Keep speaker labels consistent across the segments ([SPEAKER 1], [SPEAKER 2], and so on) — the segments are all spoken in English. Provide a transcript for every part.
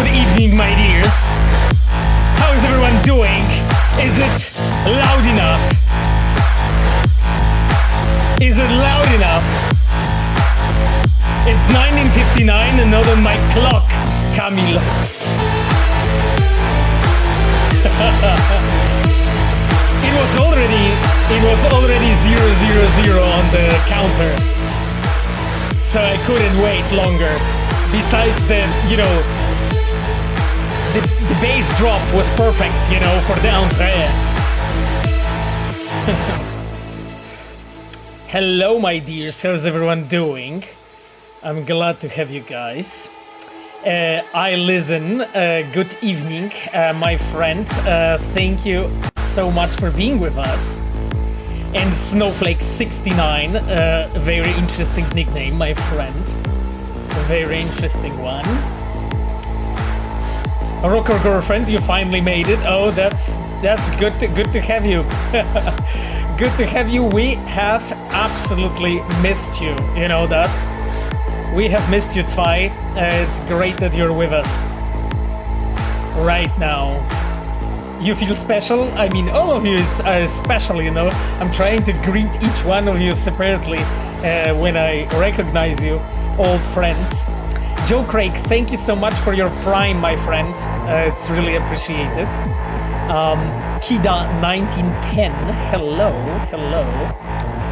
[SPEAKER 1] Good evening, my dears. How is everyone doing? Is it loud enough? Is it loud enough? It's 19:59 and not on my clock, Camille. It was already 000 on the counter. So I couldn't wait longer. Besides the bass drop was perfect, for the entrée. Hello, my dears. How's everyone doing? I'm glad to have you guys. I listen. Good evening, my friend. Thank you so much for being with us. And Snowflake69, very interesting nickname, my friend. A very interesting one. A rocker girlfriend, you finally made it. Oh, that's good. Good to have you. Good to have you. We have absolutely missed you. You know that. We have missed you, Zwei. It's great that you're with us right now. You feel special? I mean, all of you is special, I'm trying to greet each one of you separately when I recognize you, old friends. Joe Craig, thank you so much for your prime, my friend. It's really appreciated. Kida1910, hello.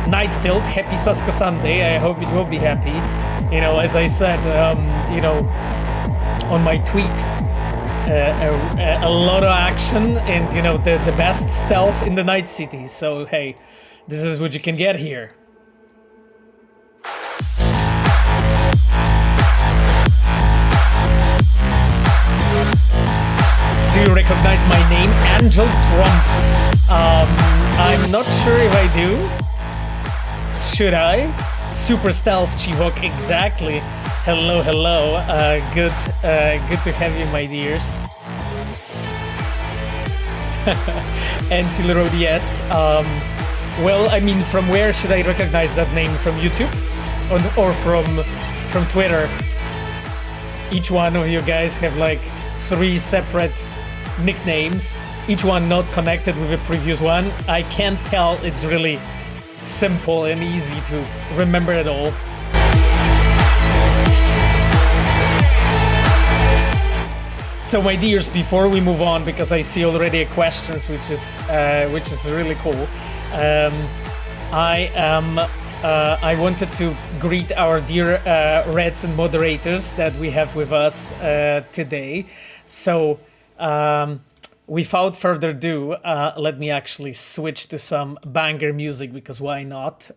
[SPEAKER 1] Night Tilt, happy Sasko Sunday. I hope it will be happy. As I said, on my tweet, a lot of action and, the best stealth in the Night City. So, hey, this is what you can get here. Do you recognize my name? Angel Trump. I'm not sure if I do. Should I? Super stealth, Chivok, exactly. Hello. Good to have you, my dears. Ancil Road, yes. Well, I mean, from where should I recognize that name? From YouTube? Or from Twitter? Each one of you guys have like 3 separate nicknames, each one not connected with the previous one. I can't tell. It's really simple and easy to remember it all. So, my dears, before we move on, because I see already questions, which is really cool. I wanted to greet our dear Reds and moderators that we have with us today. So, without further ado, let me actually switch to some banger music, because why not?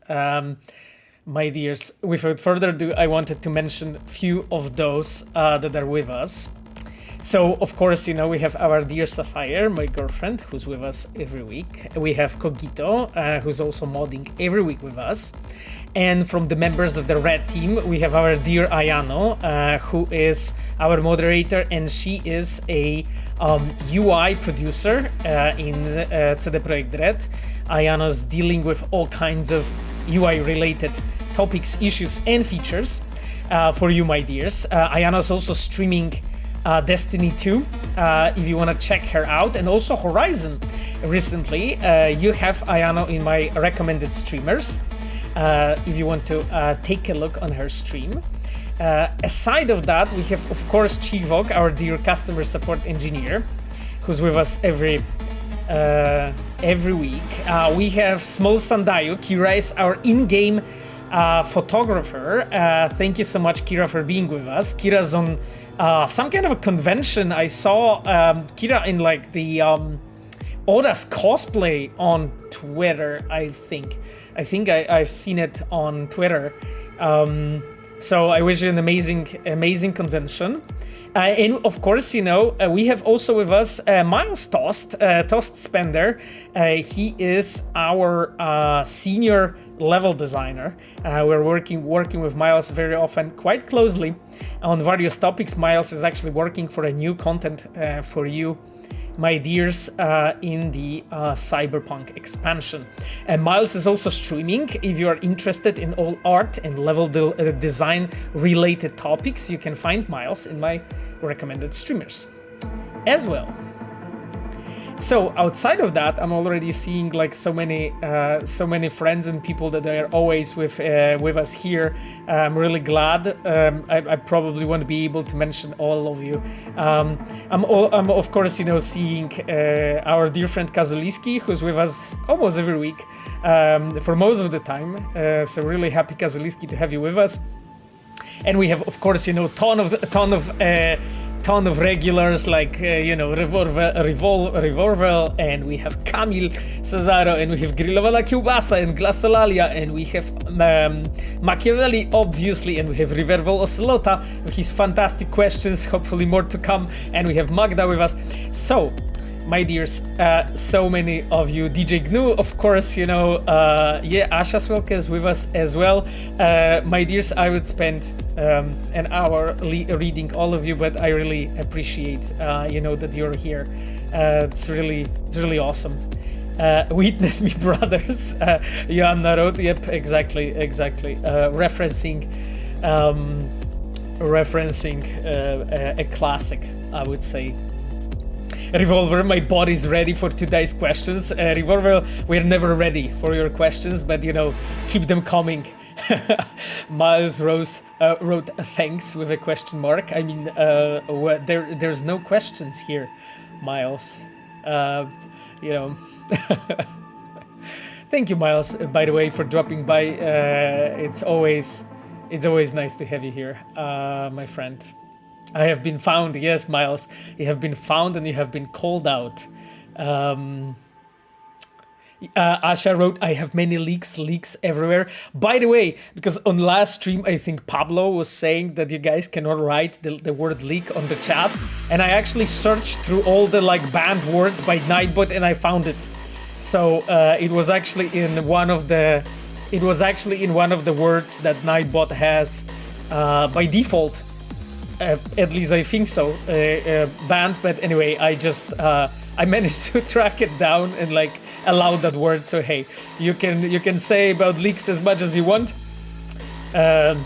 [SPEAKER 1] My dears, without further ado, I wanted to mention a few of those that are with us. So, of course, we have our dear Sapphire, my girlfriend, who's with us every week. We have Cogito, who's also modding every week with us. And from the members of the Red team, we have our dear Ayano, who is our moderator, and she is a UI producer in CD Projekt Red. Ayano's dealing with all kinds of UI-related topics, issues, and features for you, my dears. Ayano's also streaming Destiny 2, if you want to check her out, and also Horizon recently. You have Ayano in my recommended streamers. If you want to take a look on her stream. Aside of that, we have, of course, Chivok, our dear customer support engineer, who's with us every week. We have Small Sandayu. Kira is our in-game photographer. Thank you so much, Kira, for being with us. Kira's on some kind of a convention. I saw Kira in like the Oda's cosplay on Twitter, I think. I've seen it on Twitter. So I wish you an amazing convention. And of course, we have also with us Miles Tost Spender. He is our senior level designer. We're working with Miles very often, quite closely on various topics. Miles is actually working for a new content for you my dears, in the Cyberpunk expansion. And Miles is also streaming. If you are interested in all art and level design related topics, you can find Miles in my recommended streamers as well. So outside of that, I'm already seeing like so many friends and people that are always with us here. I'm really glad. I probably won't be able to mention all of you. I'm of course seeing our dear friend Kazuliski, who's with us almost every week for most of the time. So really happy, Kazuliski, to have you with us. And we have, of course, ton of regulars like Revolver, and we have Kamil Cesaro, and we have Grillowana Kiełbasa and Glasolalia, and we have Machiavelli, obviously, and we have Riverval Ocelota with his fantastic questions, hopefully more to come, and we have Magda with us. So, my dears, so many of you, DJ Gnu, of course, Asha Swelke is with us as well. My dears, I would spend an hour reading all of you, but I really appreciate, that you're here. It's really awesome. Witness me, brothers. Joanna wrote, yep, exactly. Referencing a classic, I would say. Revolver, my body's ready for today's questions. Revolver, we're never ready for your questions, but keep them coming. Miles Rose wrote thanks with a question mark. I mean, there's no questions here, Miles. Thank you, Miles, by the way, for dropping by. It's always nice to have you here, my friend. I have been found, yes, Miles. You have been found and you have been called out. Asha wrote, I have many leaks everywhere. By the way, because on last stream, I think Pablo was saying that you guys cannot write the word leak on the chat. And I actually searched through all the banned words by Nightbot and I found it. So it was actually in one of the words that Nightbot has by default. At least I think so, banned, but anyway, I managed to track it down and allow that word. So hey, you can say about leaks as much as you want, but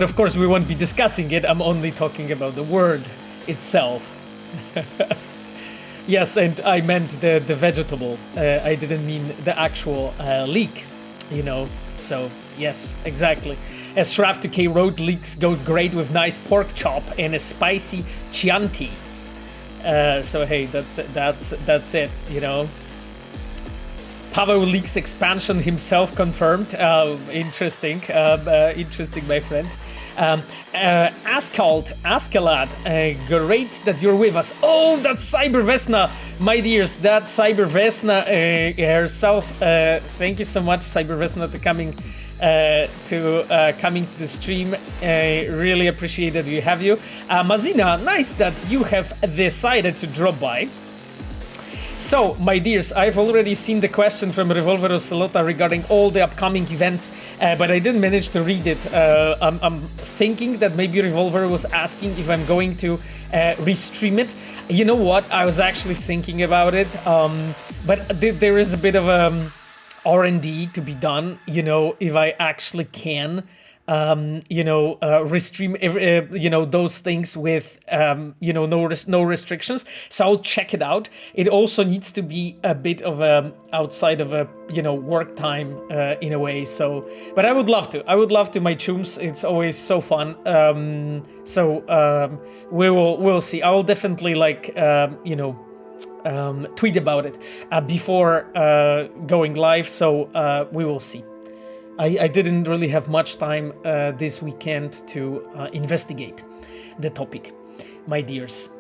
[SPEAKER 1] of course we won't be discussing it. I'm only talking about the word itself. Yes, and I meant the vegetable. I didn't mean the actual leek, So yes, exactly. As Shrap2K wrote, leeks go great with nice pork chop and a spicy Chianti. So hey, that's it, Pavel Leaks expansion himself confirmed. Interesting, my friend. Ascalad, great that you're with us. Oh, that's Cyber Vesna, my dears. That's Cyber Vesna herself. Thank you so much, Cyber Vesna, to coming to the stream. Really appreciate that we have you. Mazina, nice that you have decided to drop by. So, my dears, I've already seen the question from Revolver Ocelota regarding all the upcoming events, but I didn't manage to read it. I'm thinking that maybe Revolver was asking if I'm going to restream it. You know what? I was actually thinking about it, but there is a bit of R&D to be done, if I actually can, restream, those things with, no restrictions. So I'll check it out. It also needs to be a bit of outside of work time, in a way. So, but I would love to, my chums. It's always so fun. We'll see. I will definitely tweet about it before going live, so we will see. I didn't really have much time this weekend to investigate the topic, my dears.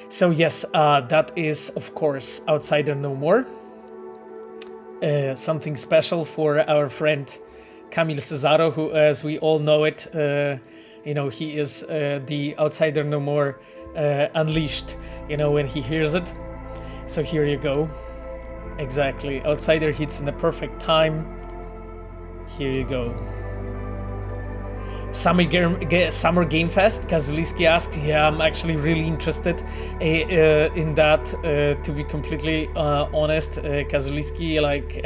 [SPEAKER 1] So yes, that is, of course, Outsider No More. Something special for our friend Kamil Cesaro, who, as we all know it, he is the Outsider No More unleashed, when he hears it. So here you go. Exactly. Outsider hits in the perfect time. Here you go. Summer Game Fest? Kazuliski asked. Yeah, I'm actually really interested in that, to be completely honest. Kazuliski, like,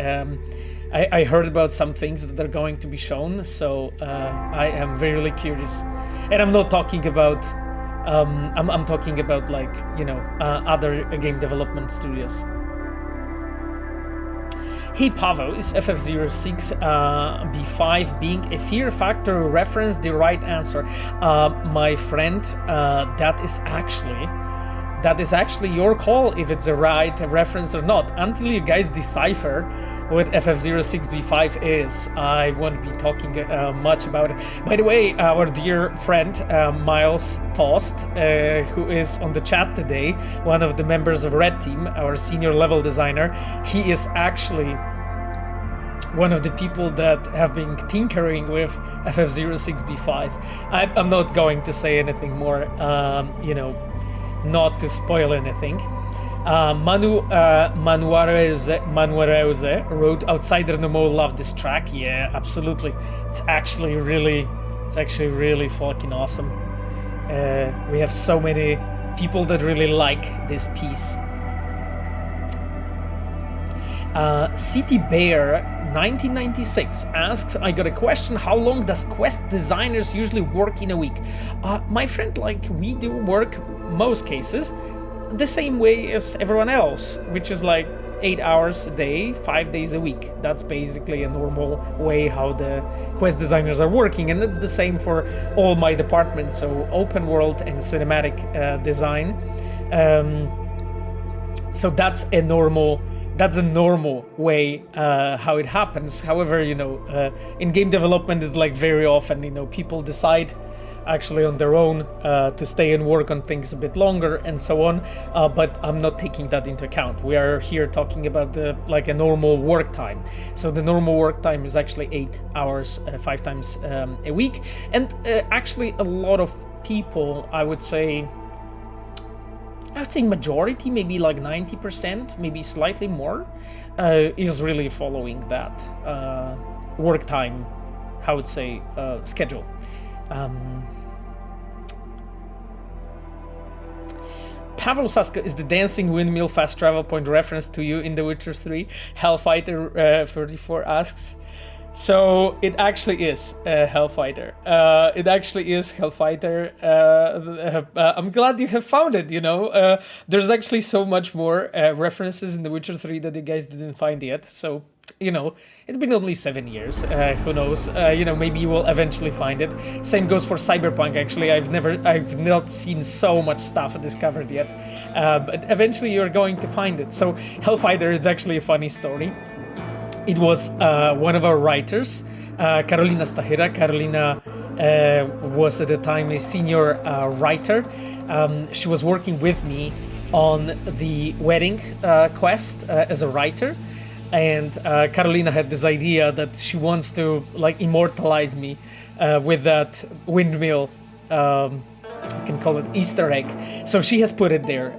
[SPEAKER 1] I heard about some things that are going to be shown, so I am really curious. And I'm not talking about, I'm talking about, like, you know, other game development studios. Hey Pavo, is FF06 B5 being a fear factor reference the right answer? My friend, that is actually your call if it's the right reference or not. Until you guys decipher what FF06B5 is, I won't be talking much about it. By the way, our dear friend Miles Tost, who is on the chat today, one of the members of Red Team, our senior level designer, he is actually one of the people that have been tinkering with FF06B5. I'm not going to say anything more, you know, not to spoil anything. Manuareze wrote, Outsider no more love this track. Yeah, absolutely. It's actually really fucking awesome. We have so many people that really like this piece. City Bear 1996 asks, I got a question, how long does quest designers usually work in a week? My friend, like, we do work most cases the same way as everyone else, which is like 8 hours a day, 5 days a week. That's basically a normal way how the quest designers are working, and that's the same for all my departments, so open world and cinematic design. So that's a normal way how it happens. However, you know, in game development, it's like very often, you know, people decide actually on their own to stay and work on things a bit longer and so on, but I'm not taking that into account. We are here talking about like a normal work time. So the normal work time is actually 8 hours 5 times a week, and actually a lot of people, I would say majority, maybe like 90%, maybe slightly more, is really following that work time, how would say, schedule. Pavel Saska, is the dancing windmill fast travel point reference to you in The Witcher 3? Hellfighter 34 asks. So it actually is Hellfighter. It actually is Hellfighter. I'm glad you have found it, you know. There's actually so much more references in The Witcher 3 that you guys didn't find yet. So, you know, it's been only 7 years. Who knows? You know, maybe you will eventually find it. Same goes for Cyberpunk, actually. I've not seen so much stuff discovered yet. But eventually you're going to find it. So Hellfighter is actually a funny story. It was one of our writers, Carolina Stahira. Carolina was at the time a senior writer. She was working with me on the wedding quest as a writer. And Carolina had this idea that she wants to like immortalize me with that windmill, I can call it Easter egg. So she has put it there.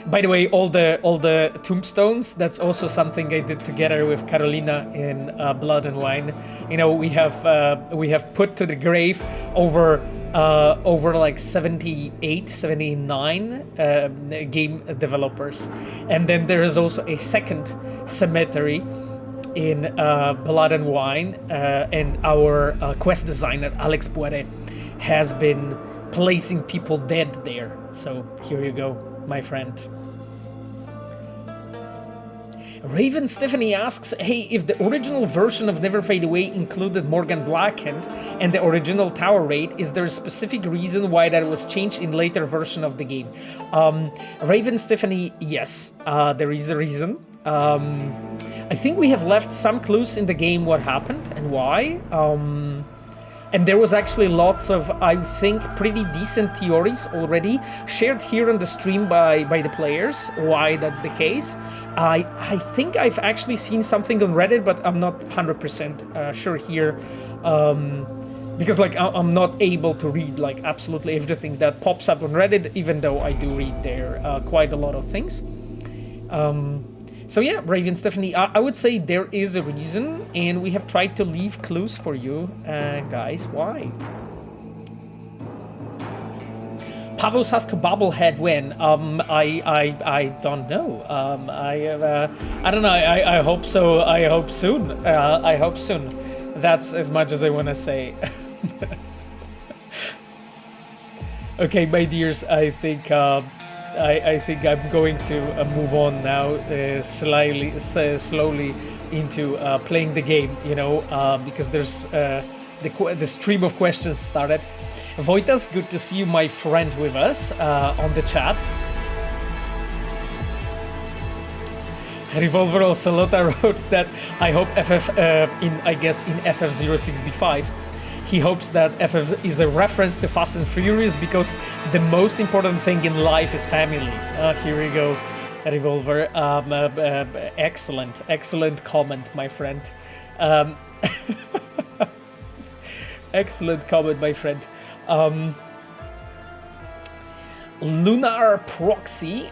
[SPEAKER 1] By the way, all the tombstones, that's also something I did together with Carolina in Blood and Wine. You know, we have put to the grave over like 78, 79 game developers. And then there is also a second cemetery in Blood and Wine, and our quest designer, Alex Poire, has been placing people dead there. So here you go, my friend. Raven Stephanie asks, hey, if the original version of Never Fade Away included Morgan Blackhand and the original tower raid, is there a specific reason why that was changed in later version of the game? Raven Stephanie, yes, there is a reason. I think we have left some clues in the game what happened and why. And there was actually lots of, I think, pretty decent theories already shared here on the stream by the players, why that's the case. I think I've actually seen something on Reddit, but I'm not 100% sure here. Because like I'm not able to read like absolutely everything that pops up on Reddit, even though I do read there quite a lot of things. So yeah, Raven Stephanie, I would say there is a reason, and we have tried to leave clues for you, guys. Why? Pavel Sasko bobblehead when? I don't know. I don't know. I hope so. I hope soon. I hope soon. That's as much as I want to say. Okay, my dears. I think I'm going to move on now, slowly into playing the game. You know, because there's the stream of questions started. Voitas, good to see you, my friend, with us on the chat. Revolver Salota wrote that I hope FF in FF06B5. He hopes that FF is a reference to Fast and Furious because the most important thing in life is family. Here we go, Revolver. Excellent comment, my friend. Excellent comment, my friend. Lunar Proxy,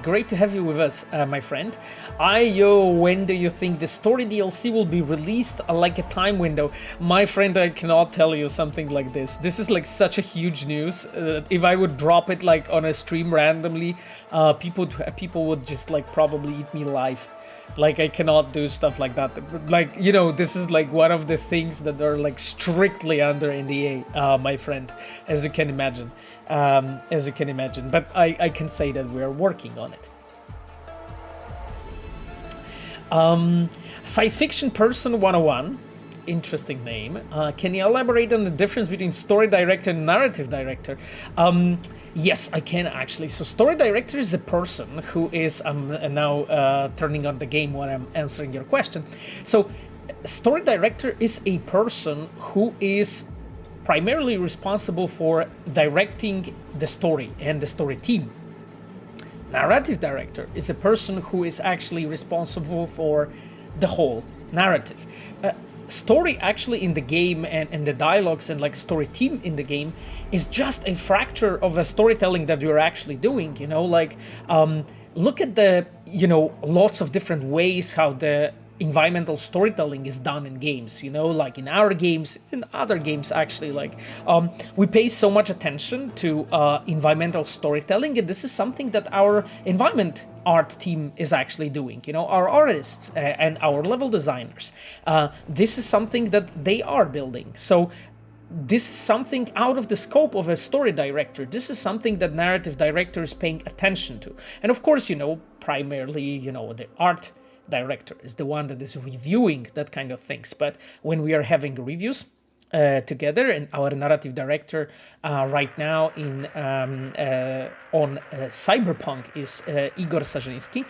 [SPEAKER 1] great to have you with us, my friend. When do you think the story DLC will be released? Like a time window? My friend, I cannot tell you something like this. This is like such a huge news. If I would drop it like on a stream randomly, people would just like probably eat me alive. Like, I cannot do stuff like that. Like, you know, this is like one of the things that are like strictly under NDA, my friend, as you can imagine. But I can say that we are working on it. Science Fiction Person 101, interesting name. Can you elaborate on the difference between story director and narrative director? Yes, I can actually. So story director is a person who is now turning on the game when I'm answering your question. So story director is a person who is primarily responsible for directing the story and the story team. Narrative director is a person who is actually responsible for the whole narrative. Story actually in the game and the dialogues and like story team in the game is just a fracture of a storytelling that you're actually doing, you know, like look at the, you know, lots of different ways how the environmental storytelling is done in games, you know, like in our games, in other games actually, like we pay so much attention to environmental storytelling, and this is something that our environment art team is actually doing, you know, our artists and our level designers. This is something that they are building. So this is something out of the scope of a story director. This is something that narrative director is paying attention to. And of course, you know, primarily, you know, the art director is the one that is reviewing that kind of things. But when we are having reviews together, and our narrative director right now on Cyberpunk is Igor Sajinsky.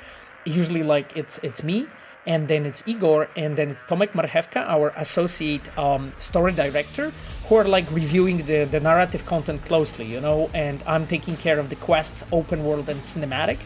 [SPEAKER 1] Usually, like it's me, and then it's Igor, and then it's Tomek Marchewka, our associate story director, who are like reviewing the narrative content closely, you know, and I'm taking care of the quests, open world and cinematic.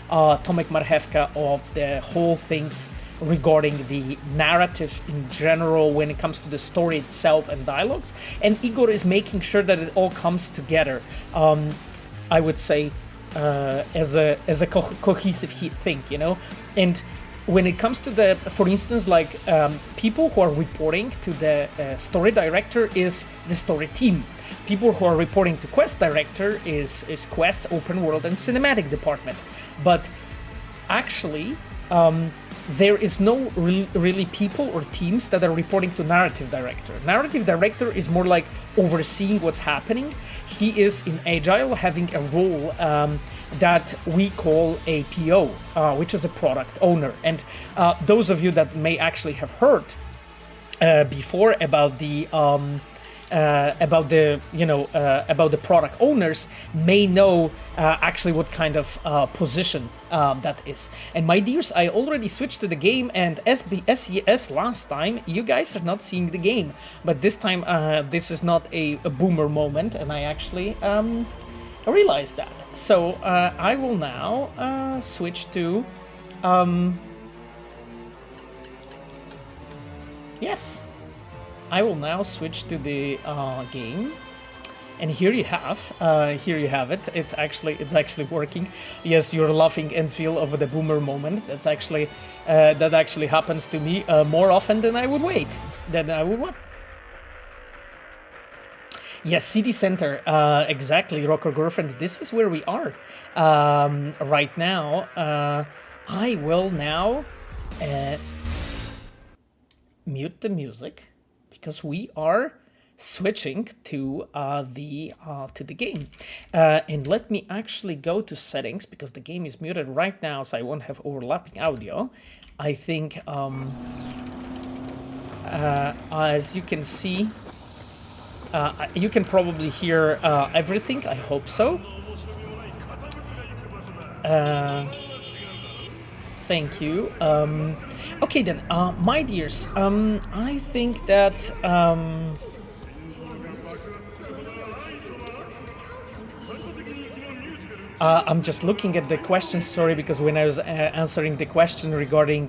[SPEAKER 1] Tomek Marchewka of the whole things regarding the narrative in general when it comes to the story itself and dialogues, and Igor is making sure that it all comes together, I would say, as a cohesive thing, you know. And when it comes to the, for instance, like people who are reporting to the story director is the story team. People who are reporting to quest director is quest, open world and cinematic department. But actually, there is no really people or teams that are reporting to narrative director. Narrative director is more like overseeing what's happening. He is in Agile having a role that we call a PO, which is a product owner. And those of you that may actually have heard before about the product owners may know actually what kind of position that is. And my dears, I already switched to the game, and as last time, you guys are not seeing the game, but this time this is not a boomer moment, and I actually realized that. So I will now switch to yes. I will now switch to the game, And here you have it. It's actually working. Yes, you're laughing, Ensfield, over the boomer moment. That's actually that actually happens to me more often than I would want. Yes, city center. Exactly, Rocker Girlfriend. This is where we are right now. I will now mute the music because we are switching to the game, and let me actually go to settings because the game is muted right now, so I won't have overlapping audio. I think as you can see, you can probably hear everything. I hope so. Thank you. Okay then, my dears, I think that I'm just looking at the question, sorry, because when I was answering the question regarding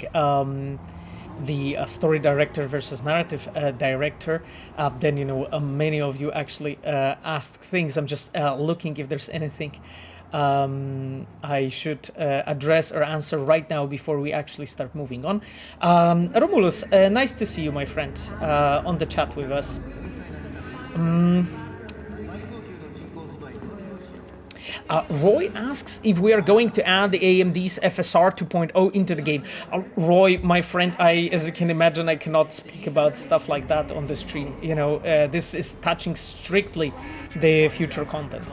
[SPEAKER 1] the story director versus narrative director, then, you know, many of you actually asked things. I'm just looking if there's anything I should address or answer right now before we actually start moving on. Romulus, nice to see you, my friend, on the chat with us. Roy asks if we are going to add the AMD's FSR 2.0 into the game. Roy, my friend, as you can imagine, I cannot speak about stuff like that on the stream. You know, this is touching strictly the future content.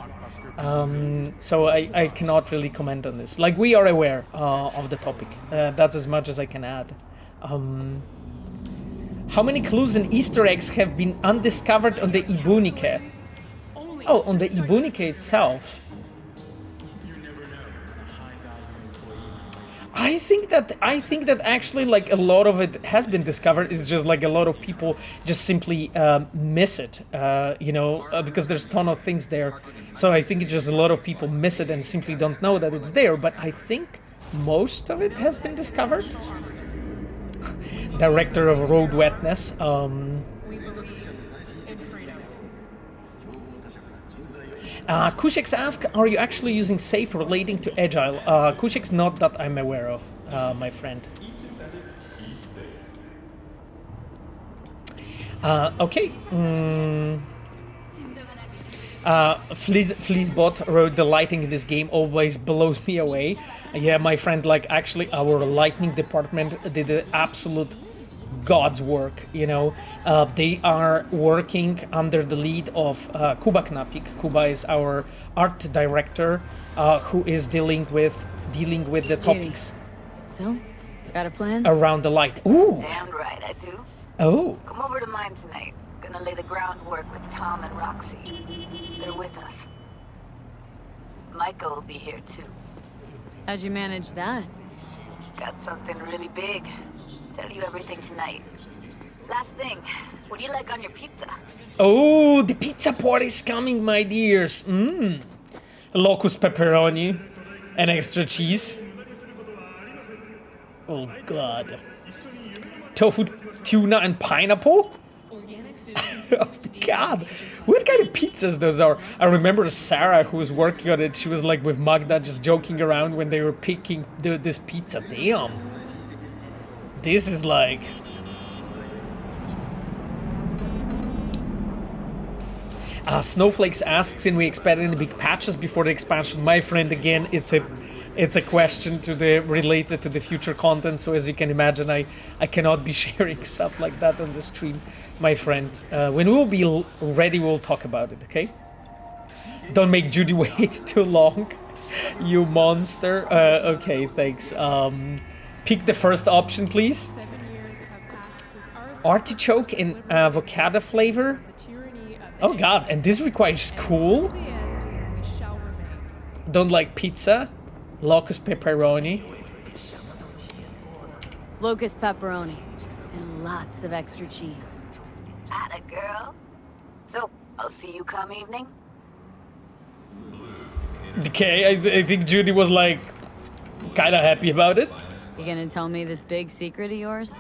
[SPEAKER 1] So I cannot really comment on this. Like, we are aware of the topic. That's as much as I can add. How many clues and Easter eggs have been undiscovered on the Ebunike? Oh, on the Ebunike itself. I think that actually, like, a lot of it has been discovered. It's just like a lot of people just simply miss it, you know, because there's a ton of things there. So I think it's just a lot of people miss it and simply don't know that it's there. But I think most of it has been discovered. Director of Road Wetness. Kushik's ask, are you actually using safe relating to agile? Kushik's not that I'm aware of, my friend. Okay. Fleecebot wrote, the lighting in this game always blows me away. Yeah, my friend, like, actually our lighting department did the absolute God's work, you know. They are working under the lead of Kuba Knapik. Kuba is our art director, who is dealing with the topics.
[SPEAKER 2] So, got a plan?
[SPEAKER 1] Around the light. Ooh.
[SPEAKER 3] Damn right I do.
[SPEAKER 1] Oh.
[SPEAKER 3] Come over to mine tonight. Gonna lay the groundwork with Tom and Roxy. They're with us. Micah will be here too.
[SPEAKER 2] How'd you manage that?
[SPEAKER 3] Got something really big. Tell you everything tonight. Last thing, what do you like on your pizza?
[SPEAKER 1] Oh, the pizza party's coming, my dears. Locus pepperoni and extra cheese. Oh God. Tofu, tuna, and pineapple? Oh God, what kind of pizzas those are? I remember Sarah, who was working on it, she was like with Magda just joking around when they were picking this pizza. Damn. This is like... Snowflakes asks, can we expect any big patches before the expansion? My friend, again, it's a question related to the future content, so as you can imagine, I cannot be sharing stuff like that on the stream, my friend. When we'll be ready, we'll talk about it, okay? Don't make Judy wait too long, you monster. Okay, thanks. Pick the first option, please. Artichoke in avocado flavor. Oh God, and this requires cool. Don't like pizza. Locust pepperoni.
[SPEAKER 2] Locust pepperoni. And lots of extra cheese.
[SPEAKER 3] Atta girl. So, I'll see you come evening?
[SPEAKER 1] Okay, I think Judy was like kinda happy about it.
[SPEAKER 2] You gonna tell me this big secret of yours?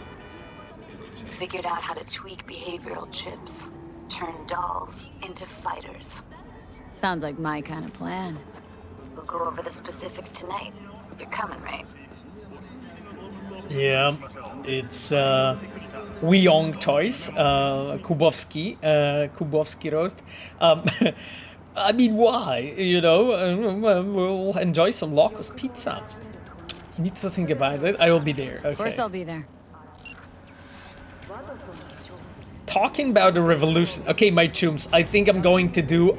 [SPEAKER 3] Figured out how to tweak behavioral chips. Turn dolls into fighters.
[SPEAKER 2] Sounds like my kind of plan.
[SPEAKER 3] We'll go over the specifics tonight. You're coming, right?
[SPEAKER 1] Yeah, it's Wyong choice, Kubowski roast. I mean, why? You know, we'll enjoy some Locos pizza. Need to think about it. I will be there. Okay.
[SPEAKER 2] Of course I'll be there.
[SPEAKER 1] Talking about the revolution. Okay, my chums, I think I'm going to do,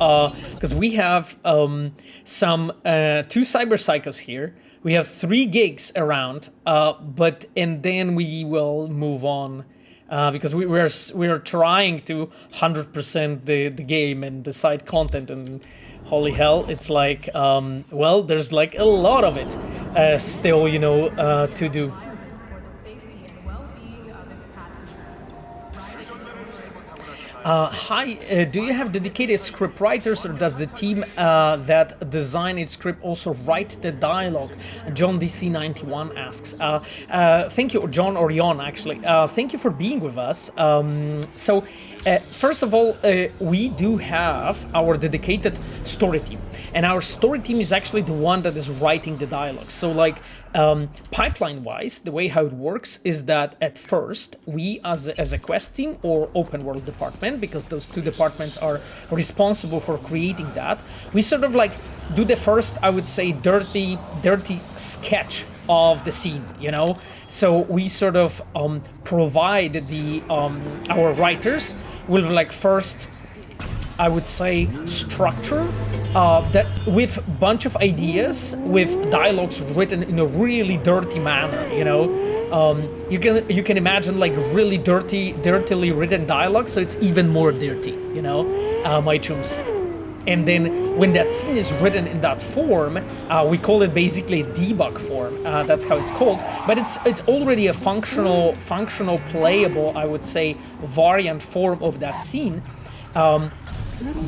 [SPEAKER 1] because we have some 2 cyberpsychos here. We have 3 gigs around, and then we will move on, because we're trying to 100% the game and the side content, and holy hell, it's like, well, there's like a lot of it still, you know, to do. Hi, do you have dedicated script writers, or does the team that design its script also write the dialogue? John DC91 asks. Thank you, John or Jon, actually. Thank you for being with us. First of all, we do have our dedicated story team, and our story team is actually the one that is writing the dialogue. So, like, pipeline-wise, the way how it works is that at first, we as a quest team or open world department, because those 2 departments are responsible for creating that, we sort of like do the first, I would say, dirty sketch of the scene, you know? So we sort of provide the our writers with like first, I would say, structure that with a bunch of ideas, with dialogues written in a really dirty manner, you know. You can imagine like really dirtily written dialogue, so it's even more dirty, you know, my chums. And then when that scene is written in that form, we call it basically a debug form. That's how it's called. But it's already a functional, playable, I would say, variant form of that scene.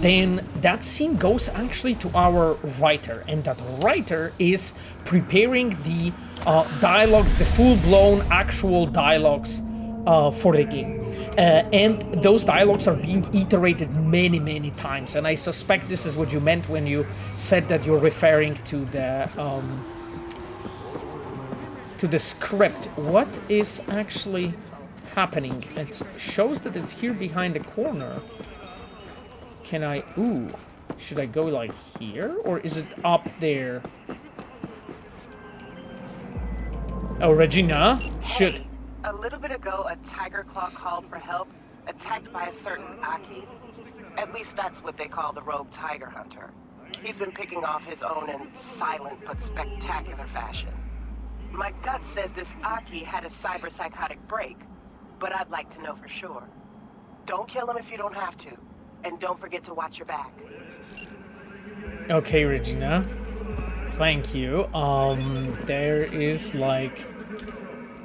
[SPEAKER 1] Then that scene goes actually to our writer, and that writer is preparing the dialogues, the full-blown actual dialogues for the game. And those dialogues are being iterated many times, and I suspect this is what you meant when you said that you're referring to the script. What is actually happening? It shows that it's here behind the corner. Can I... Ooh. Should I go like here? Or is it up there? Oh, Regina? Should...
[SPEAKER 4] A little bit ago, a tiger claw called for help, attacked by a certain Aki. At least that's what they call the rogue tiger hunter. He's been picking off his own in silent but spectacular fashion. My gut says this Aki had a cyberpsychotic break, but I'd like to know for sure. Don't kill him if you don't have to, and don't forget to watch your back.
[SPEAKER 1] Okay, Regina. Thank you. There is like...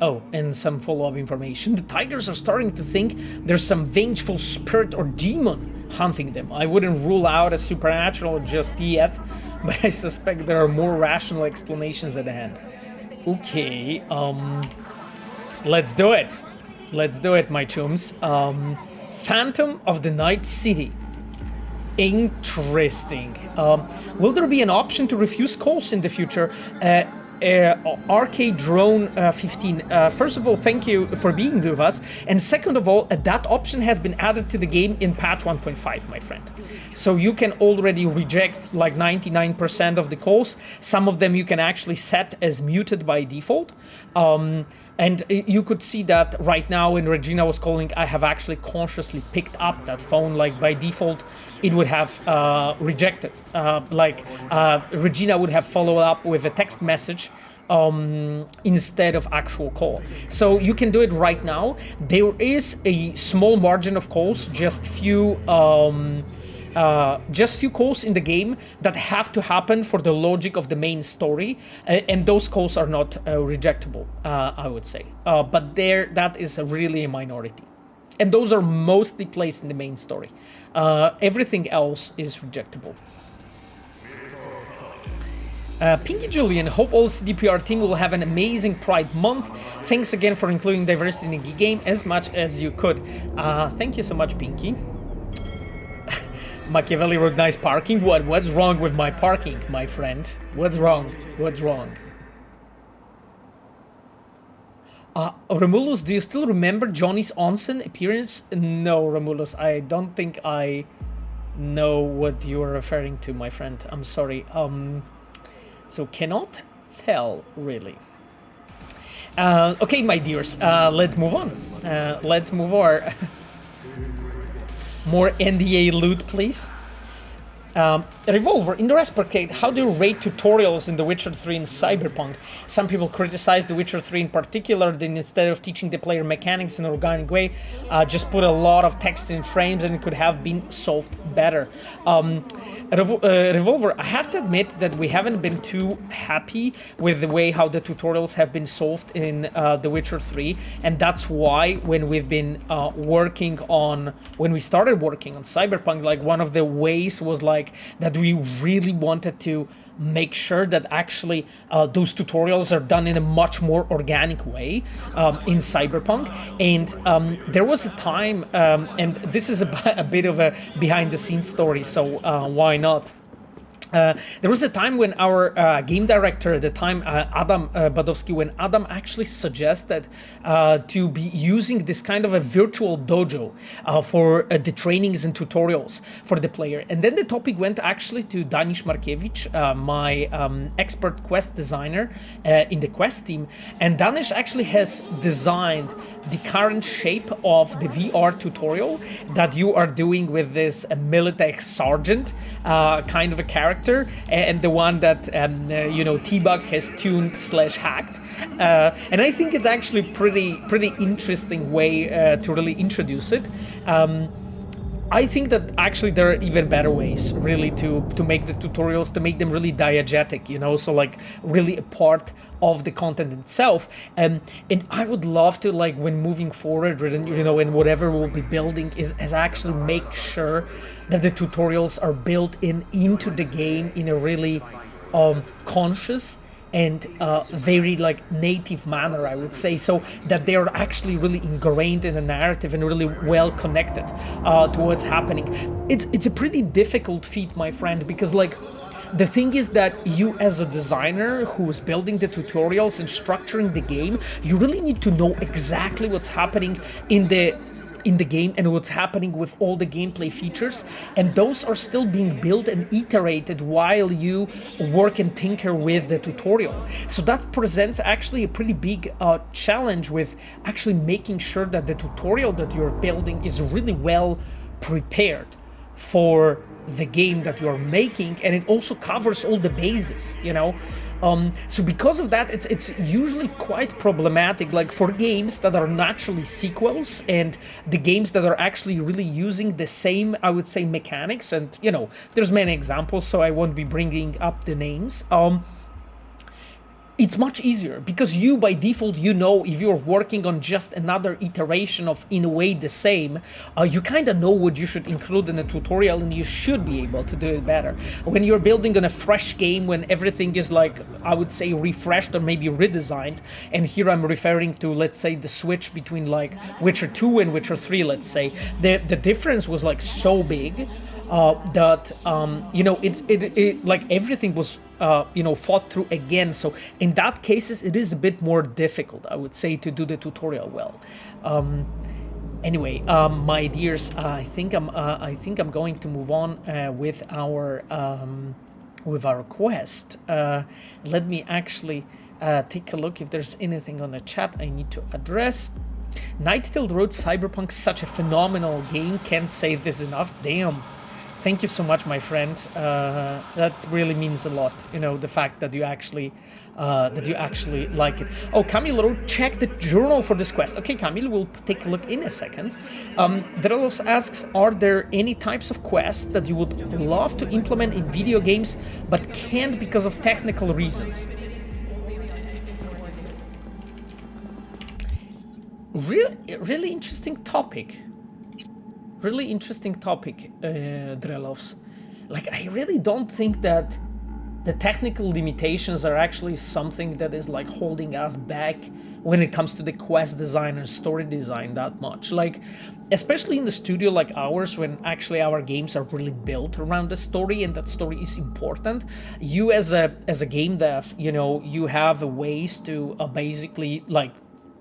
[SPEAKER 1] Oh, and some follow-up information. The tigers are starting to think there's some vengeful spirit or demon hunting them. I wouldn't rule out a supernatural just yet, but I suspect there are more rational explanations at hand. Okay, let's do it. Let's do it, my chums. Phantom of the Night City. Interesting. Will there be an option to refuse calls in the future? Arcade Drone 15. First of all, thank you for being with us. And second of all, that option has been added to the game in patch 1.5, my friend. So you can already reject like 99% of the calls. Some of them you can actually set as muted by default. And you could see that right now when Regina was calling, I have actually consciously picked up that phone. Like by default, it would have rejected. Regina would have followed up with a text message instead of actual call. So you can do it right now. There is a small margin of calls, just few calls in the game that have to happen for the logic of the main story, and those calls are not rejectable, I would say. But that is really a minority. And those are mostly placed in the main story. Everything else is rejectable. Pinky Julian, hope all CDPR team will have an amazing Pride Month. Thanks again for including diversity in the game as much as you could. Thank you so much, Pinky. Machiavelli wrote nice parking. What's wrong with my parking, my friend? What's wrong? What's wrong? Romulus, do you still remember Johnny's onsen appearance? No, Romulus, I don't think I know what you are referring to, my friend. I'm sorry. So cannot tell, really. Okay, my dears, let's move on. Let's move on. More NDA loot, please. Revolver, in the reciprocate, how do you rate tutorials in The Witcher 3 and Cyberpunk? Some people criticize The Witcher 3 in particular, then instead of teaching the player mechanics in an organic way, just put a lot of text in frames and it could have been solved better. Revolver, I have to admit that we haven't been too happy with the way how the tutorials have been solved in The Witcher 3, and that's why when we've been when we started working on Cyberpunk, like one of the ways was like that we really wanted to make sure that actually those tutorials are done in a much more organic way in Cyberpunk. And there was a time, and this is a bit of a behind-the-scenes story, so why not? There was a time when our game director at the time, Adam Badowski, when Adam actually suggested to be using this kind of a virtual dojo for the trainings and tutorials for the player. And then the topic went actually to Danish Markiewicz, my expert quest designer in the quest team. And Danish actually has designed the current shape of the VR tutorial that you are doing with this Militech Sergeant kind of a character. And the one that T-Bug has tuned / hacked, and I think it's actually pretty interesting way to really introduce it. I think that actually there are even better ways really to make the tutorials, to make them really diegetic, so like really a part of the content itself. And I would love to, like, when moving forward, and whatever we'll be building is actually make sure that the tutorials are built into the game in a really conscious and very like native manner, I would say, so that they are actually really ingrained in the narrative and really well connected to what's happening. It's a pretty difficult feat, my friend, because like the thing is that you as a designer who's building the tutorials and structuring the game, you really need to know exactly what's happening in the game and what's happening with all the gameplay features, and those are still being built and iterated while you work and tinker with the tutorial. So that presents actually a pretty big challenge with actually making sure that the tutorial that you're building is really well prepared for the game that you're making, and it also covers all the bases, So because of that, it's usually quite problematic, like for games that are naturally sequels and the games that are actually really using the same, I would say, mechanics, and there's many examples, so I won't be bringing up the names. It's much easier because you, by default, if you're working on just another iteration of, in a way, the same, you kind of know what you should include in the tutorial, and you should be able to do it better. When you're building on a fresh game, when everything is, like, I would say, refreshed or maybe redesigned, and here I'm referring to, let's say, the switch between, like, Witcher 2 and Witcher 3, let's say, the difference was, like, so big that, it like, everything was fought through again. So in that cases, it is a bit more difficult, I would say, to do the tutorial well. Anyway, my dears, I think I'm going to move on with our quest. Let me actually take a look if there's anything on the chat I need to address. Nighttail wrote Cyberpunk, such a phenomenal game. Can't say this enough. Damn. Thank you so much, my friend. That really means a lot. The fact that you actually like it. Oh, Camilo, check the journal for this quest. Okay, Camilo, we'll take a look in a second. Dialogs asks, are there any types of quests that you would love to implement in video games but can't because of technical reasons? Really interesting topic. Really interesting topic, Drelovs. Like, I really don't think that the technical limitations are actually something that is like holding us back when it comes to the quest design and story design that much. Like, especially in the studio like ours, when actually our games are really built around the story and that story is important, you as a game dev, you know, you have ways to basically like,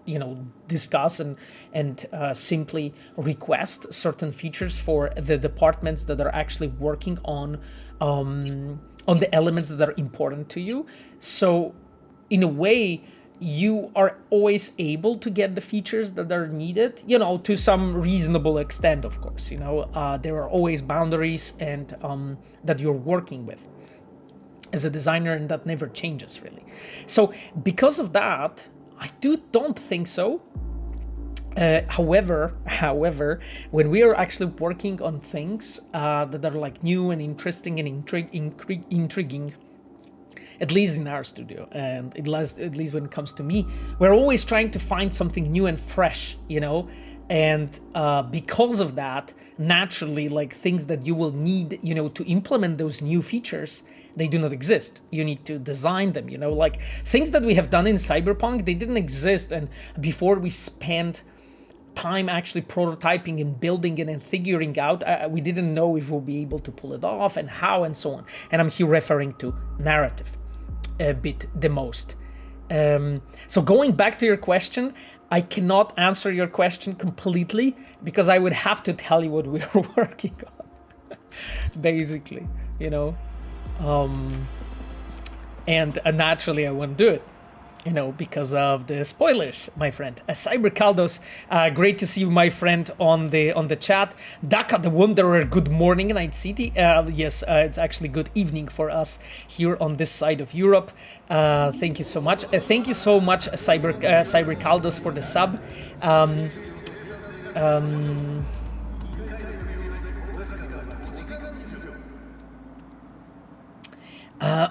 [SPEAKER 1] you know, discuss and simply request certain features for the departments that are actually working on the elements that are important to you. So in a way, you are always able to get the features that are needed, you know, to some reasonable extent, of course. You know, there are always boundaries and that you're working with as a designer, and that never changes really. So because of that, I don't think so. However, when we are actually working on things that are like new and interesting and intriguing, at least in our studio, and at least when it comes to me, we're always trying to find something new and fresh, you know. And because of that, naturally, like things that you will need, you know, to implement those new features, they do not exist. You need to design them, you know, like things that we have done in Cyberpunk, they didn't exist. And before we spent time actually prototyping and building it and figuring out, we didn't know if we'll be able to pull it off and how and so on. And I'm here referring to narrative a bit the most. So going back to your question, I cannot answer your question completely because I would have to tell you what we're working on, basically, you know. And naturally I won't do it, you know, because of the spoilers, my friend. Cyberpsychos, great to see you, my friend, on the chat. Daka the Wanderer, good morning, Night City. Yes, it's actually good evening for us here on this side of Europe. Thank you so much. Thank you so much, Cyberpsychos, for the sub.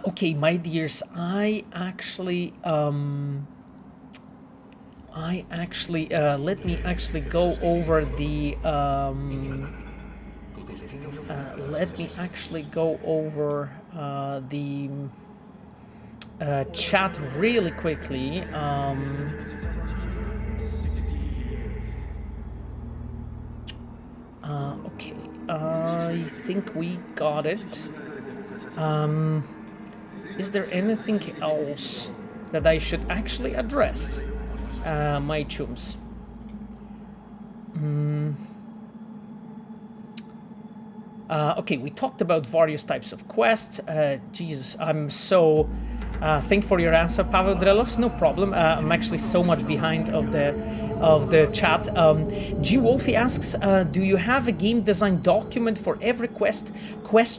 [SPEAKER 1] Okay, my dears, I actually, let me actually go over the, chat really quickly. Okay, I think we got it. Is there anything else that I should actually address, my chums? Okay, we talked about various types of quests. Jesus, I'm so... thank you for your answer, Pavel Drelovs. No problem. I'm actually so much behind of the chat. G Wolfie asks, do you have a game design document for every quest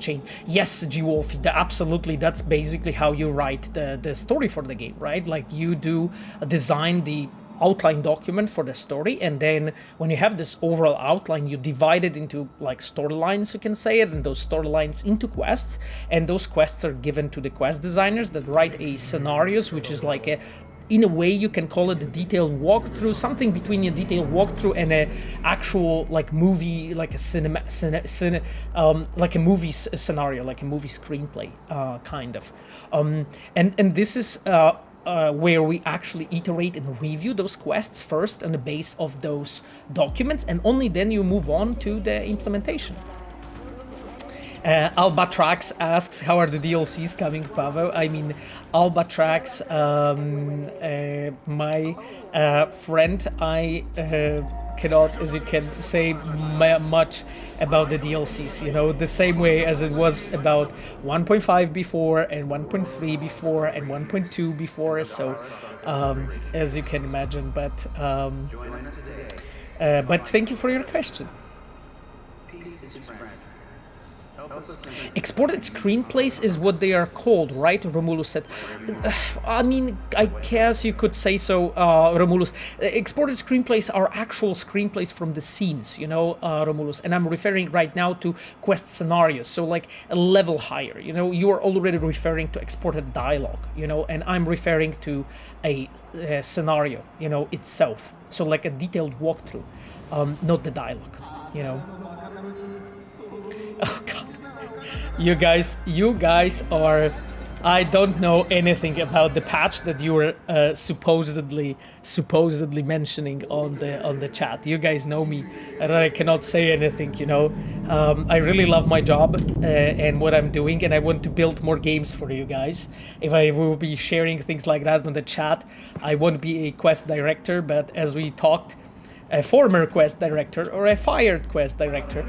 [SPEAKER 1] chain? Yes, G Wolfie, absolutely. That's basically how you write the story for the game, right? Like you do design the outline document for the story, and then when you have this overall outline, you divide it into like storylines, you can say it, and those storylines into quests, and those quests are given to the quest designers that write a scenarios, which is like a, in a way you can call it a detailed walkthrough, something between a detailed walkthrough and a actual like movie, like a like a movie scenario, like a movie screenplay, kind of. And this is where we actually iterate and review those quests first on the base of those documents, and only then you move on to the implementation. Albatrax asks, how are the DLCs coming, Pavel? I mean, Albatrax, my friend, I cannot, as you can say, much about the DLCs, you know, the same way as it was about 1.5 before, and 1.3 before, and 1.2 before, so as you can imagine, but thank you for your question. Exported screenplays is what they are called, right? Romulus said. I mean, I guess you could say so, Romulus. Exported screenplays are actual screenplays from the scenes, you know, Romulus. And I'm referring right now to quest scenarios, so like a level higher. You know, you are already referring to exported dialogue, you know, and I'm referring to a scenario, you know, itself. So like a detailed walkthrough, not the dialogue, you know. Oh God. You guys are I don't know anything about the patch that you were supposedly mentioning on the chat. You guys know me, and I cannot say anything. You know, I really love my job and what I'm doing, and I want to build more games for you guys. If I will be sharing things like that on the chat, I won't be a quest director, but as we talked, a former quest director or a fired quest director.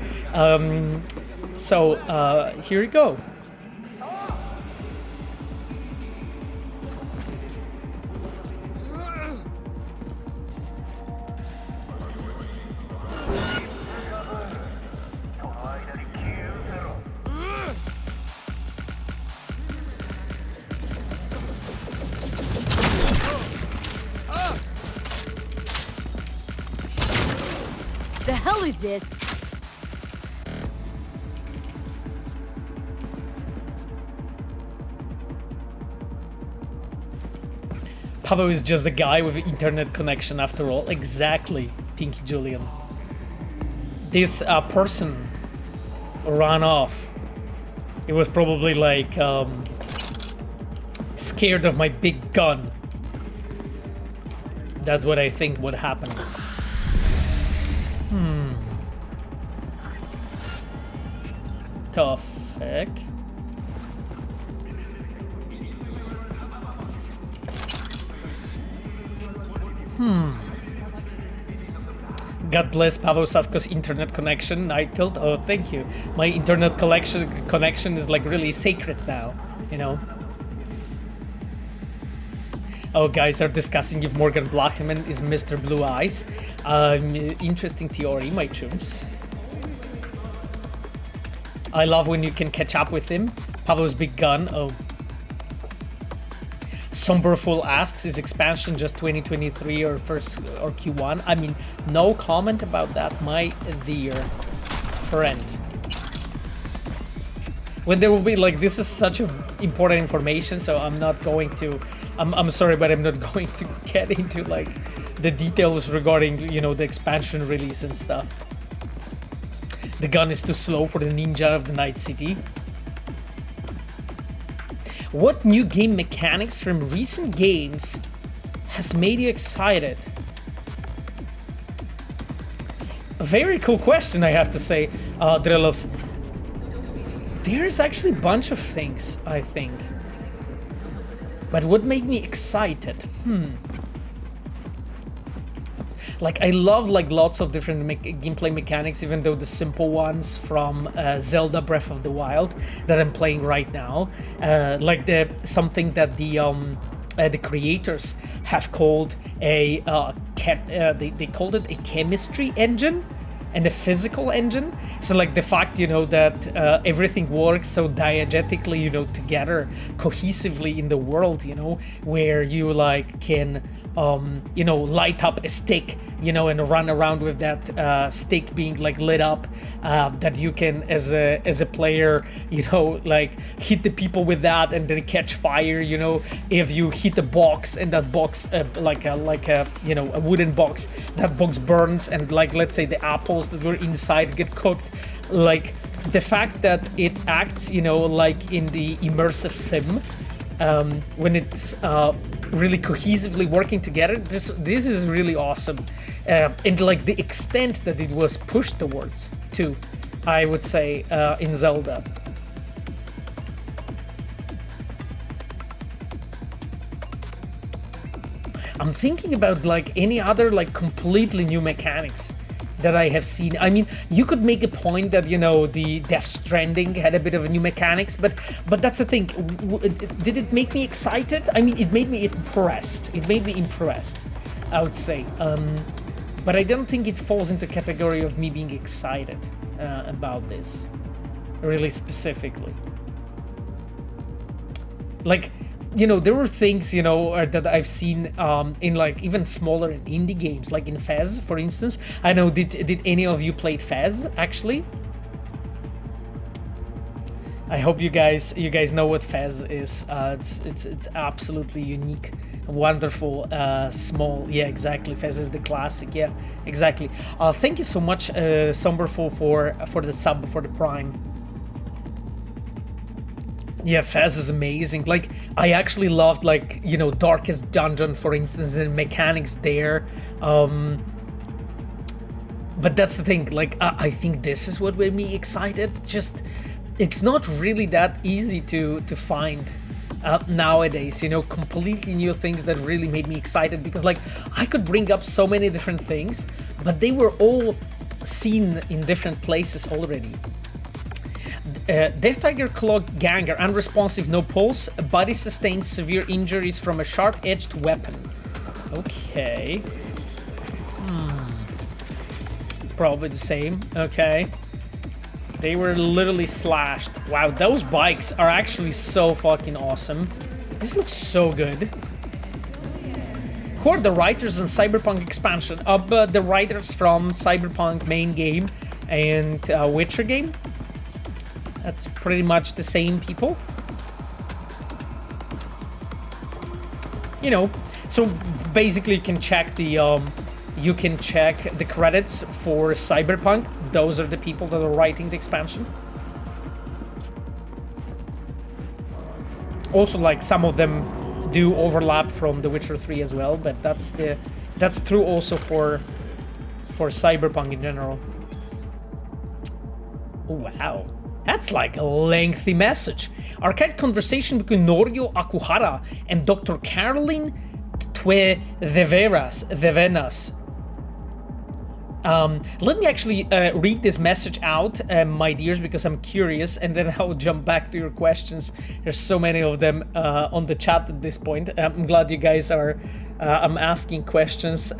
[SPEAKER 1] So here we go.
[SPEAKER 2] The hell is this?
[SPEAKER 1] Pavel is just a guy with an internet connection after all. Exactly, Pinky Julian. This person ran off. It was probably like scared of my big gun. That's what I think would happen. Tough heck. God bless Pavel Sasko's internet connection. I tilt. Oh, thank you. My internet connection is like really sacred now, you know. Oh, guys are discussing if Morgan Blackhand is Mr. Blue Eyes. Interesting theory, my chums. I love when you can catch up with him. Pavel's big gun. Oh. Somberful asks, is expansion just 2023 or Q1? I mean, no comment about that, my dear friend. When there will be like, this is such important information, so I'm not going to. I'm sorry, but I'm not going to get into like the details regarding, you know, the expansion release and stuff. The gun is too slow for the ninja of the Night City. What new game mechanics from recent games has made you excited? A very cool question, I have to say, Drelovs. There's actually a bunch of things, I think. But what made me excited? Like, I love like lots of different gameplay mechanics, even though the simple ones from Zelda Breath of the Wild that I'm playing right now, like something that the creators have called a they called it a chemistry engine and a physical engine. So like the fact, you know, that everything works so diegetically, you know, together cohesively in the world, you know, where you like can you know, light up a stick, you know, and run around with that stick being like lit up, that you can as a player, you know, like hit the people with that and then catch fire, you know, if you hit a box and that box like a you know, a wooden box, that box burns and like, let's say the apples that were inside get cooked. Like the fact that it acts, you know, like in the immersive sim, when it's really cohesively working together, this is really awesome, and like the extent that it was pushed towards too, I would say, in Zelda. I'm thinking about like any other like completely new mechanics that I have seen. I mean, you could make a point that, you know, the Death Stranding had a bit of new mechanics, but that's the thing. Did it make me excited? I mean, it made me impressed. I would say. But I don't think it falls into category of me being excited about this, really specifically. Like, you know, there were things, you know, that I've seen in like even smaller indie games, like in Fez, for instance. I know, did any of you played Fez actually? I hope you guys know what Fez is. It's absolutely unique, wonderful, small. Yeah, exactly. Fez is the classic. Yeah, exactly. Thank you so much, Somberful, for the sub, for the Prime. Yeah, Fez is amazing. Like, I actually loved, like, you know, Darkest Dungeon, for instance, and mechanics there. But that's the thing, like, I think this is what made me excited. Just, it's not really that easy to find nowadays, you know, completely new things that really made me excited, because, like, I could bring up so many different things, but they were all seen in different places already. Death Tiger Claw Ganger, unresponsive, no pulse, body sustained severe injuries from a sharp-edged weapon. Okay. It's probably the same. Okay. They were literally slashed. Wow, those bikes are actually so fucking awesome. This looks so good. Who are the writers on Cyberpunk expansion? The writers from Cyberpunk main game and Witcher game. That's pretty much the same people. You know, so basically you can check the credits for Cyberpunk. Those are the people that are writing the expansion. Also, like, some of them do overlap from The Witcher 3 as well, but that's true also for Cyberpunk in general. Oh, wow. That's like a lengthy message. Arcade conversation between Norio Akuhara and Dr. Caroline Thevenas. Let me actually read this message out, my dears, because I'm curious, and then I'll jump back to your questions. There's so many of them on the chat at this point. I'm glad you guys are I'm asking questions.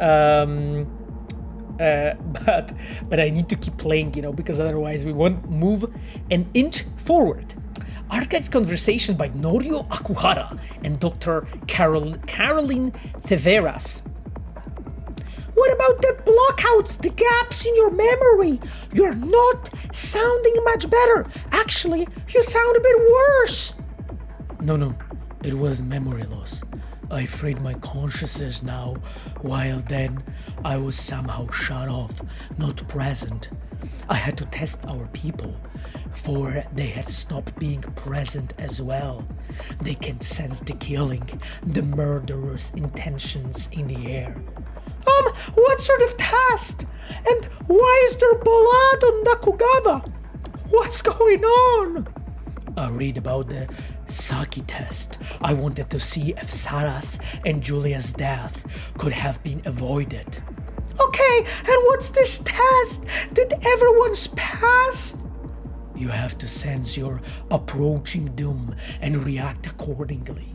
[SPEAKER 1] But I need to keep playing, you know, because otherwise we won't move an inch forward. Archive conversation by Norio Akuhara and Dr. Caroline Theveras. What about the blockouts, the gaps in your memory? You're not sounding much better. Actually, you sound a bit worse. No, it wasn't memory loss. I freed my consciousness now, while then I was somehow shut off, not present. I had to test our people, for they had stopped being present as well. They can sense the killing, the murderous intentions in the air. What sort of test? And why is there blood on Nakugava? What's going on? I read about the Saki test. I wanted to see if Sarah's and Julia's death could have been avoided. Okay, and what's this test? Did everyone's pass? You have to sense your approaching doom and react accordingly.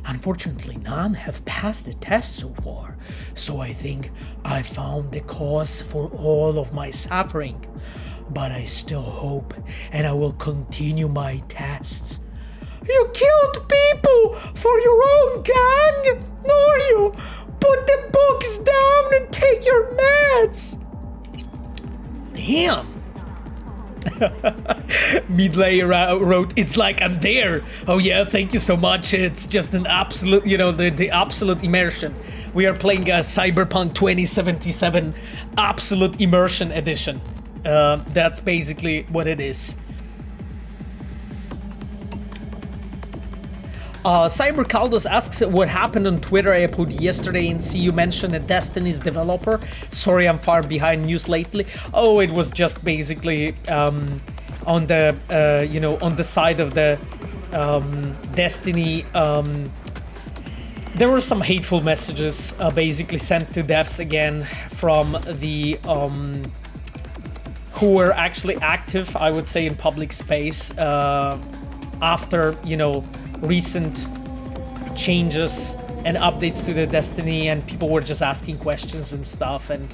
[SPEAKER 1] Unfortunately, none have passed the test so far, so I think I found the cause for all of my suffering. But I still hope, and I will continue my tests. You killed people for your own gang? Norio, put the books down and take your meds! Damn. Midlay wrote, it's like I'm there. Oh yeah, thank you so much. It's just an absolute, you know, the absolute immersion. We are playing a Cyberpunk 2077 Absolute Immersion Edition. That's basically what it is. Cybercaldos asks what happened on Twitter. I uploaded yesterday and see you mentioned a Destiny's developer. Sorry, I'm far behind news lately. Oh, it was just basically on the you know, on the side of the Destiny. There were some hateful messages basically sent to devs again from the who were actually active, I would say, in public space after, you know, recent changes and updates to the Destiny, and people were just asking questions and stuff, and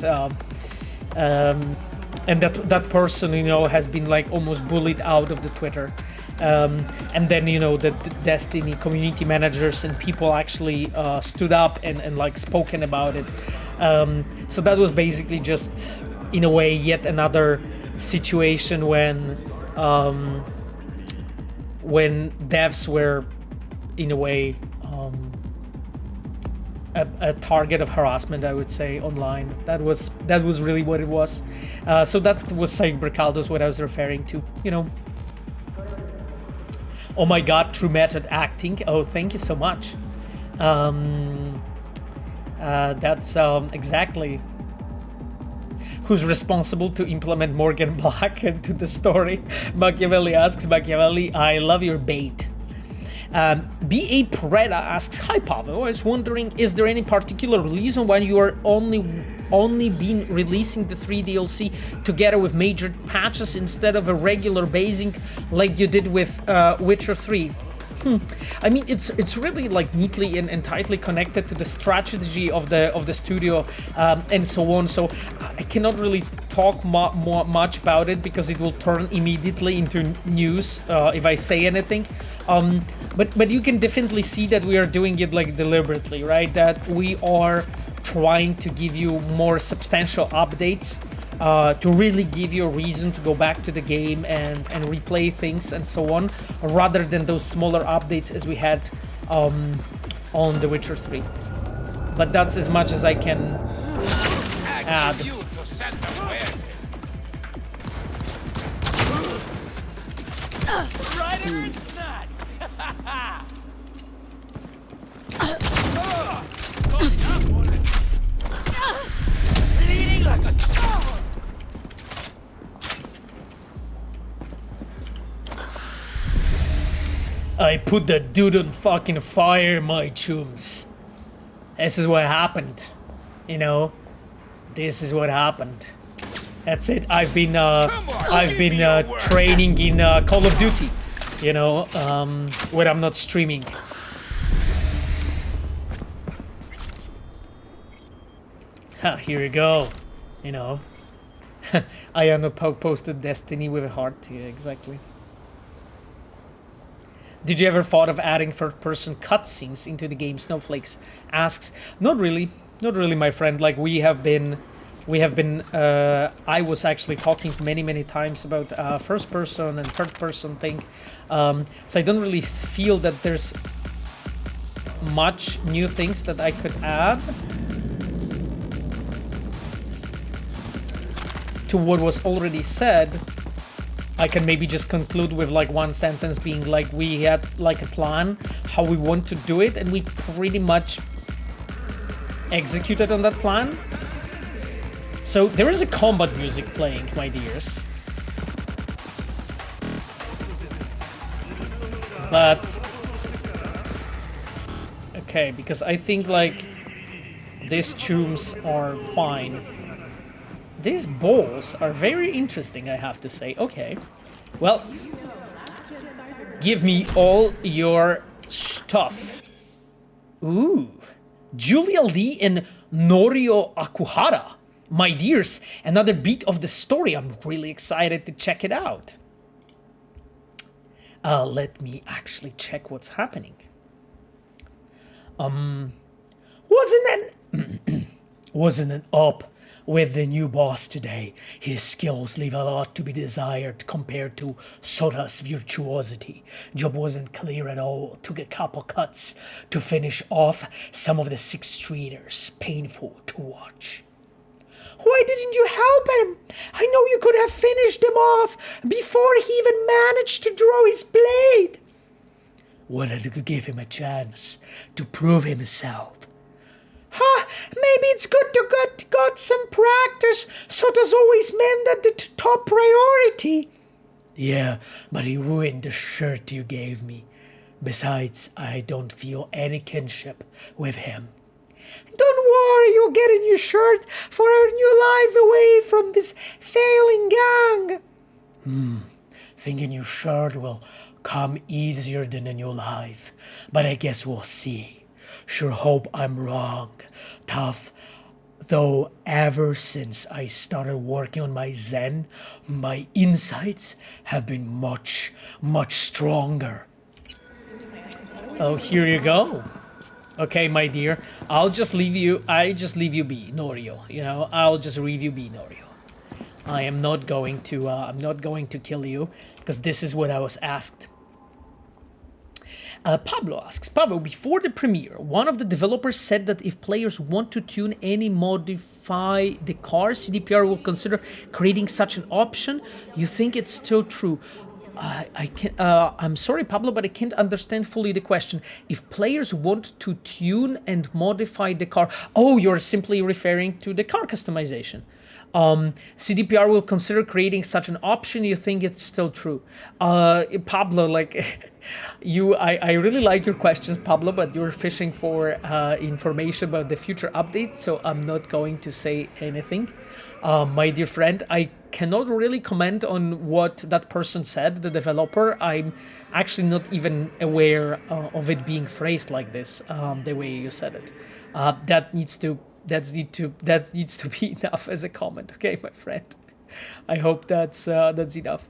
[SPEAKER 1] that person, you know, has been like almost bullied out of the Twitter, and then, you know, the Destiny community managers and people actually stood up and like spoken about it. So that was basically just, in a way, yet another situation when devs were, in a way, a target of harassment, I would say, online. That was really what it was. So that was Cybercaldos, what I was referring to, you know. Oh my god, true method acting. Oh, thank you so much. That's exactly who's responsible to implement Morgan Black into the story. Machiavelli asks, Machiavelli, I love your bait. B.A. Preda asks, hi Pavel, I was wondering, is there any particular reason why you are only been releasing the 3 DLC together with major patches instead of a regular basing like you did with Witcher 3? I mean, it's really like neatly and tightly connected to the strategy of the studio and so on. So I cannot really talk much about it because it will turn immediately into news if I say anything. But you can definitely see that we are doing it like deliberately, right? That we are trying to give you more substantial updates. To really give you a reason to go back to the game and replay things and so on, rather than those smaller updates as we had on The Witcher 3. But that's as much as I can add.
[SPEAKER 5] Bleeding like a
[SPEAKER 1] I put that dude on fucking fire, my chums. This is what happened, you know. This is what happened. That's it. I've been training in Call of Duty, you know, when I'm not streaming. Here you go, you know. I posted Destiny with a heart. Yeah, exactly. Did you ever thought of adding third-person cutscenes into the game? Snowflakes asks. Not really, my friend. Like we have been. I was actually talking many times about first-person and third-person thing. So I don't really feel that there's much new things that I could add to what was already said. I can maybe just conclude with like one sentence being like, we had like a plan how we want to do it and we pretty much executed on that plan. So there is a combat music playing, my dears. But okay, because I think like these tunes are fine. These balls are very interesting, I have to say. Okay, well, give me all your stuff. Ooh, Julia Lee and Norio Akuhara. My dears, another beat of the story. I'm really excited to check it out. Let me actually check what's happening. Wasn't an up with the new boss today. His skills leave a lot to be desired compared to Soda's virtuosity. Job wasn't clear at all. Took a couple cuts to finish off some of the 6th Streeters. Painful to watch. Why didn't you help him? I know you could have finished him off before he even managed to draw his blade. Wanted to give him a chance to prove himself. Maybe it's good to got some practice, so does always meant that the top priority. Yeah, but he ruined the shirt you gave me. Besides, I don't feel any kinship with him. Don't worry, you'll get a new shirt for our new life away from this failing gang. Thinking your shirt will come easier than a new life, but I guess we'll see. Sure hope I'm wrong. Tough, though ever since I started working on my Zen, my insights have been much stronger. Oh, here you go. Okay, my dear, I just leave you be, Norio. You know, I'll just leave you be, Norio. I'm not going to kill you, because this is what I was asked. Pablo asks, Pablo, before the premiere, one of the developers said that if players want to tune any modify the car, CDPR will consider creating such an option. You think it's still true? I can. I'm sorry, Pablo, but I can't understand fully the question. If players want to tune and modify the car, oh, you're simply referring to the car customization. CDPR will consider creating such an option. You think it's still true, Pablo? Like, I really like your questions, Pablo, but you're fishing for information about the future updates, so I'm not going to say anything. My dear friend, I cannot really comment on what that person said, the developer. I'm actually not even aware of it being phrased like this, the way you said it. That needs to be enough as a comment, okay, my friend. I hope that's enough.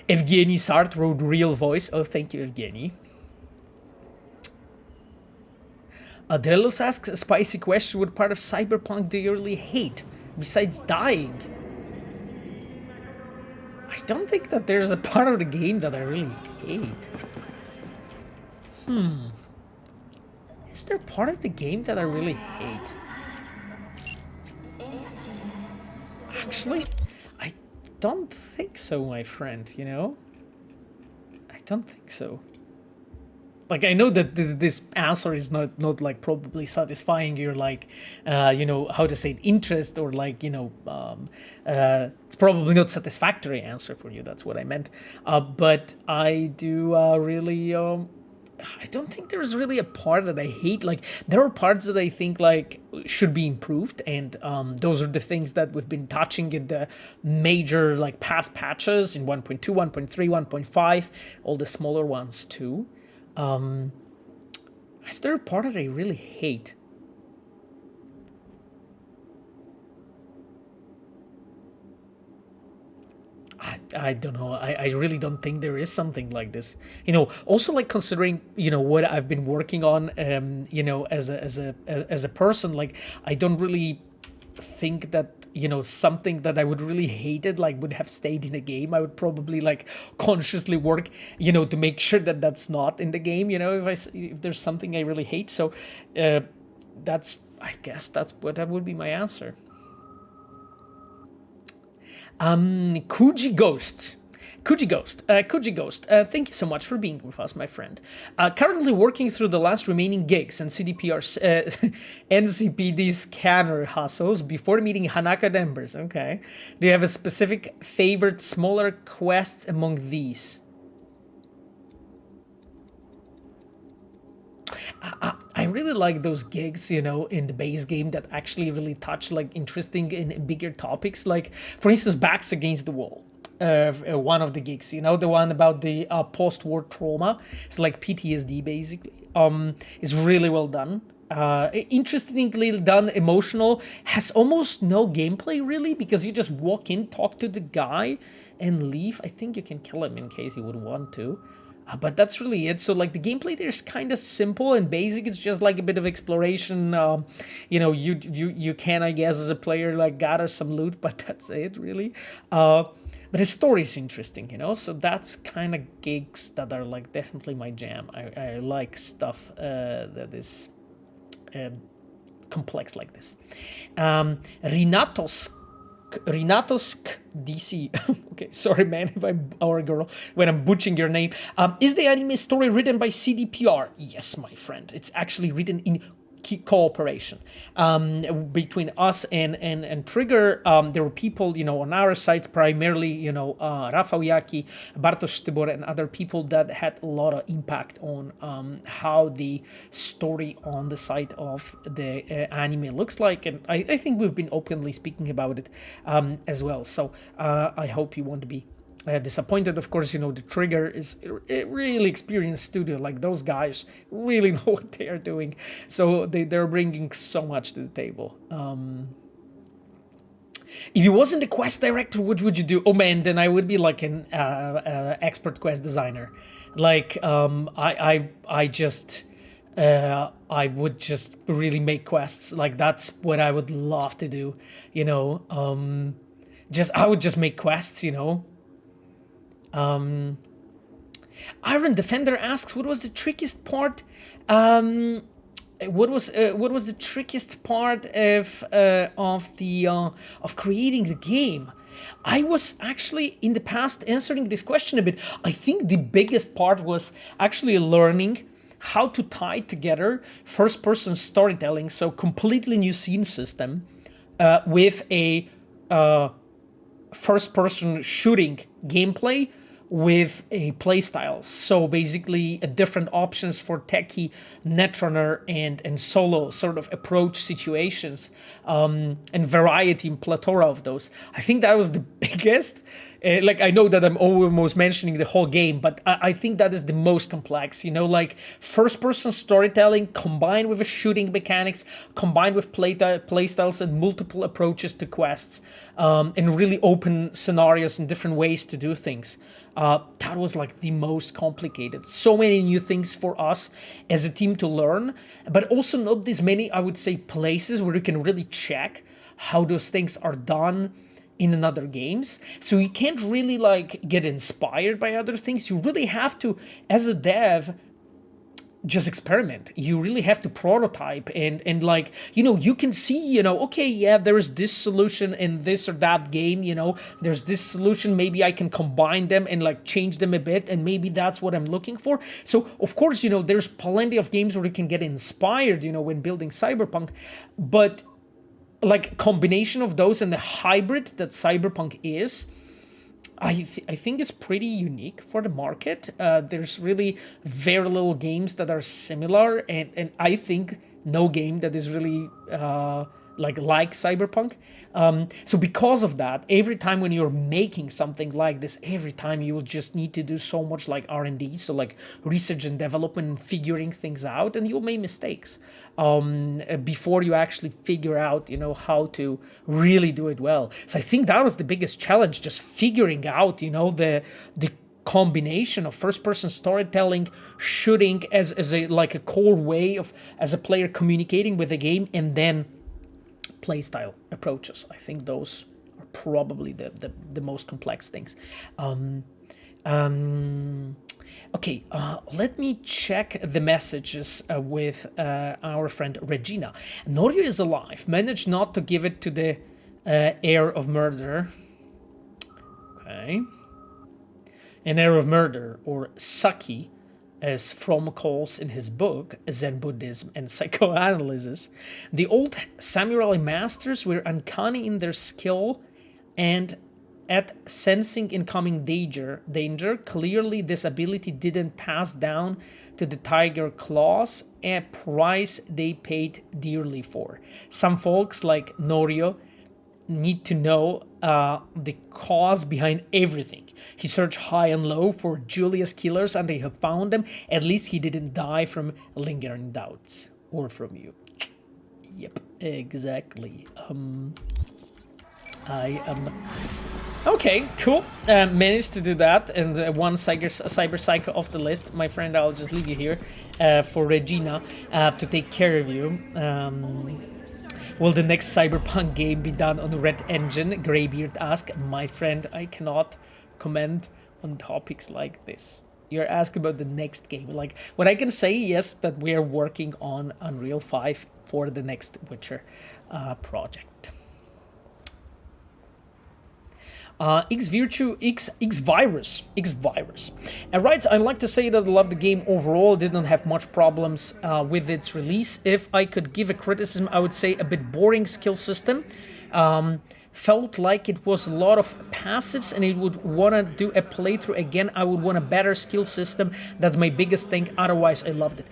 [SPEAKER 1] Evgeny Sart wrote real voice. Oh, thank you, Evgeny. Drelos asks a spicy question. What part of Cyberpunk do you really hate, besides dying? I don't think that there's a part of the game that I really hate. Is there part of the game that I really hate? Actually, I don't think so, my friend, you know? I don't think so. Like, I know that this answer is not like probably satisfying your, like, you know, how to say it, interest, or like, you know, it's probably not satisfactory answer for you. That's what I meant. But I do really, I don't think there's really a part that I hate. Like, there are parts that I think like should be improved, and those are the things that we've been touching in the major like past patches in 1.2, 1.3, 1.5, all the smaller ones too. Is there a part that I really hate? I don't know. I really don't think there is something like this. You know, also like considering, you know, what I've been working on, you know, as a person, like I don't really think that, you know, something that I would really hated like would have stayed in the game. I would probably like consciously work, you know, to make sure that that's not in the game, you know, if there's something I really hate. So that's, I guess that's what that would be my answer. Kuji Ghost, thank you so much for being with us, my friend. Currently working through the last remaining gigs and CDPR's NCPD scanner hustles before meeting Hanaka members. Okay. Do you have a specific favorite smaller quests among these? I really like those gigs, you know, in the base game that actually really touch like interesting and bigger topics. Like, for instance, Backs Against the Wall. One of the gigs, you know, the one about the post-war trauma. It's like PTSD basically. It's really well done. Interestingly done, emotional, has almost no gameplay really, because you just walk in, talk to the guy, and leave. I think you can kill him in case you would want to. But that's really it. So like the gameplay there is kind of simple and basic. It's just like a bit of exploration. You know, you can, I guess, as a player, like gather some loot, but that's it really. But the story is interesting, you know. So that's kind of gigs that are like definitely my jam. I like stuff that is complex like this. Renatos DC. Okay, sorry man if I'm our girl when I'm butchering your name. Is the anime story written by CDPR? Yes, my friend. It's actually written in cooperation between us and Trigger. There were people, you know, on our sites, primarily, you know, Rafał Jaki, Bartosz Tybor, and other people that had a lot of impact on how the story on the side of the anime looks like, and I think we've been openly speaking about it as well. So I hope you won't be disappointed. Of course, you know, the Trigger is a really experienced studio. Like, those guys really know what they are doing. So they're bringing so much to the table. If you wasn't a quest director, what would you do? Oh man, then I would be like an expert quest designer. Like, I would just really make quests. Like, that's what I would love to do, you know. I would just make quests, you know. Iron Defender asks, what was the trickiest part? What was the trickiest part of creating the game? I was actually in the past answering this question a bit. I think the biggest part was actually learning how to tie together first-person storytelling, so completely new scene system, with a first-person shooting gameplay with a playstyle. So basically different options for techie, netrunner, and solo sort of approach situations, and variety and plethora of those. I think that was the biggest. Like, I know that I'm almost mentioning the whole game, but I think that is the most complex, you know, like first-person storytelling combined with a shooting mechanics, combined with playstyles and multiple approaches to quests, and really open scenarios and different ways to do things. That was like the most complicated. So many new things for us as a team to learn, but also not this many, I would say, places where you can really check how those things are done in other games. So you can't really like get inspired by other things. You really have to, as a dev, just experiment. You really have to prototype and like, you know, you can see, you know, okay, yeah, there is this solution in this or that game, you know, there's this solution, maybe I can combine them and like change them a bit, and maybe that's what I'm looking for. So of course, you know, there's plenty of games where you can get inspired, you know, when building Cyberpunk, but like combination of those and the hybrid that Cyberpunk is, I think is pretty unique for the market. There's really very little games that are similar, and I think no game that is really like Cyberpunk. So because of that, every time when you're making something like this, every time you will just need to do so much like R&D, so like research and development and figuring things out, and you'll make mistakes before you actually figure out, you know, how to really do it well. So I think that was the biggest challenge, just figuring out, you know, the combination of first-person storytelling, shooting as a like a core way of as a player communicating with the game, and then playstyle approaches. I think those are probably the most complex things. Okay, let me check the messages with our friend Regina. Norio is alive. Managed not to give it to the heir of murder. Okay. An heir of murder, or Saki, as Fromm calls in his book, Zen Buddhism and Psychoanalysis. The old samurai masters were uncanny in their skill and at sensing incoming danger. Clearly this ability didn't pass down to the tiger claws, a price they paid dearly for. Some folks, like Norio, need to know the cause behind everything. He searched high and low for Julia's killers, and they have found them. At least he didn't die from lingering doubts. Or from you. Yep, exactly. I am... Okay, cool. Managed to do that, and one cyberpsycho off the list. My friend, I'll just leave you here for Regina to take care of you. Will the next Cyberpunk game be done on Red Engine? Greybeard asked. My friend, I cannot comment on topics like this. You're asking about the next game. Like, what I can say, yes, that we are working on Unreal 5 for the next Witcher project. X-Virus writes, I'd like to say that I love the game overall, didn't have much problems with its release. If I could give a criticism, I would say a bit boring skill system. Felt like it was a lot of passives, and it would want to do a playthrough again. I would want a better skill system. That's my biggest thing. Otherwise, I loved it.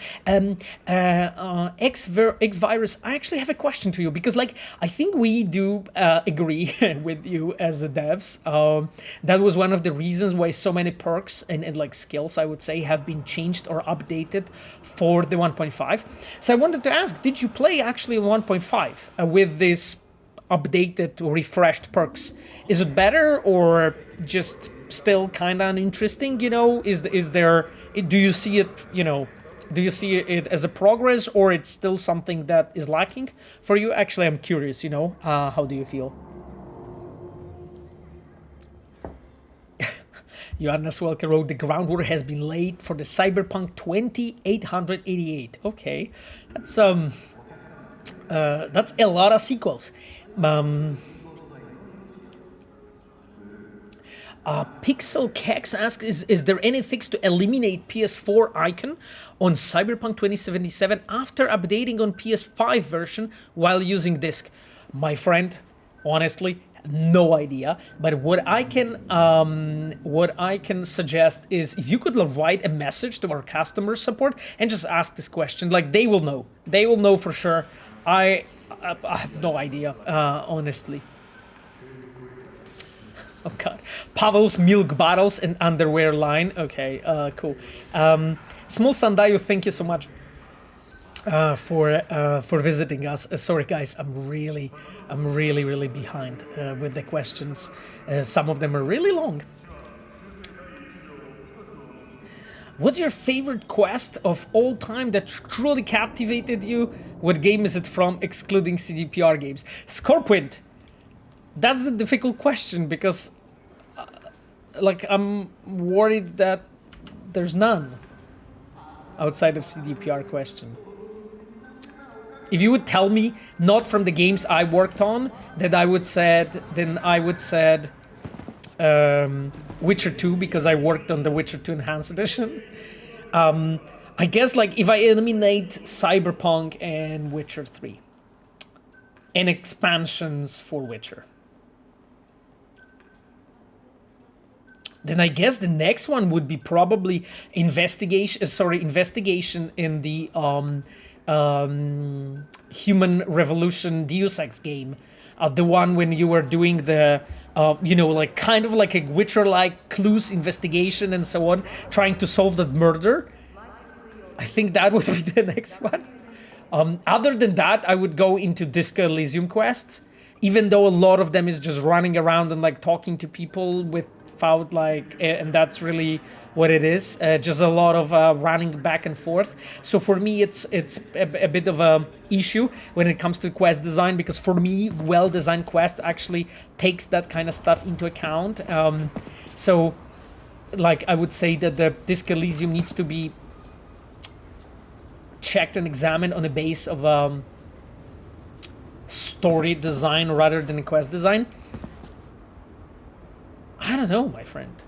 [SPEAKER 1] X-Virus, I actually have a question to you, because like I think we do agree with you as the devs. That was one of the reasons why so many perks and like skills, I would say, have been changed or updated for the 1.5. So I wanted to ask, did you play actually 1.5 with this updated or refreshed perks? Is it better or just still kind of uninteresting, you know? Is there, do you see it, you know, do you see it as a progress, or it's still something that is lacking for you? Actually, I'm curious, you know, how do you feel? Joanna Swelker wrote, the groundwork has been laid for the Cyberpunk 2888. Okay, that's a lot of sequels. Pixel Kex asks, is there any fix to eliminate PS4 icon on Cyberpunk 2077 after updating on PS5 version while using disk? My friend, honestly, no idea. But what I can suggest is if you could write a message to our customer support and just ask this question. Like, they will know. They will know for sure. I have no idea, honestly. Oh god. Pavel's milk bottles and underwear line. Okay, cool. Small Sandayo, thank you so much for visiting us. Sorry guys, I'm really behind with the questions. Some of them are really long. What's your favorite quest of all time that truly captivated you? What game is it from, excluding CDPR games? Scorpion. That's a difficult question because, like, I'm worried that there's none outside of CDPR question. If you would tell me not from the games I worked on, then I would said Witcher 2 because I worked on the Witcher 2 Enhanced Edition. I guess like if I eliminate Cyberpunk and Witcher 3 and expansions for Witcher, then I guess the next one would be probably investigation in the Human Revolution Deus Ex game. The one when you were doing the, like kind of like a Witcher-like clues investigation and so on, trying to solve that murder. I think that would be the next one. Other than that, I would go into Disco Elysium quests, even though a lot of them is just running around and like talking to people without like, and that's really what it is. Just a lot of running back and forth. So for me, it's a bit of a issue when it comes to quest design, because for me, well-designed quest actually takes that kind of stuff into account. So like I would say that the Disco Elysium needs to be checked and examined on the base of story design rather than quest design. I don't know, my friend.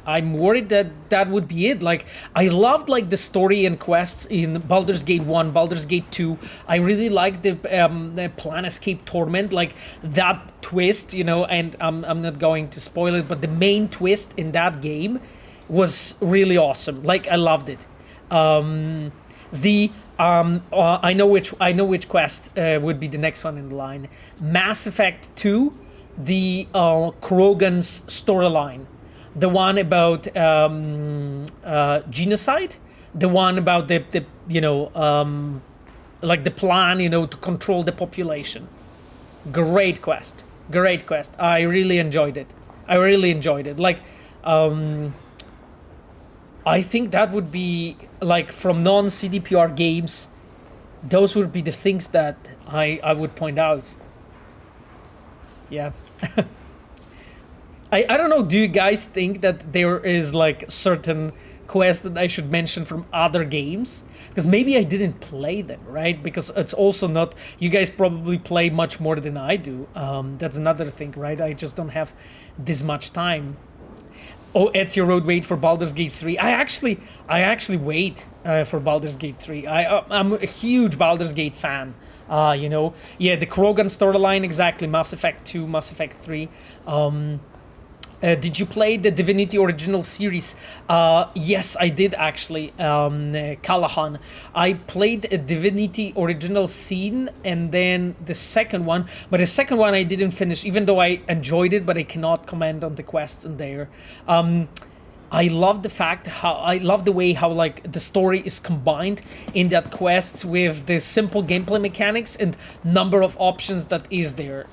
[SPEAKER 1] I'm worried that that would be it. Like, I loved like the story and quests in Baldur's Gate 1, Baldur's Gate 2. I really liked the Planescape Torment, like that twist, and I'm not going to spoil it, but the main twist in that game was really awesome. Like, I loved it. I know which quest would be the next one in the line. Mass Effect 2, the Krogan's storyline. The one about genocide, the one about the like the plan, to control the population. Great quest. I really enjoyed it. Like, I think that would be like from non-CDPR games. Those would be the things that I would point out. Yeah. I don't know, do you guys think that there is like certain quests that I should mention from other games? Because maybe I didn't play them, right? Because it's also not, you guys probably play much more than I do. That's another thing, right? I just don't have this much time. Oh, Ezio Road wait for Baldur's Gate 3. I actually wait for Baldur's Gate 3. I'm a huge Baldur's Gate fan. Yeah, the Krogan storyline, exactly. Mass Effect 2, Mass Effect 3. Did you play the Divinity original series? Yes, I did actually, Callahan. I played a Divinity original scene and then the second one, but the second one I didn't finish, even though I enjoyed it, but I cannot comment on the quests in there. I love the way how like the story is combined in that quests with the simple gameplay mechanics and number of options that is there.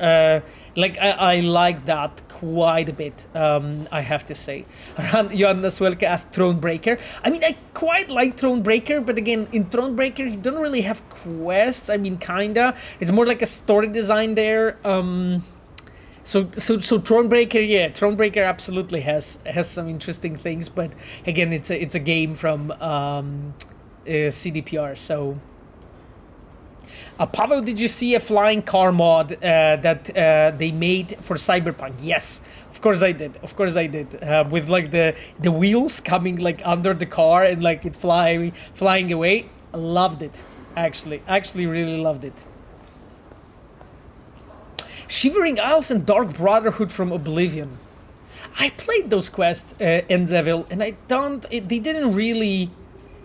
[SPEAKER 1] I like that quite a bit, I have to say. Joanna Swelke asked Thronebreaker. I mean, I quite like Thronebreaker, but again, in Thronebreaker, you don't really have quests. I mean, kinda. It's more like a story design there. So Thronebreaker, yeah, Thronebreaker absolutely has some interesting things, but again, it's a game from CDPR. So, Pavel, did you see a flying car mod that they made for Cyberpunk? Yes, Of course I did. Of course I did. With like the wheels coming like under the car and like it flying away. I loved it. Actually really loved it. Shivering Isles and Dark Brotherhood from Oblivion. I played those quests in Devil, and they didn't really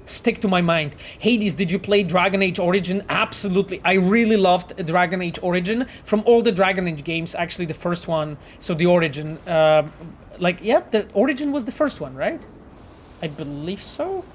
[SPEAKER 1] stick to my mind. Hades, did you play Dragon Age Origin? Absolutely. I really loved Dragon Age Origin. From all the Dragon Age games, actually the first one, so the Origin, the Origin was the first one, right? I believe so.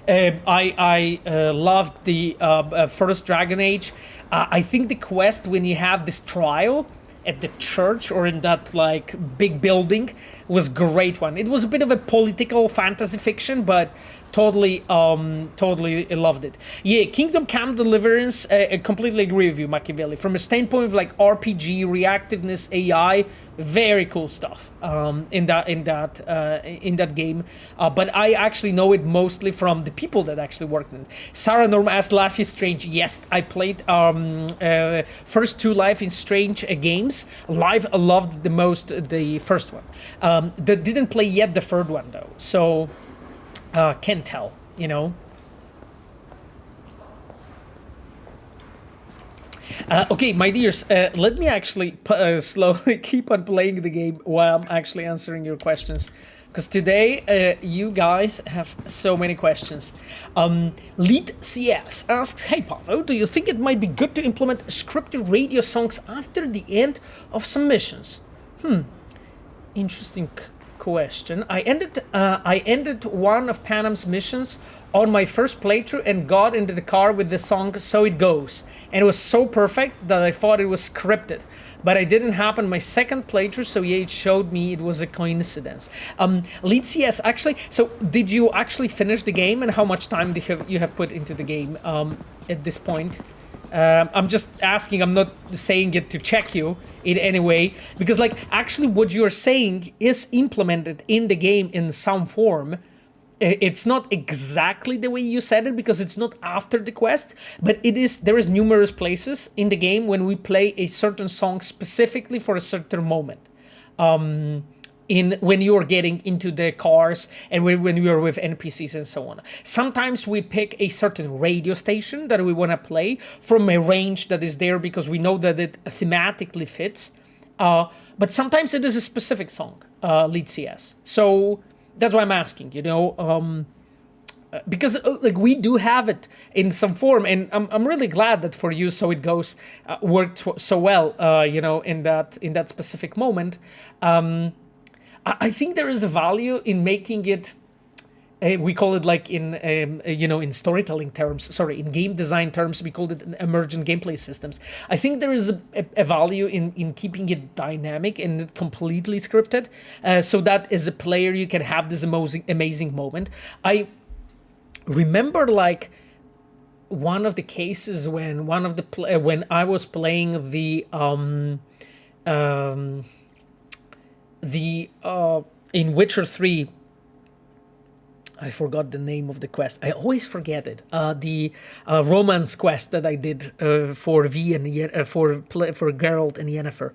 [SPEAKER 1] I loved the first Dragon Age. I think the quest when you have this trial at the church or in that like big building was great one. It was a bit of a political fantasy fiction, but totally loved it. Yeah, Kingdom Come Deliverance, I completely agree with you, Machiavelli. From a standpoint of like RPG, reactiveness, AI, very cool stuff in that game. But I actually know it mostly from the people that actually worked in it. Sarah Norm asked, Life is Strange. Yes, I played first two Life is Strange games. I loved the most the first one. Didn't play yet the third one though, so can't tell, you know. Okay, my dears, let me actually slowly keep on playing the game while I'm actually answering your questions. Because today, you guys have so many questions. Lead CS asks, hey Pavo, do you think it might be good to implement scripted radio songs after the end of some missions? Interesting question. I ended one of Panam's missions on my first playthrough and got into the car with the song So It Goes, and it was so perfect that I thought it was scripted, but it didn't happen my second playthrough, so yeah, it showed me it was a coincidence. Lead CS, actually, so did you actually finish the game, and how much time do you have put into the game at this point? I'm just asking, I'm not saying it to check you in any way, because like actually what you're saying is implemented in the game in some form. It's not exactly the way you said it, because it's not after the quest, but it is. There is numerous places in the game when we play a certain song specifically for a certain moment. When you're getting into the cars and when you are with NPCs and so on. Sometimes we pick a certain radio station that we want to play from a range that is there because we know that it thematically fits. But sometimes it is a specific song, Lead CS. So that's why I'm asking, you know, because like we do have it in some form, and I'm really glad that for you So It Goes worked so well, you know, in that specific moment. I think there is a value in making it, we call it like in, you know, in storytelling terms, in game design terms, we called it emergent gameplay systems. I think there is a value in keeping it dynamic and completely scripted, so that as a player you can have this amazing moment. I remember like one of the cases when when I was playing in Witcher 3, I forgot the name of the quest. I always forget it. The romance quest that I did for V and for Geralt and Yennefer.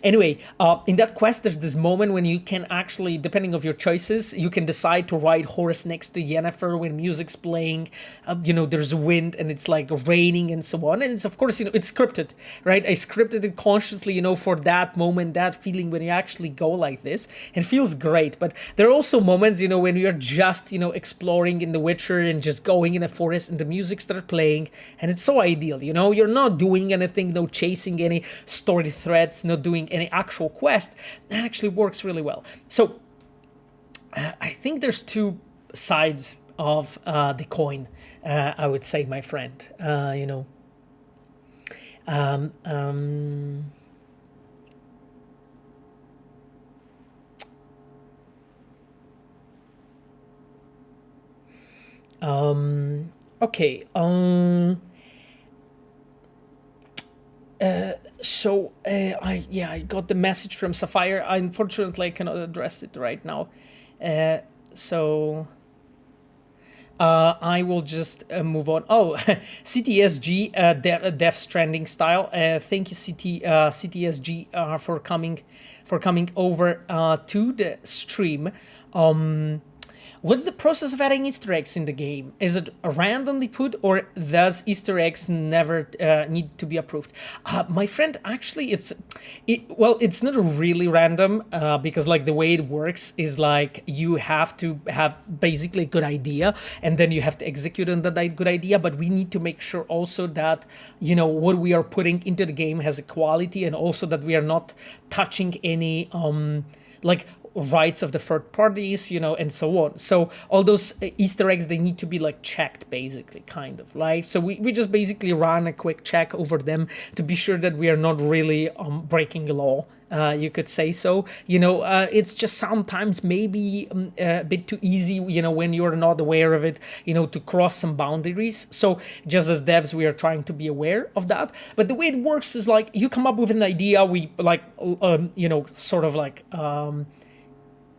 [SPEAKER 1] Anyway, in that quest, there's this moment when you can actually, depending on your choices, you can decide to ride horse next to Yennefer when music's playing. You know, there's wind and it's like raining and so on. And it's, of course, you know, it's scripted, right? I scripted it consciously, you know, for that moment, that feeling when you actually go like this. It feels great. But there are also moments, you know, when you're just, you know, exploring in The Witcher and just going in a forest and the music starts playing, and it's so ideal, you know, you're not doing anything, no chasing any story threads, not doing any actual quest. That actually works really well. So I think there's two sides of the coin, I would say, my friend, you know. Okay. I got the message from Sapphire. Unfortunately, I cannot address it right now. I will just move on. Oh, CTSG, Death Stranding style. Thank you, CTSG, for coming over to the stream. What's the process of adding Easter eggs in the game? Is it randomly put, or does Easter eggs never need to be approved? My friend, actually, it's not really random because like the way it works is like you have to have basically a good idea, and then you have to execute on that good idea. But we need to make sure also that what we are putting into the game has a quality, and also that we are not touching any like rights of the third parties, and so on. So all those Easter eggs, they need to be like checked, basically, kind of, right? So we just basically run a quick check over them to be sure that we are not really breaking the law, you could say so. It's just sometimes maybe a bit too easy, when you're not aware of it, to cross some boundaries. So just as devs, we are trying to be aware of that. But the way it works is like you come up with an idea, we like, sort of like,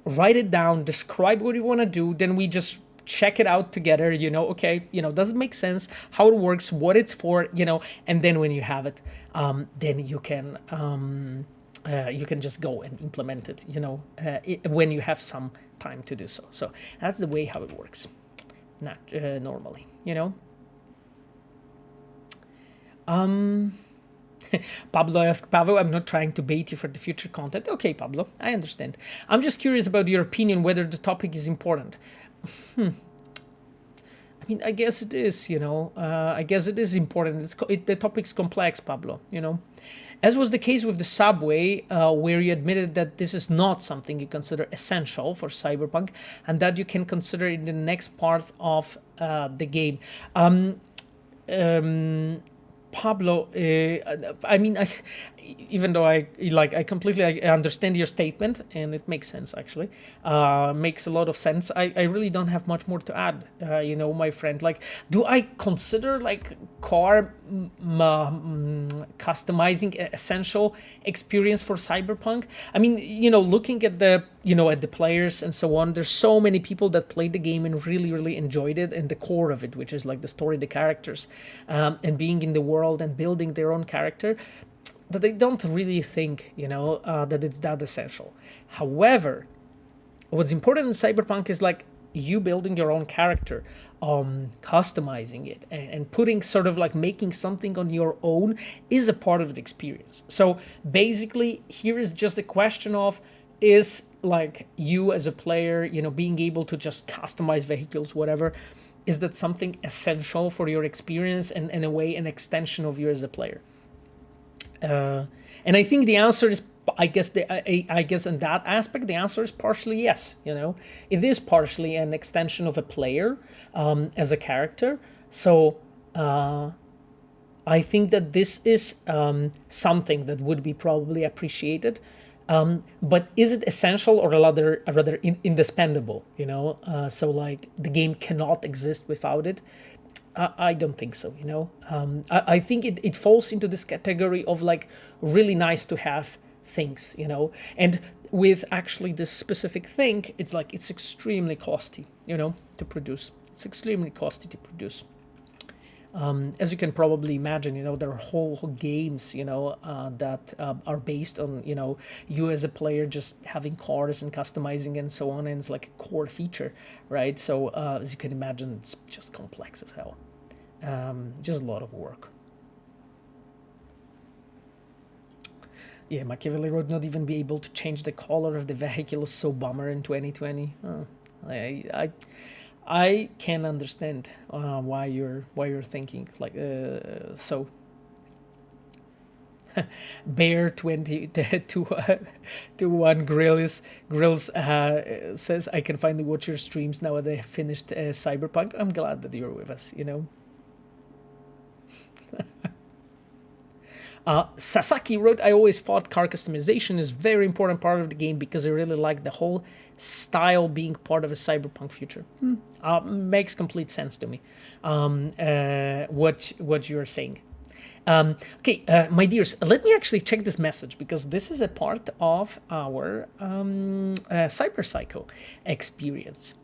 [SPEAKER 1] write it down, describe what you want to do, then we just check it out together, okay, does it make sense, how it works, what it's for, and then when you have it, then you can just go and implement it, when you have some time to do so. So that's the way how it works, not normally, Pablo asks, Pablo, I'm not trying to bait you for the future content. Okay, Pablo, I understand. I'm just curious about your opinion whether the topic is important. I mean, I guess it is, I guess it is important. The topic's complex, Pablo, As was the case with the subway, where you admitted that this is not something you consider essential for Cyberpunk, and that you can consider in the next part of the game. Pablo, I mean, even though I completely understand your statement, and it makes sense, actually, makes a lot of sense. I really don't have much more to add, my friend. Like, do I consider like car customizing an essential experience for Cyberpunk? I mean, looking at the at the players and so on, there's so many people that played the game and really enjoyed it, and the core of it, which is like the story, the characters, and being in the world and building their own character, that they don't really think, that it's that essential. However, what's important in Cyberpunk is like you building your own character, customizing it, and putting sort of like making something on your own is a part of the experience. So basically, here is just a question of, is like you as a player, being able to just customize vehicles, whatever, is that something essential for your experience and in a way an extension of you as a player? And I think the answer is, I guess in that aspect, the answer is partially yes. It is partially an extension of a player as a character. So I think that this is something that would be probably appreciated. But is it essential or rather indispensable? So like the game cannot exist without it. I don't think so. I think it falls into this category of like really nice to have things. And with actually this specific thing, it's like it's extremely costly. To produce. It's extremely costly to produce. As you can probably imagine, there are whole games, that are based on, you as a player just having cars and customizing and so on, and it's like a core feature, right? So as you can imagine, it's just complex as hell. Just a lot of work. Yeah, Machiavelli would not even be able to change the color of the vehicle. So bummer in 2020. I can understand why you're thinking like so. Bear 2021 Grills says, I can finally watch your streams now that I have finished Cyberpunk. I'm glad that you're with us. Sasaki wrote, I always thought car customization is a very important part of the game because I really like the whole style being part of a cyberpunk future. Makes complete sense to me, what you're saying. Okay, my dears, let me actually check this message because this is a part of our Cyberpsycho experience.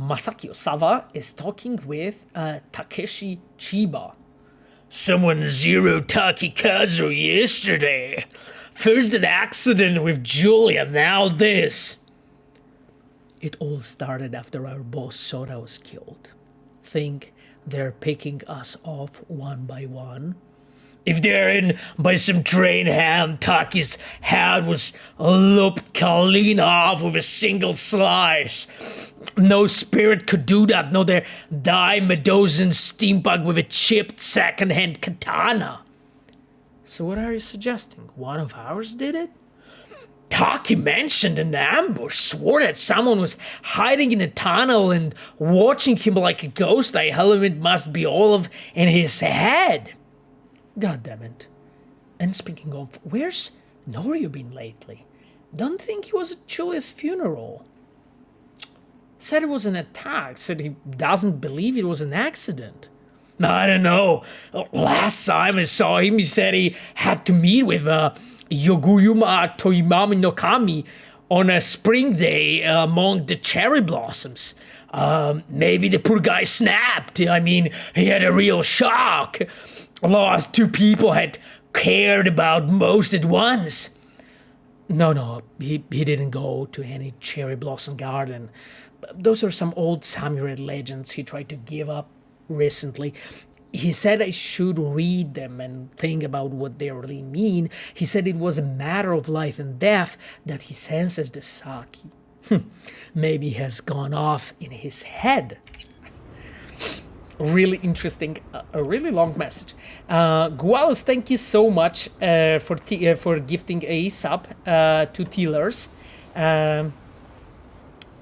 [SPEAKER 1] Masaki Osawa is talking with Takeshi Chiba. Someone zeroed Takikazu yesterday. First an accident with Julia, now this. It all started after our boss Sora was killed. Think they're picking us off one by one? If they're in by some trained hand, Taki's head was lopped clean off with a single slice. No spirit could do that, no their dime a dozen steampunk with a chipped second-hand katana. So what are you suggesting? One of ours did it? Taki mentioned an ambush, swore that someone was hiding in a tunnel and watching him like a ghost. I hell of it must be all of in his head. God damn it. And speaking of, where's Norio been lately? Don't think he was at Julia's funeral. Said it was an attack, said he doesn't believe it was an accident. I don't know. Last time I saw him, he said he had to meet with Yoguyuma Toimami no Kami on a spring day among the cherry blossoms. Maybe the poor guy snapped. I mean, he had a real shock. Lost two people had cared about most at once. No, he didn't go to any cherry blossom garden. Those are some old samurai legends he tried to give up recently. He said I should read them and think about what they really mean. He said it was a matter of life and death that he senses the sake. Maybe he has gone off in his head. Really interesting, a really long message. Gualos, thank you so much for gifting a sub to Tillers.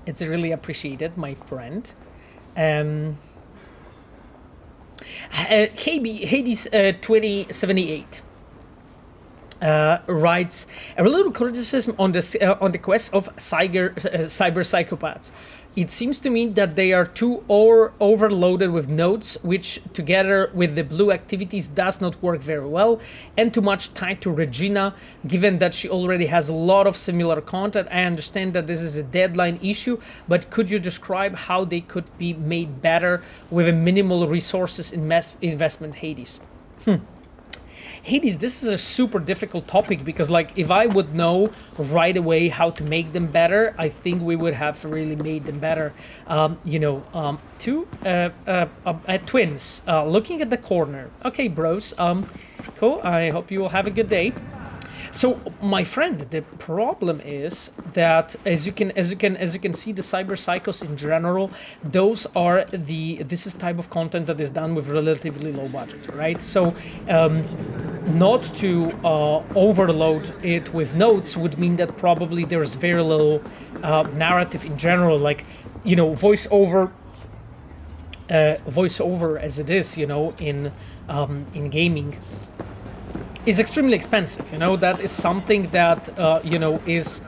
[SPEAKER 1] It's really appreciated, my friend. Hades 2078 writes a little criticism on the quest of cyber psychopaths. It seems to me that they are too overloaded with nodes, which together with the blue activities does not work very well, and too much tied to Regina, given that she already has a lot of similar content. I understand that this is a deadline issue, but could you describe how they could be made better with a minimal resources investment, Hades? Hades, this is a super difficult topic because, like, if I would know right away how to make them better, I think we would have really made them better. Twins, looking at the corner. Okay, bros. Cool. I hope you will have a good day. So, my friend, the problem is that as you can see, the cyberpsychos in general, this is type of content that is done with relatively low budget, right? So, not to overload it with notes would mean that probably there's very little narrative in general, like, voiceover as it is, in gaming, is extremely expensive. That is something that is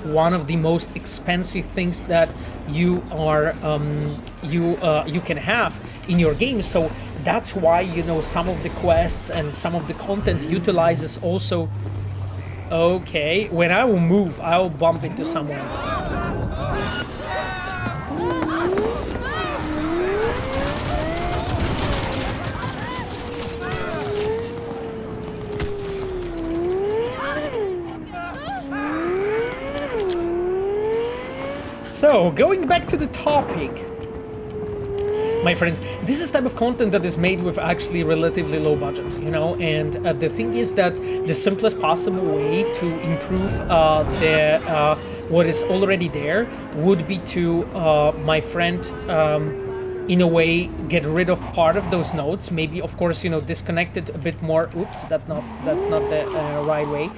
[SPEAKER 1] one of the most expensive things that you can have in your game. So that's why some of the quests and some of the content utilizes also. Okay, when I will move, I'll bump into someone. So, going back to the topic, my friend, this is type of content that is made with actually relatively low budget, and the thing is that the simplest possible way to improve what is already there would be to, my friend, in a way, get rid of part of those nodes. Maybe, of course, disconnect it a bit more. Oops, that's not the right way.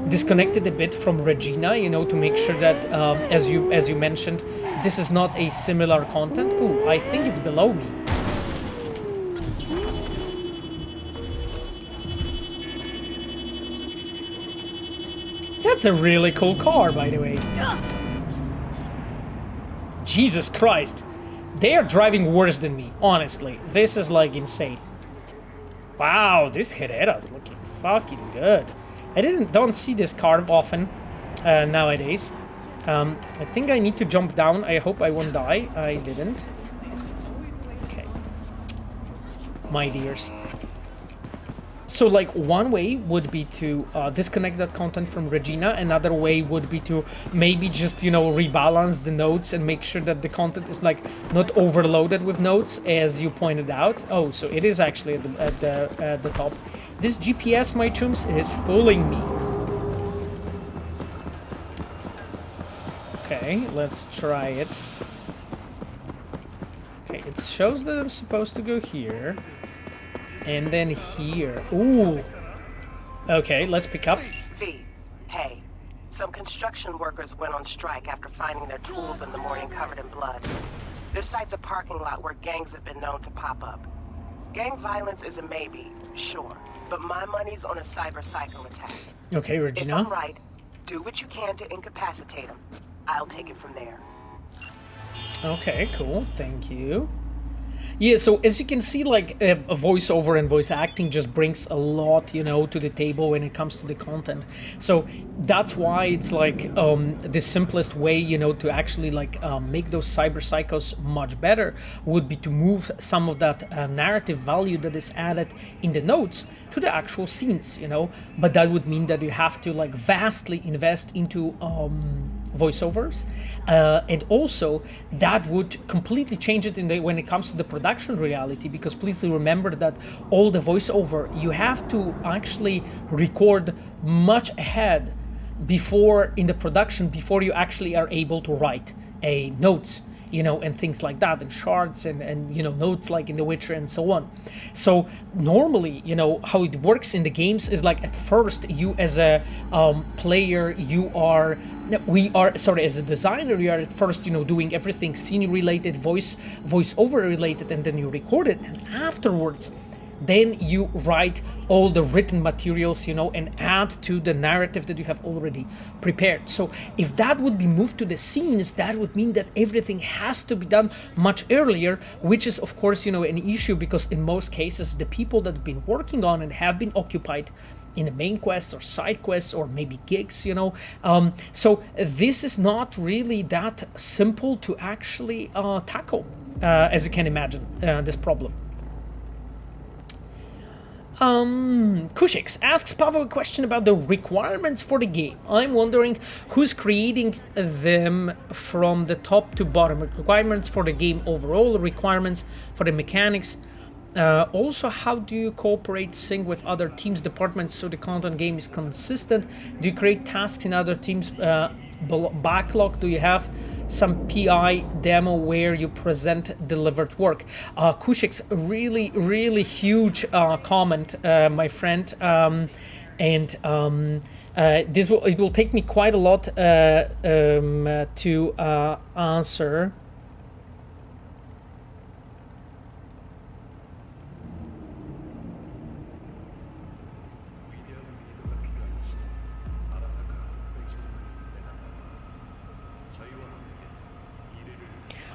[SPEAKER 1] Disconnect it a bit from Regina, to make sure that, as you mentioned, this is not a similar content. Ooh, I think it's below me. That's a really cool car, by the way. Jesus Christ. They are driving worse than me, honestly. This is like insane. Wow, this Herrera's looking fucking good. I don't see this car often nowadays. I think I need to jump down. I hope I won't die. I didn't. Okay. My dears. So, like, one way would be to disconnect that content from Regina. Another way would be to maybe just, you know, rebalance the nodes and make sure that the content is, like, not overloaded with nodes, as you pointed out. Oh, so it is actually at the top. This GPS, my chums, is fooling me. Okay, let's try it. Okay, it shows that I'm supposed to go here. And then here. Ooh. Okay, let's pick up.
[SPEAKER 4] V, hey. Some construction workers went on strike after finding their tools in the morning covered in blood. Their site's a parking lot where gangs have been known to pop up. Gang violence is a maybe, sure. But my money's on a cyberpsycho attack.
[SPEAKER 1] Okay, Regina.
[SPEAKER 4] If I'm right, do what you can to incapacitate them. I'll take it from there.
[SPEAKER 1] Okay, cool. Thank you. Yeah, so as you can see, like, a voiceover and voice acting just brings a lot, you know, to the table when it comes to the content. So that's why it's like the simplest way, you know, to actually like make those cyberpsychos much better would be to move some of that narrative value that is added in the notes to the actual scenes, you know. But that would mean that you have to like vastly invest into voiceovers, and also that would completely change it when it comes to the production reality, because please remember that all the voiceover you have to actually record much ahead before in the production before you actually are able to write a notes, you know, and things like that, and shards and you know, notes like in The Witcher and so on. So normally, you know, how it works in the games is like at first you as a player, as a designer, you are at first, you know, doing everything scene related, voiceover related, and then you record it, and afterwards then you write all the written materials, you know, and add to the narrative that you have already prepared. So if that would be moved to the scenes, that would mean that everything has to be done much earlier, which is of course, you know, an issue, because in most cases the people that have been working on and have been occupied in the main quests or side quests or maybe gigs, you know. So this is not really that simple to actually tackle, as you can imagine, this problem. Kushix asks Pavel a question about the requirements for the game. I'm wondering who's creating them from the top to bottom. Requirements for the game overall, requirements for the mechanics. Also, how do you cooperate, sync with other teams, departments, so the content game is consistent? Do you create tasks in other teams' backlog? Do you have some PI demo where you present delivered work? Kushik's really huge comment, my friend, and it will take me quite a lot to answer.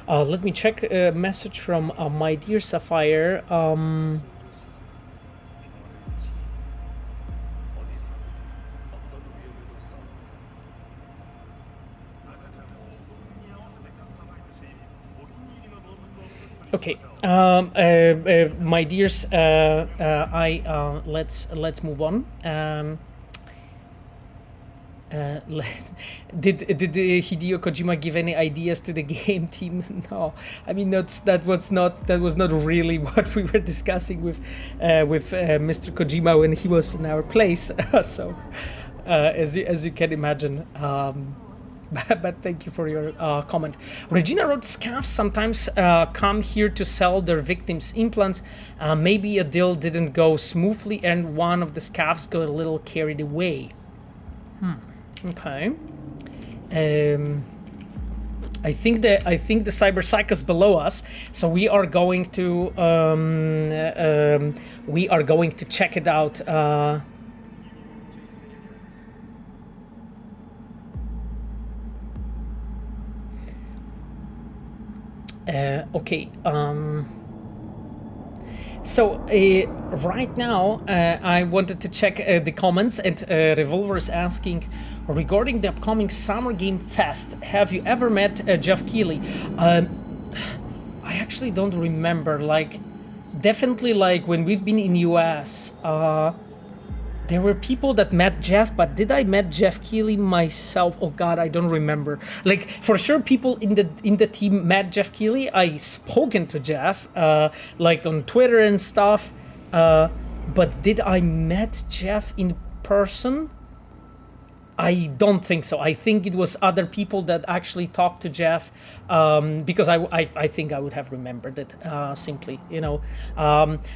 [SPEAKER 1] Let me check a message from my dear Sapphire. Okay, my dears, let's move on. Did Hideo Kojima give any ideas to the game team? No, I mean that was not really what we were discussing with Mr. Kojima when he was in our place. So as you can imagine. But thank you for your comment. Regina wrote, scavs sometimes come here to sell their victims' implants. Maybe a deal didn't go smoothly and one of the scavs got a little carried away. Okay. I think the cyberpsychos below us, so we are going to check it out. Okay. So right now, I wanted to check the comments, and Revolver is asking, regarding the upcoming Summer Game Fest, have you ever met Jeff Keighley? I actually don't remember. Like, definitely, like when we've been in US, there were people that met Jeff, but did I met Jeff Keighley myself? Oh God, I don't remember. Like, for sure, people in the team met Jeff Keighley. I spoken to Jeff, like on Twitter and stuff. But did I met Jeff in person? I don't think so. I think it was other people that actually talked to Jeff, because I think I would have remembered it simply, you know.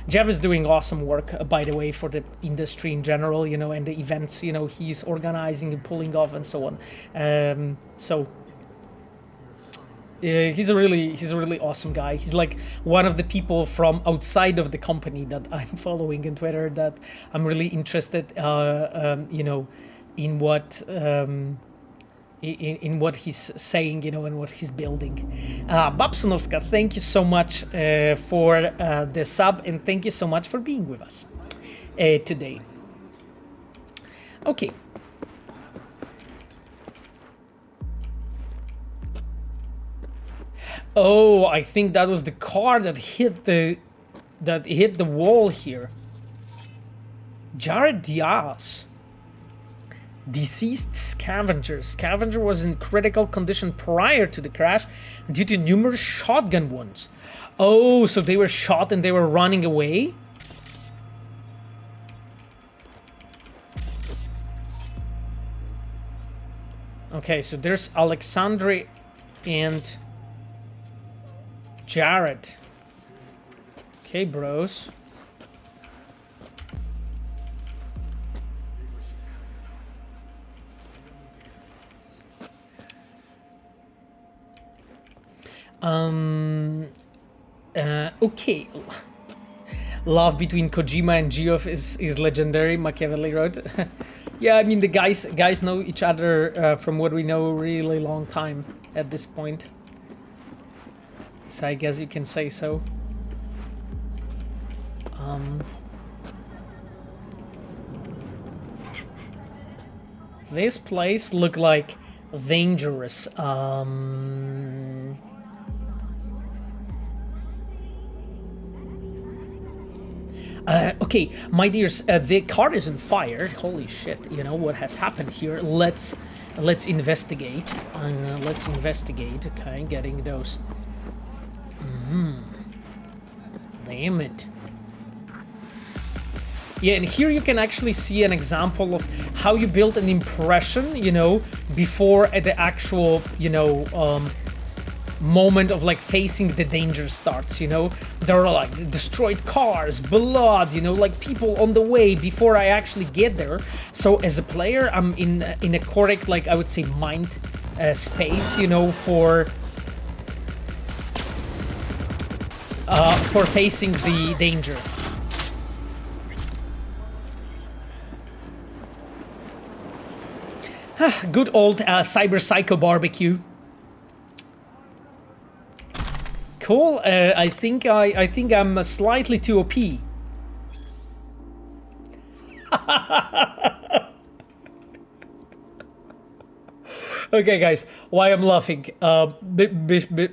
[SPEAKER 1] Jeff is doing awesome work, by the way, for the industry in general, you know, and the events, you know, he's organizing and pulling off and so on. He's a really awesome guy. He's like one of the people from outside of the company that I'm following on Twitter that I'm really interested, you know, in what he's saying, you know, and what he's building. Babsonovska, thank you so much for the sub, and thank you so much for being with us today. Okay. Oh, I think that was the car that hit the wall here. Jared Diaz. Deceased scavenger. Scavenger was in critical condition prior to the crash due to numerous shotgun wounds. Oh, so they were shot and they were running away? Okay, so there's Alexandre and Jared. Okay, bros. Okay. Love between Kojima and Geoff is legendary, Machiavelli wrote. Yeah, I mean, the guys know each other from what we know a really long time at this point. So I guess you can say so. This place look like dangerous. Okay, my dears, the car is on fire. Holy shit! You know what has happened here? Let's investigate. Let's investigate. Okay, getting those. Damn it. Yeah, and here you can actually see an example of how you build an impression, you know, before the actual, you know, moment of like facing the danger starts, you know. There are like destroyed cars, blood, you know, like people on the way before I actually get there. So as a player, I'm in a correct, like I would say, mind space, you know, for facing the danger. Good old Cyberpsycho barbecue. Cool. I think I'm slightly too OP. Okay, guys, why I'm laughing?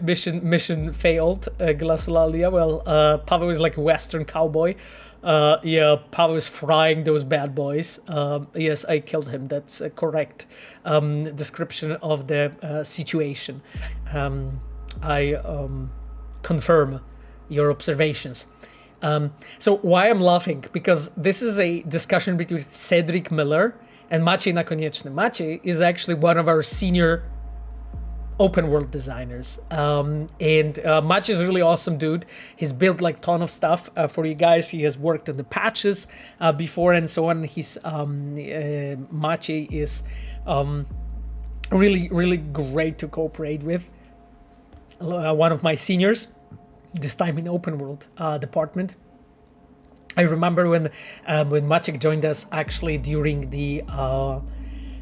[SPEAKER 1] Mission failed. Glacialia. Well, Pavel is like a Western cowboy. Yeah, Pavel is frying those bad boys. Yes, I killed him. That's a correct description of the situation. I confirm your observations. So why I'm laughing? Because this is a discussion between Cedric Muller and Maciej Nakonieczny. Maciej is actually one of our senior open world designers, and Maciej is a really awesome dude. He's built like ton of stuff for you guys. He has worked on the patches before and so on. He's Maciej is really great to cooperate with. One of my seniors, this time in open world department. I remember when Maciej joined us actually during the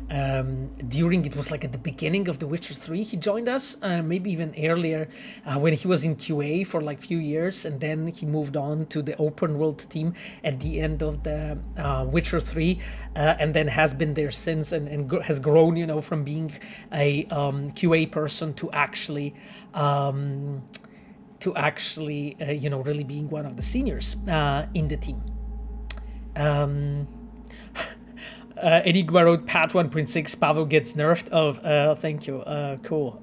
[SPEAKER 1] during, it was like at the beginning of The Witcher 3, he joined us, maybe even earlier, when he was in QA for like few years, and then he moved on to the open world team at the end of the Witcher 3, and then has been there since, and has grown, you know, from being a QA person to actually you know, really being one of the seniors in the team. Enigma wrote patch 1.6, Pavel gets nerfed. Oh, thank you. Cool.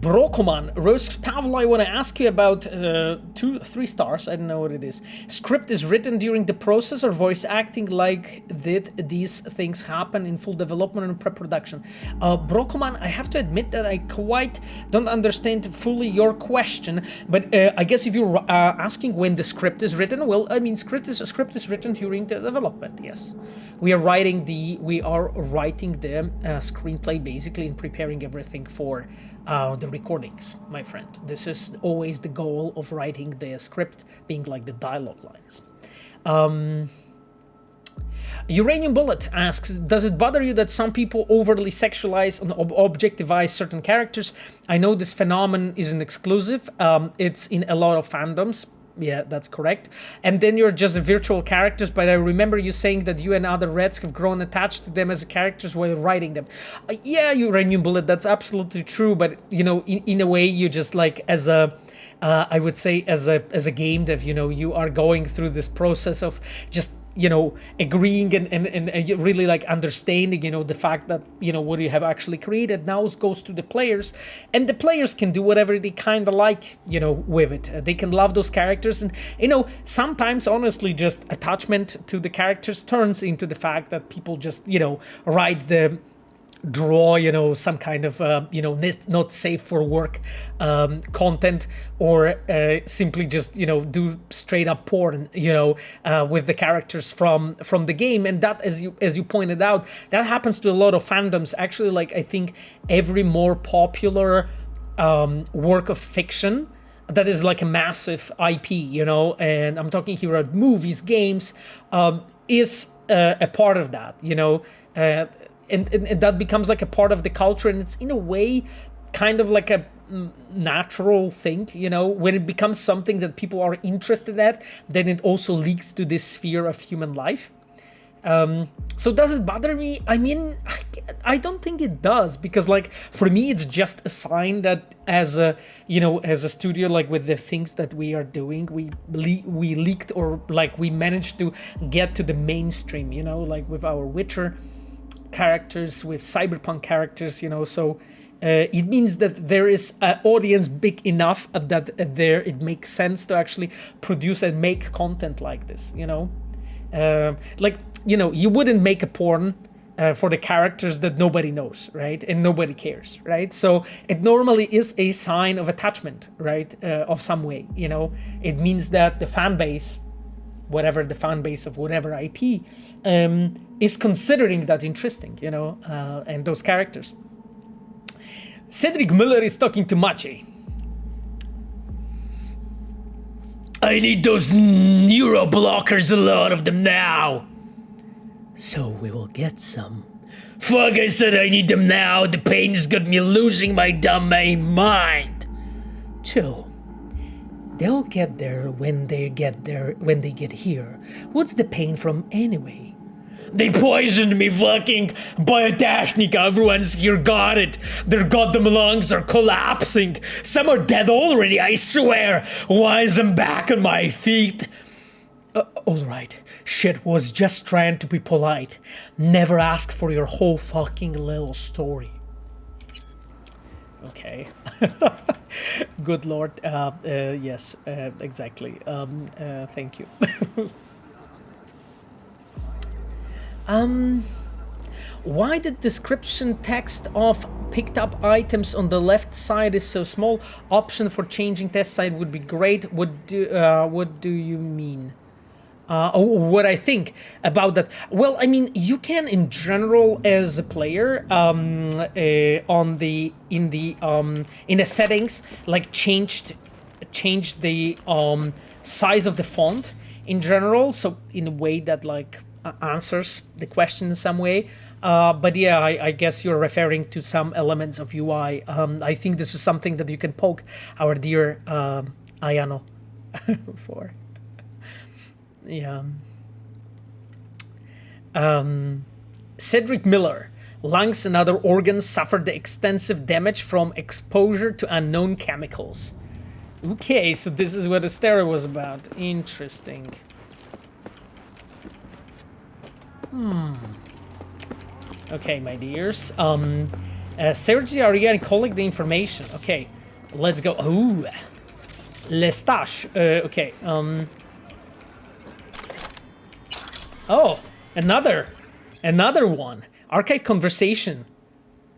[SPEAKER 1] Brokoman, Rose Pavel, I want to ask you about 3 stars. I don't know what it is. Script is written during the process or voice acting? Like, did these things happen in full development and pre-production? Brokoman, I have to admit that I quite don't understand fully your question, but I guess if you're asking when the script is written, well, I mean, script is written during the development. Yes, we are writing the screenplay basically and preparing everything for the recordings, my friend. This is always the goal of writing the script, being like the dialogue lines. Uranium Bullet asks, does it bother you that some people overly sexualize and objectify certain characters? I know this phenomenon isn't exclusive. It's in a lot of fandoms. Yeah, that's correct. And then you're just virtual characters, but I remember you saying that you and other Reds have grown attached to them as characters while writing them. Yeah, Uranium Bullet, that's absolutely true, but, you know, in a way, you just, like, as a... I would say as a game dev, you know, you are going through this process of just, you know, agreeing and really like understanding, you know, the fact that, you know, what you have actually created now goes to the players, and the players can do whatever they kind of like, you know, with it. They can love those characters, and, you know, sometimes honestly just attachment to the characters turns into the fact that people just, you know, draw, you know, some kind of, you know, not safe for work content, or simply just, you know, do straight up porn, you know, with the characters from the game. And that, as you pointed out, that happens to a lot of fandoms. Actually, like, I think every more popular work of fiction that is like a massive IP, you know, and I'm talking here about movies, games, is a part of that, you know, and that becomes like a part of the culture, and it's in a way kind of like a natural thing, you know. When it becomes something that people are interested at, then it also leaks to this sphere of human life. So does it bother me? I mean, I don't think it does, because, like, for me, it's just a sign that as a studio, like, with the things that we are doing, we leaked, or like we managed to get to the mainstream, you know, like with our Witcher characters, with Cyberpunk characters, you know. So it means that there is an audience big enough that it makes sense to actually produce and make content like this, you know. Like, you know, you wouldn't make a porn for the characters that nobody knows, right? And nobody cares, right? So it normally is a sign of attachment, right? Of some way, you know. It means that the fan base, whatever the fan base of whatever IP, is considering that interesting, you know, and those characters. Cedric Muller is talking to Maciej. I need those neuro blockers, a lot of them now. So we will get some. Fuck, I said I need them now. The pain's got me losing my domain mind. Chill. They'll get there when they get here. What's the pain from anyway? They poisoned me, fucking Biotechnica. Everyone's here got it. Their goddamn lungs are collapsing. Some are dead already, I swear. Once I'm back on my feet. Alright. Shit, was just trying to be polite. Never ask for your whole fucking little story. Okay. Good lord. Yes, exactly. Thank you. Why the description text of picked up items on the left side is so small? Option for changing test side would be great. What do you mean? What I think about that? Well, I mean, you can, in general, as a player, in the settings, like change the size of the font in general, so in a way that like answers the question in some way. But yeah, I guess you're referring to some elements of UI. I think this is something that you can poke our dear Ayano for. Yeah. Cedric Muller. Lungs and other organs suffered the extensive damage from exposure to unknown chemicals. Okay, so this is what the story was about. Interesting. Okay, my dears. Sergi, are you gonna collect the information? Okay, let's go. Ooh, Lestache. Okay. Oh, another one. Archaic conversation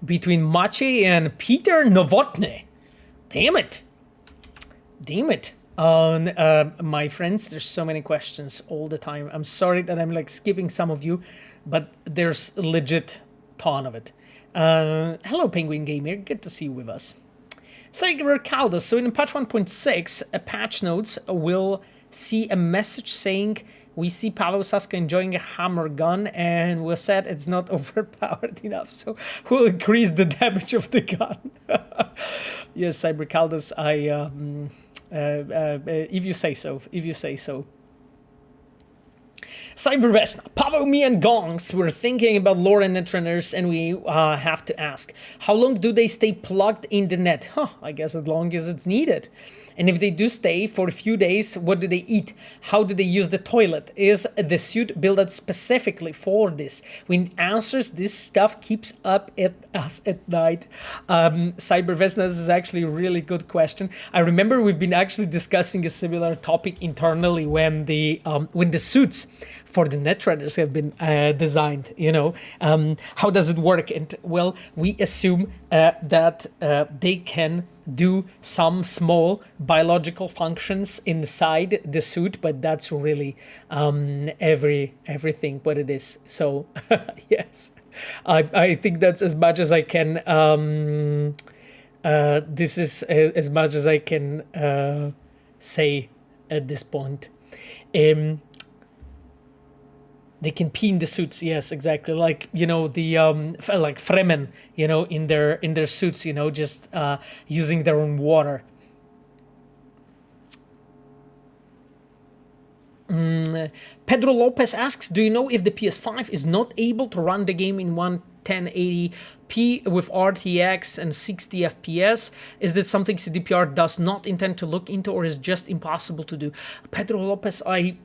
[SPEAKER 1] between Maciej and Peter Novotny. Damn it. My friends, there's so many questions all the time. I'm sorry that I'm like skipping some of you, but there's a legit ton of it. Hello, Penguin Gamer. Good to see you with us. Cyberpsycho. So in patch 1.6, patch notes will see a message saying, we see Pavel Saska enjoying a hammer gun, and we said it's not overpowered enough, so we'll increase the damage of the gun. Yes, Cyberpsycho, if you say so. Cybervesna, Pavel, me and Gongs were thinking about lore and netrunners, and we have to ask, how long do they stay plugged in the net? I guess as long as it's needed. And if they do stay for a few days, what do they eat? How do they use the toilet? Is the suit built specifically for this? When answers, this stuff keeps up at us at night. Cybervesna is actually a really good question. I remember we've been actually discussing a similar topic internally when the suits for the netrunners have been designed, you know. How does it work? And well, we assume that they can do some small biological functions inside the suit, but that's really everything what it is. So yes, I think that's as much as I can. This is as much as I can say at this point. They can pee in the suits, yes, exactly. Like, you know, the like Fremen, you know, in their suits, you know, just using their own water. Pedro Lopez asks, do you know if the PS5 is not able to run the game in 1080p with RTX and 60 FPS? Is this something CDPR does not intend to look into, or is just impossible to do? Pedro Lopez, I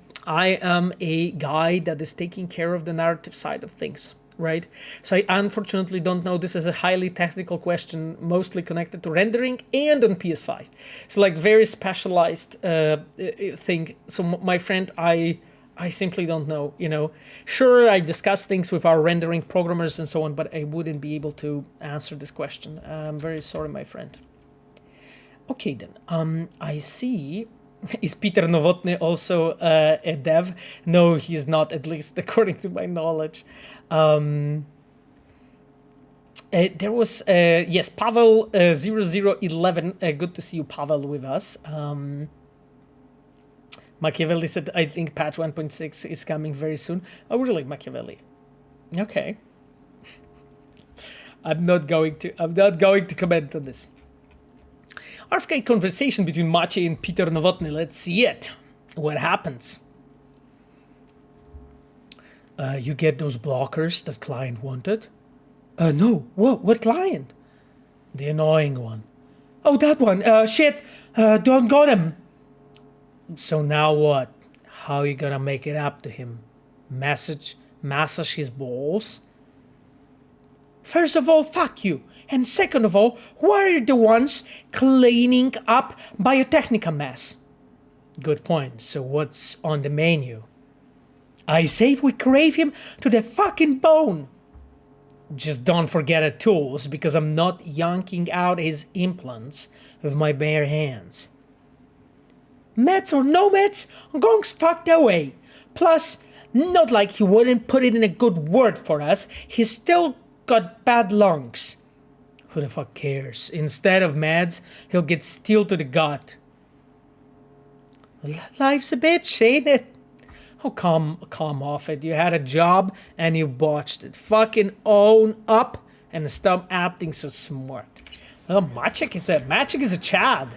[SPEAKER 1] am a guy that is taking care of the narrative side of things, right? So I unfortunately don't know. This is a highly technical question, mostly connected to rendering and on PS5. So like very specialized thing. So my friend, I simply don't know, you know. Sure, I discuss things with our rendering programmers and so on, but I wouldn't be able to answer this question. I'm very sorry, my friend. Okay then, I see. Is Peter Novotny also a dev? No, he is not, at least according to my knowledge. There was, yes, Pavel 0011. Good to see you, Pavel, with us. Machiavelli said, I think patch 1.6 is coming very soon. Oh, really, Machiavelli? Okay. I'm not going to comment on this. RFK conversation between Maciej and Peter Novotny. Let's see it. What happens? You get those blockers that client wanted? No. What client? The annoying one. Oh, that one. Shit. Don't got him. So now what? How you gonna make it up to him? Massage his balls? First of all, fuck you. And second of all, who are the ones cleaning up Biotechnica mess? Good point. So what's on the menu? I say we crave him to the fucking bone. Just don't forget the tools, because I'm not yanking out his implants with my bare hands. Meds or no meds, Gong's fucked away. Plus, not like he wouldn't put it in a good word for us, he's still got bad lungs. Who the fuck cares? Instead of meds, he'll get steel to the gut. Life's a bitch, ain't it? Oh, come off it. You had a job and you botched it. Fucking own up and stop acting so smart. Oh, Maciek is a Chad.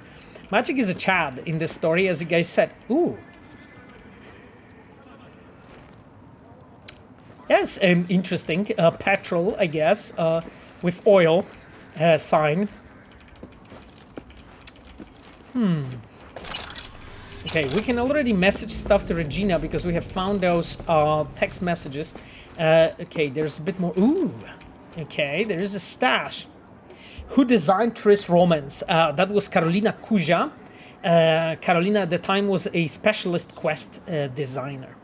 [SPEAKER 1] Maciek is a Chad in this story, as you guys said. Ooh. Yes, interesting. Petrol, I guess, with oil sign. Okay, we can already message stuff to Regina because we have found those text messages. Okay, there's a bit more. Ooh, okay, there is a stash. Who designed Tris Romance? That was Carolina Kuja. Carolina at the time was a specialist quest designer.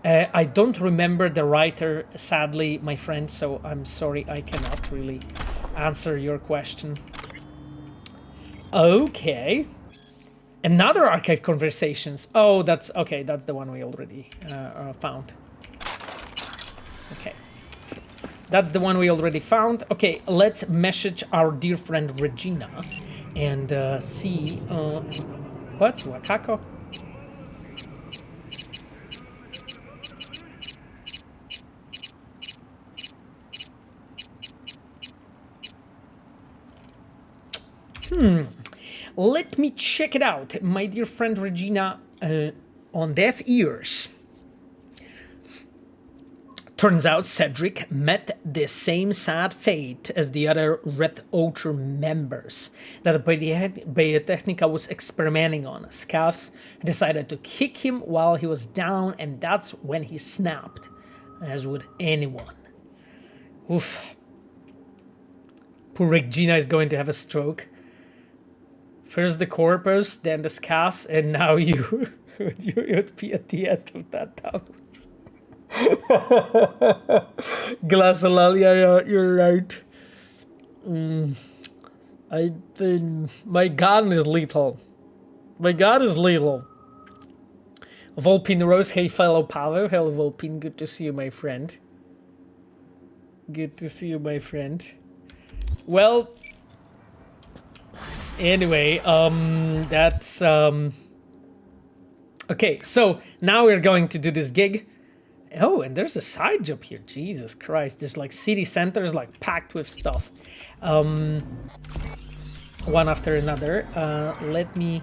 [SPEAKER 1] I don't remember the writer, sadly, my friend, so I'm sorry I cannot really answer your question. Okay. Another archive conversations. Oh, that's okay. That's the one we already found. Okay. That's the one we already found. Okay, let's message our dear friend Regina and see... what's Wakako? Let me check it out, my dear friend Regina, on deaf ears. Turns out Cedric met the same sad fate as the other Red Ocher members that Biotechnica was experimenting on. Scavs decided to kick him while he was down, and that's when he snapped, as would anyone. Oof. Poor Regina is going to have a stroke. First the corpus, then the scavs, and now you. You'd be at the end of that tunnel. Glassalalia, you're right. My gun is lethal. My gun is lethal. Volpin Rose, hey fellow Pavel. Hello Volpin, good to see you, my friend. Good to see you, my friend. Well, anyway, that's okay, so now we're going to do this gig. Oh, and there's a side job here. Jesus Christ, this like city center is like packed with stuff. One after another. Let me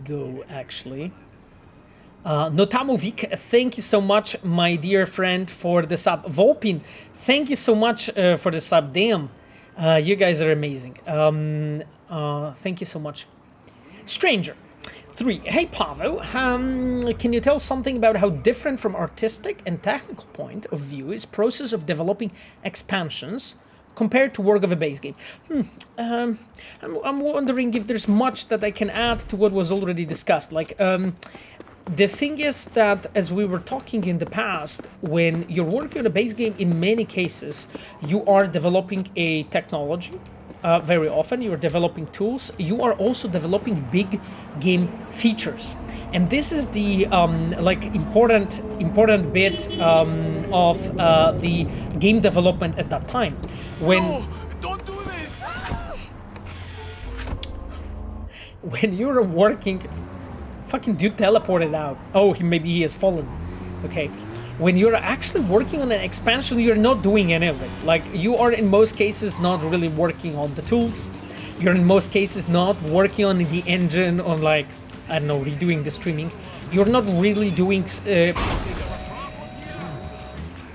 [SPEAKER 1] go actually. Notamovic, thank you so much, my dear friend, for the sub. Volpin, thank you so much for the sub. Damn. You guys are amazing. Thank you so much. Stranger 3. Hey Pavel, can you tell something about how different from artistic and technical point of view is process of developing expansions compared to work of a base game? I'm wondering if there's much that I can add to what was already discussed. Like, the thing is that, as we were talking in the past, when you're working on a base game, in many cases, you are developing a technology. Very often, you're developing tools. You are also developing big game features, and this is the important bit of the game development at that time. When
[SPEAKER 5] No, don't do this.
[SPEAKER 1] when you're working. Fucking dude teleported out. Oh, maybe he has fallen. Okay. When you're actually working on an expansion, you're not doing any of it. Like, you are in most cases not really working on the tools. You're in most cases not working on the engine, on like, I don't know, redoing the streaming. You're not really doing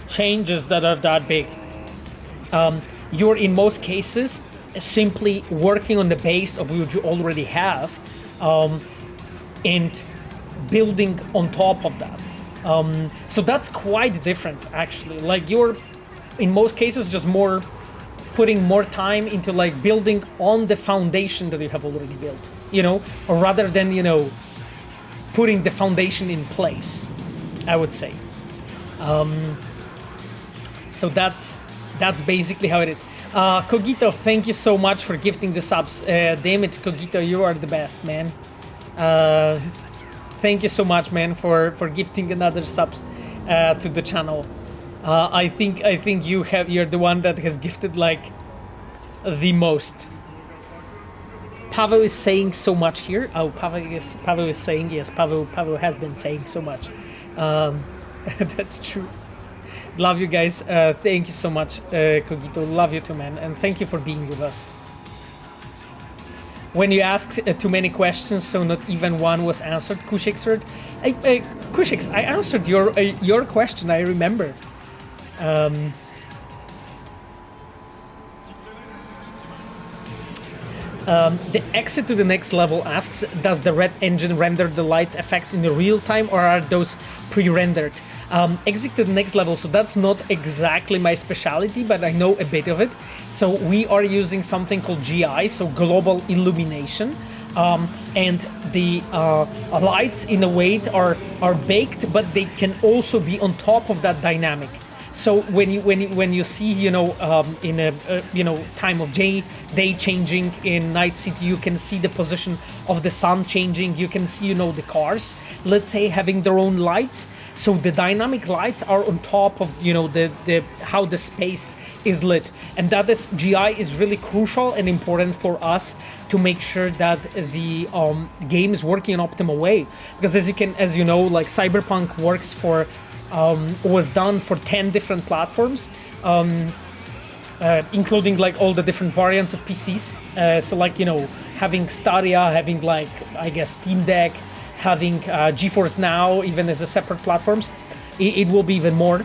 [SPEAKER 1] changes that are that big. You're in most cases simply working on the base of what you already have. And building on top of that. So that's quite different, actually. Like, you're, in most cases, just more putting more time into like building on the foundation that you have already built, you know, or rather than, you know, putting the foundation in place, I would say. So that's basically how it is. Cogito, thank you so much for gifting the subs. Damn it, Cogito, you are the best, man. Thank you so much, man, for gifting another subs to the channel. I think you're the one that has gifted like the most. Pavel is saying so much here. Oh, Pavel is saying, yes, Pavel has been saying so much. That's true. Love you guys. Thank you so much, Cogito. Love you too, man. And thank you for being with us. When you asked too many questions, so not even one was answered, Kushix heard. Kushix, I answered your question, I remember. The exit to the next level asks, does the red engine render the lights effects in the real time, or are those pre-rendered? Exit to the next level, so that's not exactly my specialty, but I know a bit of it. So we are using something called GI, so global illumination, and the lights in a way are baked, but they can also be on top of that dynamic. So when you see, you know, in a time of day changing in Night City, you can see the position of the sun changing. You can see, you know, the cars, let's say, having their own lights. So the dynamic lights are on top of, you know, the how the space is lit, and that is GI is really crucial and important for us to make sure that the game is working in optimal way. Because as you know, like Cyberpunk works for. Was done for 10 different platforms, including like all the different variants of PCs. So like, you know, having Stadia, having like, I guess, Steam Deck, having GeForce Now, even as a separate platforms, it will be even more.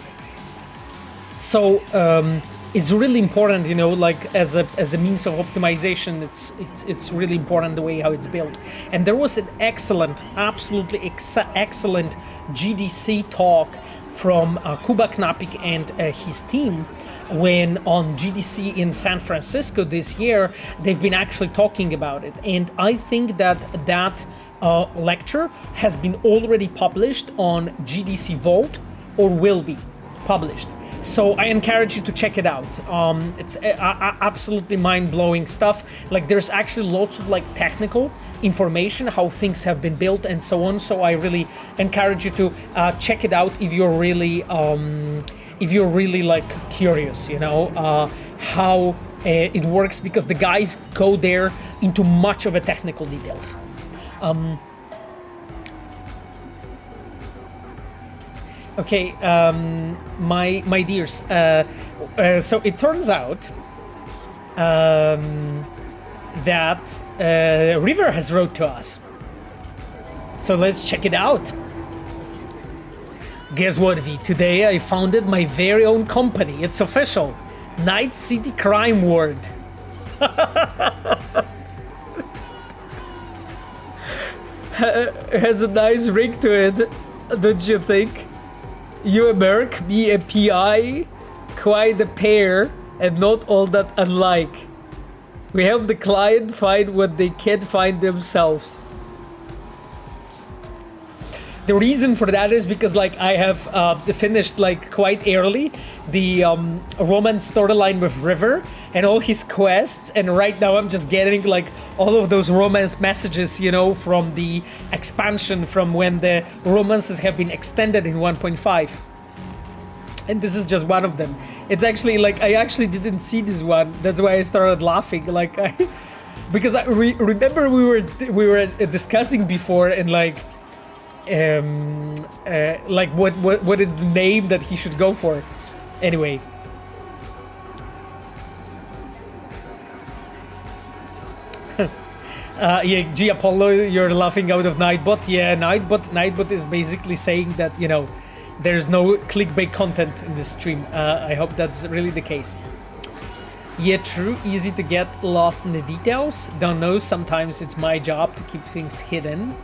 [SPEAKER 1] So it's really important, you know, like as a means of optimization, it's really important the way how it's built. And there was an excellent, absolutely excellent GDC talk from Kuba Knapik and his team when on GDC in San Francisco this year, they've been actually talking about it. And I think that lecture has been already published on GDC Vault or will be published. So I encourage you to check it out. It's absolutely mind-blowing stuff. Like there's actually lots of like technical information, how things have been built and so on. So I really encourage you to check it out if you're really like curious, you know, how it works, because the guys go there into much of the technical details. Okay, my dears, so it turns out that River has wrote to us. So let's check it out. Guess what, V? Today I founded my very own company. It's official. Night City Crime Ward. Has a nice ring to it, don't you think? You and Merc, me a PI, quite a pair, and not all that unlike. We help the client find what they can't find themselves. The reason for that is because like I have finished like quite early the romance storyline with River and all his quests, and right now I'm just getting like all of those romance messages, you know, from the expansion, from when the romances have been extended in 1.5. And this is just one of them. It's actually like I actually didn't see this one. That's why I started laughing. Like because I remember we were discussing before, and like what is the name that he should go for. Anyway, yeah, G Apollo, you're laughing out of Nightbot. Yeah, Nightbot is basically saying that, you know, there's no clickbait content in this stream. I hope that's really the case. Yeah, true, easy to get lost in the details. Don't know, sometimes it's my job to keep things hidden.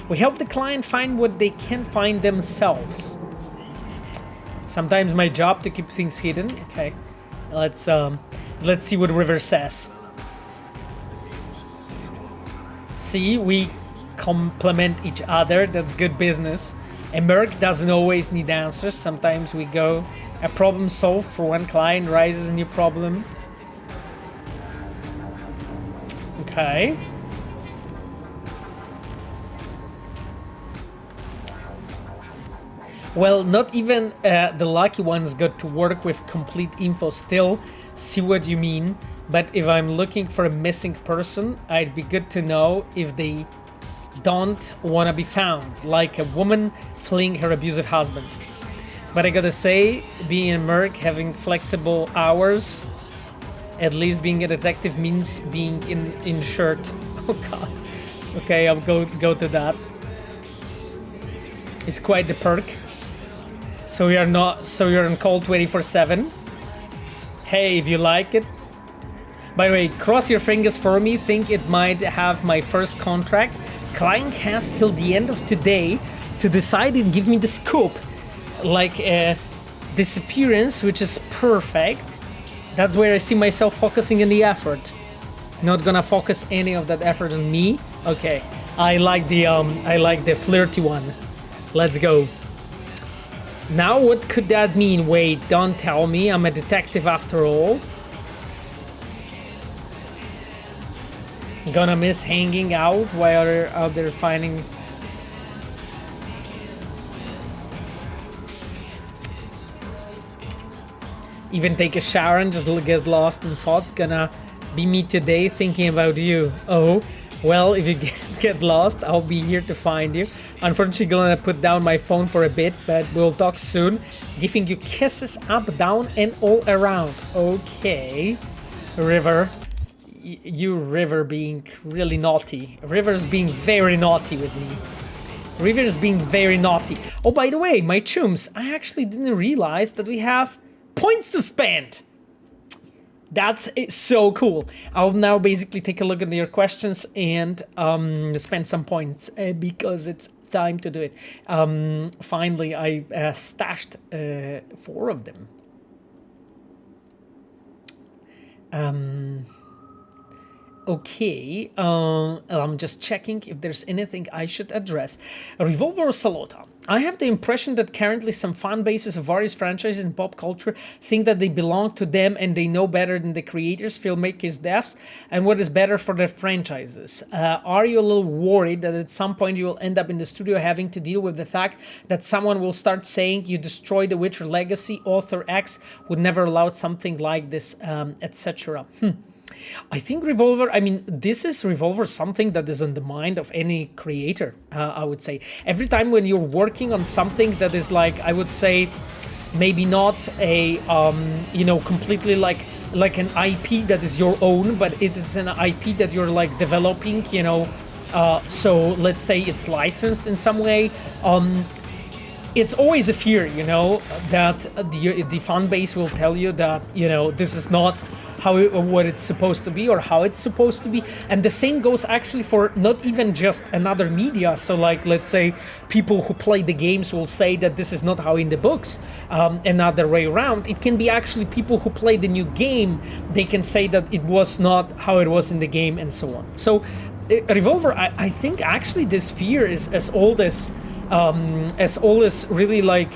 [SPEAKER 1] We help the client find what they can't find themselves. Sometimes my job to keep things hidden. Okay, let's see what River says. See, we complement each other. That's good business. A Merc doesn't always need answers. Sometimes we go a problem solved for one client rises a new problem. Okay. Well, not even the lucky ones got to work with complete info still. See what you mean. But if I'm looking for a missing person, I'd be good to know if they don't want to be found, like a woman fleeing her abusive husband. But I gotta say, being a merc, having flexible hours, at least being a detective means being insured. Oh god. Okay, I'll go to that. It's quite the perk. So you're on call 24/7. Hey, if you like it. By the way, cross your fingers for me. Think it might have my first contract. Client has till the end of today to decide and give me the scoop. Like a disappearance, which is perfect. That's where I see myself focusing in the effort. Not gonna focus any of that effort on me. Okay, I like the flirty one. Let's go. Now what could that mean? Wait, don't tell me. I'm a detective after all. Gonna miss hanging out while they're out there finding. Even take a shower and just get lost in thoughts. Gonna be me today thinking about you. Oh, well, if you get lost, I'll be here to find you. Unfortunately, gonna put down my phone for a bit, but we'll talk soon. Giving you kisses up, down, and all around. Okay, River. You, River, being really naughty. River's being very naughty with me. River's being very naughty. Oh, by the way, my chums, I actually didn't realize that we have points to spend. That's so cool. I'll now basically take a look at your questions and spend some points because it's time to do it. Finally, I stashed 4 of them. Okay, I'm just checking if there's anything I should address. Revolver or Salota? I have the impression that currently some fan bases of various franchises in pop culture think that they belong to them and they know better than the creators, filmmakers, devs, and what is better for their franchises. Are you a little worried that at some point you will end up in the studio having to deal with the fact that someone will start saying you destroyed the Witcher legacy, author X would never allow something like this, etc.? I think Revolver, I mean, this is Revolver something that is on the mind of any creator, I would say. Every time when you're working on something that is like, I would say, maybe not a, completely like an IP that is your own, but it is an IP that you're like developing, so let's say it's licensed in some way. It's always a fear, that the fan base will tell you that, this is not what it's supposed to be or how it's supposed to be. And the same goes actually for not even just another media. So like, let's say people who play the games will say that this is not how in the books, another way around. It can be actually people who play the new game. They can say that it was not how it was in the game and so on. So Revolver, I think actually this fear is as old as really like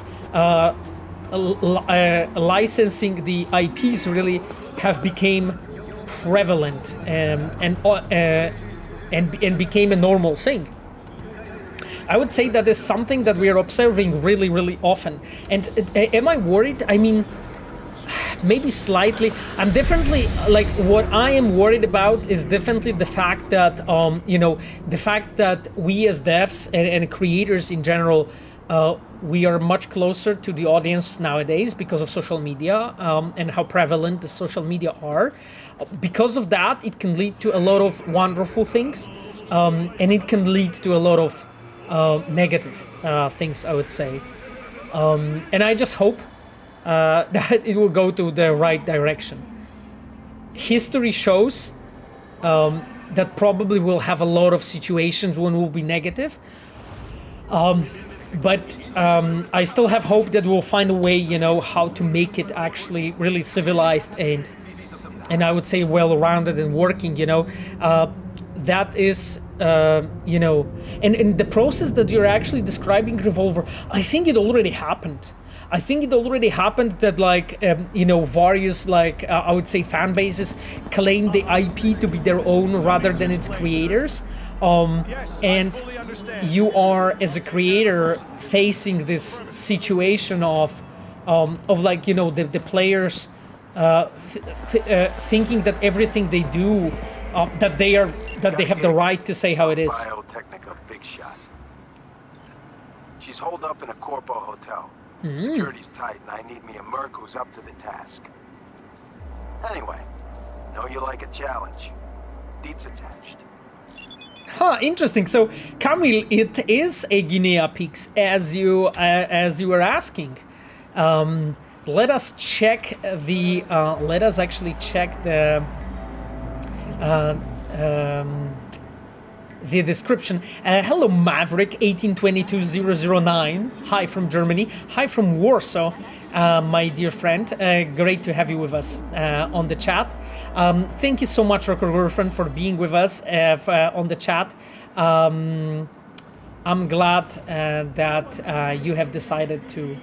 [SPEAKER 1] licensing the IPs really have became prevalent and became a normal thing. I would say that is something that we are observing really, really often. And am I worried? I mean, maybe slightly. I'm definitely like what I am worried about is definitely the fact that the fact that we as devs and creators in general, we are much closer to the audience nowadays because of social media and how prevalent the social media are. Because of that, it can lead to a lot of wonderful things, and it can lead to a lot of negative things, I would say. And I just hope that it will go to the right direction. History shows that probably we'll have a lot of situations when we'll be negative. But I still have hope that we'll find a way, how to make it actually really civilized and I would say well-rounded and working, that is, and the process that you're actually describing, Revolver, I think it already happened. I think it already happened that like, various like, I would say fan bases claim the IP to be their own rather than its creators. and you are, as a creator, facing this situation of like, you know, the players thinking that everything they do, that they have the right to say how it is.
[SPEAKER 5] Biotechnica big shot. She's holed up in a corpo hotel. Security's tight, and I need me a merc who's up to the task. Anyway, know you like a challenge. Deets attached.
[SPEAKER 1] Huh, interesting. So, Camille, it is a Guinea Peaks, as you were asking. Let us check the. Let us actually check the description. Hello, Maverick 1822009. Hi from Germany. Hi from Warsaw, my dear friend. Great to have you with us on the chat. Thank you so much, Rocker Girlfriend, for being with us on the chat. I'm glad that you have decided to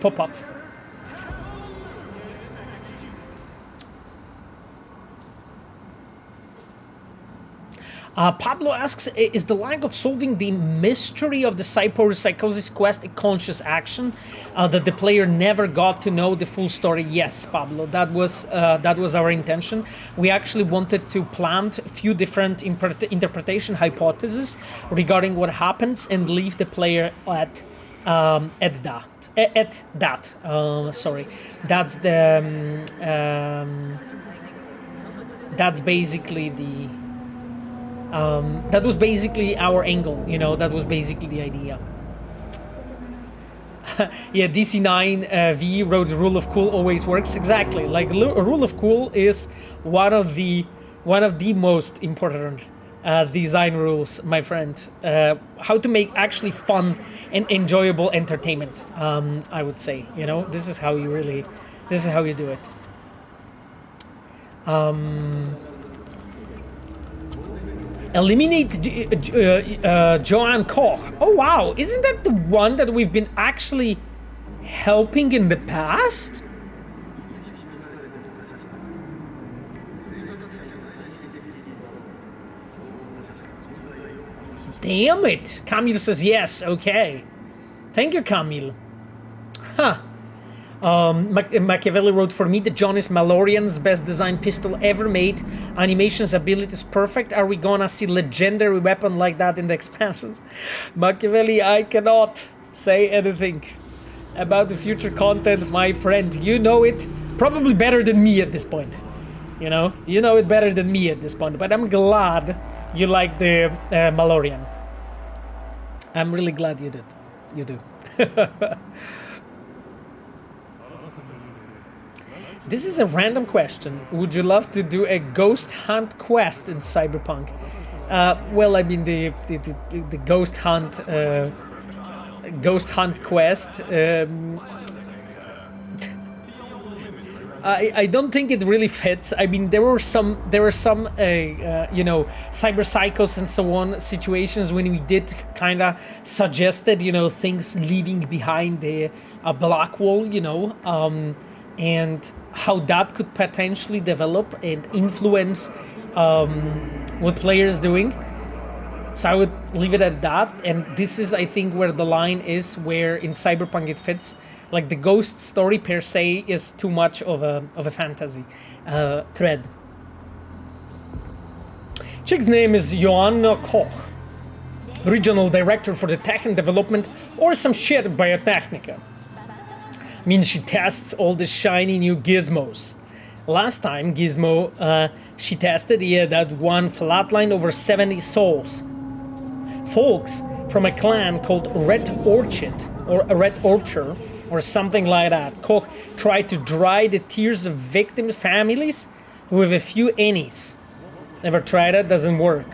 [SPEAKER 1] pop up. Pablo asks, is the lack of solving the mystery of the cyberpsychosis quest a conscious action that the player never got to know the full story? Yes, Pablo, that was our intention. We actually wanted to plant a few different interpretation hypotheses regarding what happens and leave the player at that. Sorry, that's the that's basically the. That was basically our angle, you know, that was basically the idea. Yeah, DC9V wrote Rule of Cool always works. Exactly, like a Rule of Cool is one of the most important design rules, my friend. How to make actually fun and enjoyable entertainment, I would say, you know, this is how you do it. Eliminate Joanna Koch. Oh wow, isn't that the one that we've been actually helping in the past? Damn it! Camille says yes, okay. Thank you, Camille. Huh. Machiavelli wrote, for me, the John is Malorian's best designed pistol ever made. Animations, abilities perfect. Are we gonna see legendary weapon like that in the expansions? Machiavelli, I cannot say anything about the future content, my friend. You know it probably better than me at this point. You know it better than me at this point. But I'm glad you like the Malorian. I'm really glad you did. You do. This is a random question. Would you love to do a ghost hunt quest in Cyberpunk? Well, I mean the ghost hunt quest. I don't think it really fits. I mean, there were some you know, cyberpsychos and so on situations when we did kind of suggested, you know, things leaving behind a black wall, you know, and how that could potentially develop and influence what players doing. So I would leave it at that. And this is, I think, where the line is, where in Cyberpunk it fits. Like the ghost story per se is too much of a fantasy thread. Chick's name is Joanna Koch, regional director for the tech and development, or some shit Biotechnica. Means she tests all the shiny new gizmos. Last time gizmo she tested, that one flatlined over 70 souls. Folks from a clan called Red Orchard or something like that. Koch tried to dry the tears of victims' families with a few ennies. Never tried it, doesn't work.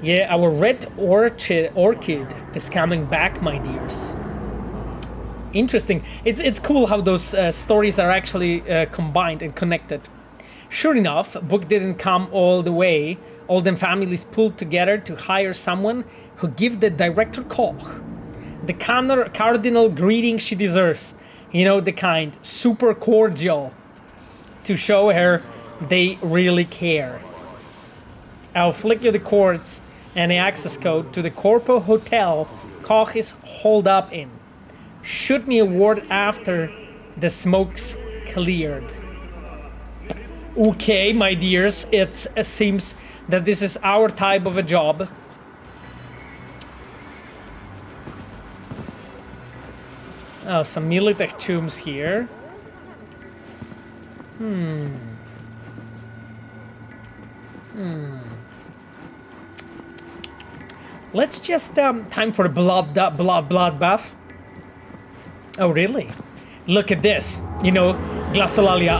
[SPEAKER 1] Yeah, our Red Orchid is coming back, my dears. Interesting. It's cool how those stories are actually combined and connected. Sure enough, book didn't come all the way. All them families pulled together to hire someone who give the director Koch the cardinal greeting she deserves. You know, the kind, super cordial, to show her they really care. I'll flick you the cords and the access code to the Corpo Hotel Koch is holed up in. Shoot me a word after the smoke's cleared. Okay, my dears, it seems that this is our type of a job. Oh, some Militech tombs here. Let's just time for a bloodbath. Oh, really? Look at this. You know, Glacialalia,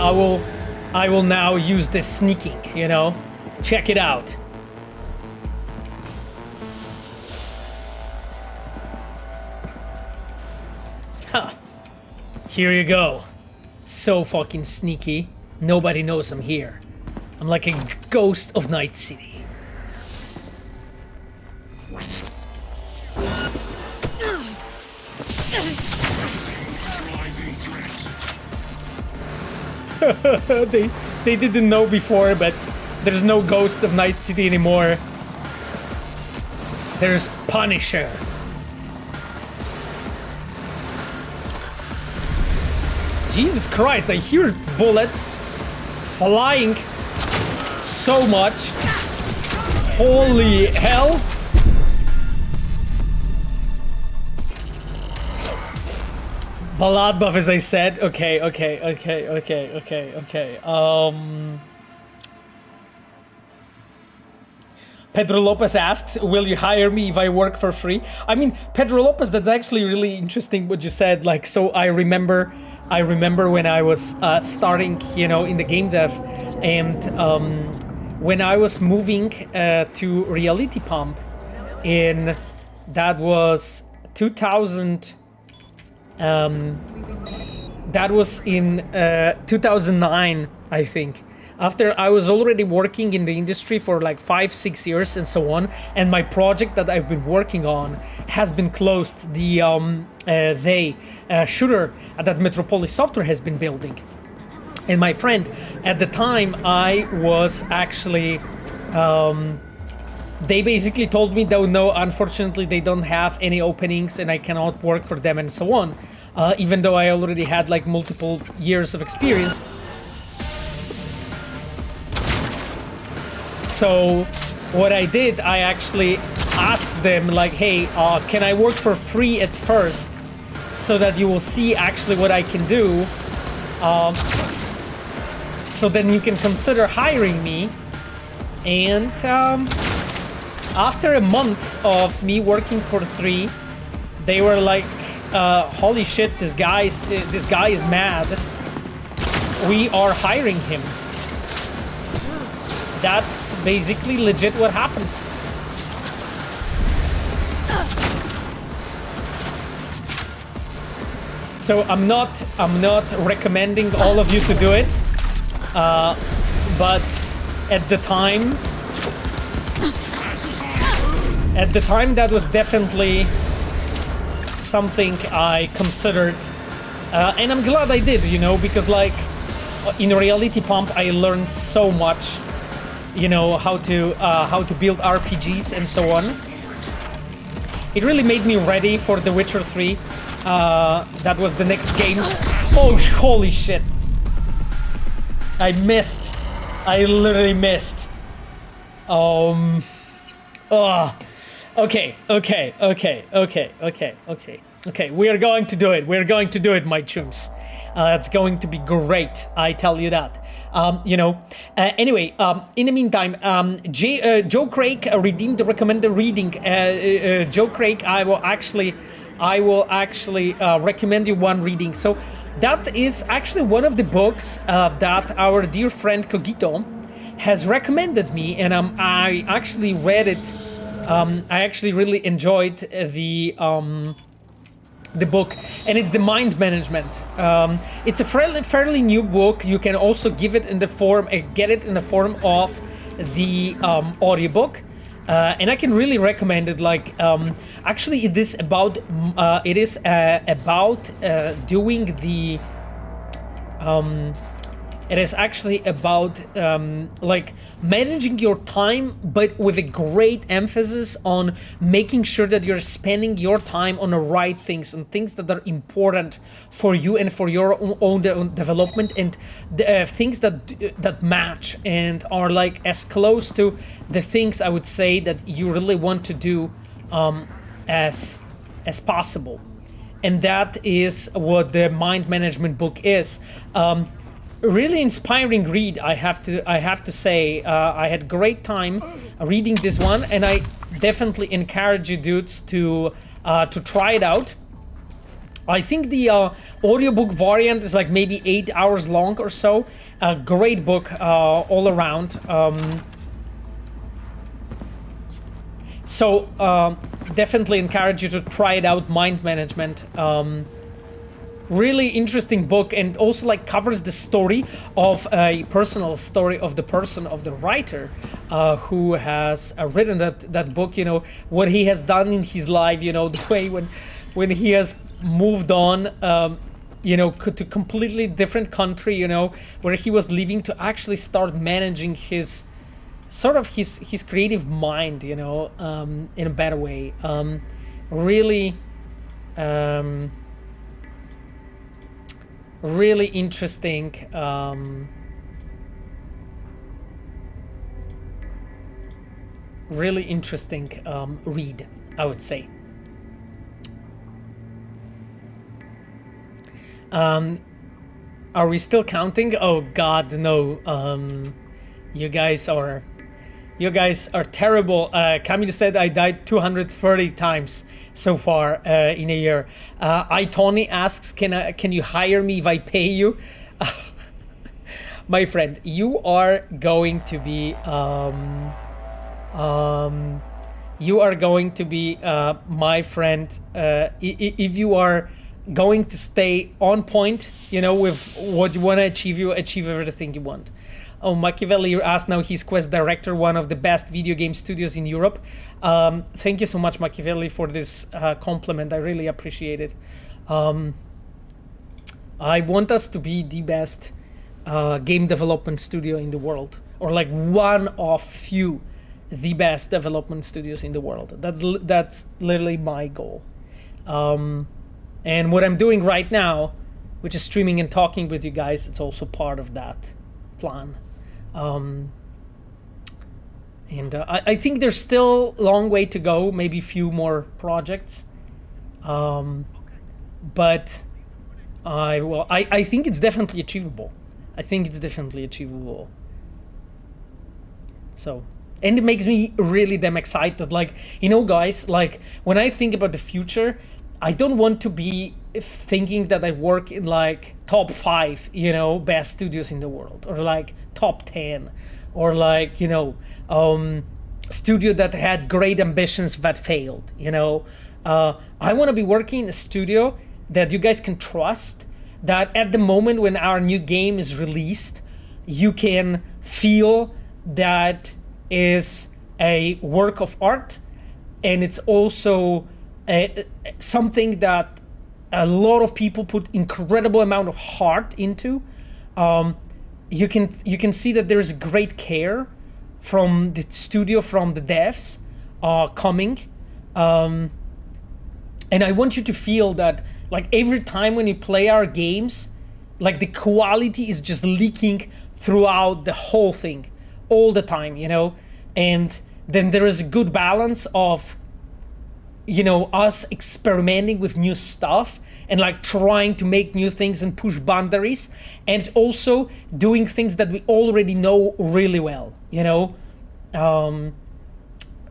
[SPEAKER 1] I will now use this sneaking, you know? Check it out. Huh. Here you go. So fucking sneaky. Nobody knows I'm here. I'm like a ghost of Night City. they didn't know before, but there's no ghost of Night City anymore. There's Punisher. Jesus Christ, I hear bullets flying so much. Holy hell. Bloodbath, as I said. Okay. Pedro Lopez asks, will you hire me if I work for free? I mean, Pedro Lopez, that's actually really interesting what you said. Like, so I remember when I was starting, you know, in the game dev, and when I was moving to Reality Pump that was 2000. That was in 2009, I think. After I was already working in the industry for like 5-6 years and so on, and my project that I've been working on has been closed. The shooter that Metropolis Software has been building. And my friend, at the time, I was actually, they basically told me that no, unfortunately they don't have any openings and I cannot work for them and so on. Even though I already had like multiple years of experience. So what I did, I actually asked them like, hey, can I work for free at first so that you will see actually what I can do? So then you can consider hiring me. And after a month of me working for free, they were like, holy shit, this guy is mad. We are hiring him. That's basically legit what happened. So I'm not recommending all of you to do it, but at the time that was definitely something I considered, and I'm glad I did, you know, because like in Reality Pump I learned so much, you know, how to build RPGs and so on. It really made me ready for The Witcher 3. That was the next game. Oh, holy shit. I missed. I literally missed. Okay. We are going to do it. We're going to do it, my chums. It's going to be great. I tell you that. You know. Anyway, in the meantime, Joe Craig redeemed the recommended reading. Joe Craig, I will actually recommend you one reading. So that is actually one of the books that our dear friend Cogito has recommended me, and I actually read it. I actually really enjoyed the book, and it's the Mind Management. It's a fairly new book. You can also give it in the form, get it in the form of the audiobook. And I can really recommend it. Like, actually, it is about doing the It is actually about like managing your time, but with a great emphasis on making sure that you're spending your time on the right things and things that are important for you and for your own development, and things that match and are like as close to the things I would say that you really want to do as possible. And that is what the mind management book is. Really inspiring read, I have to say. I had great time reading this one, and I definitely encourage you dudes to try it out. I think the audiobook variant is like maybe 8 hours long or so. A great book all around. So definitely encourage you to try it out, Mind Management. Really interesting book, and also like covers the story of a personal story of the person, of the writer who has written that book, you know, what he has done in his life, you know, the way when he has moved on, you know, to completely different country, you know, where he was leaving to actually start managing his sort of his creative mind, you know, in a better way. Really really interesting read, I would say. Are we still counting? Oh god, no. You guys are terrible. Camille said I died 230 times so far in a year. Tony asks, can you hire me if I pay you? My friend, you are going to be my friend if you are going to stay on point, you know, with what you want to achieve. You achieve everything you want. Oh, Machiavelli asked now, he's Quest Director, one of the best video game studios in Europe. Thank you so much, Machiavelli, for this compliment. I really appreciate it. I want us to be the best game development studio in the world, or like one of few, the best development studios in the world. That's literally my goal. And what I'm doing right now, which is streaming and talking with you guys, it's also part of that plan. I think there's still a long way to go, maybe a few more projects, but I think it's definitely achievable. So, and it makes me really damn excited. Like, you know, guys, like when I think about the future, I don't want to be thinking that I work in like top 5, you know, best studios in the world, or like top 10, or like, you know, studio that had great ambitions but failed, you know. I want to be working in a studio that you guys can trust, that at the moment when our new game is released, you can feel that is a work of art, and it's also something that a lot of people put incredible amount of heart into. You can see that there's great care from the studio, from the devs coming, and I want you to feel that, like, every time when you play our games, like the quality is just leaking throughout the whole thing all the time, you know. And then there is a good balance of, you know, us experimenting with new stuff and like trying to make new things and push boundaries, and also doing things that we already know really well, you know.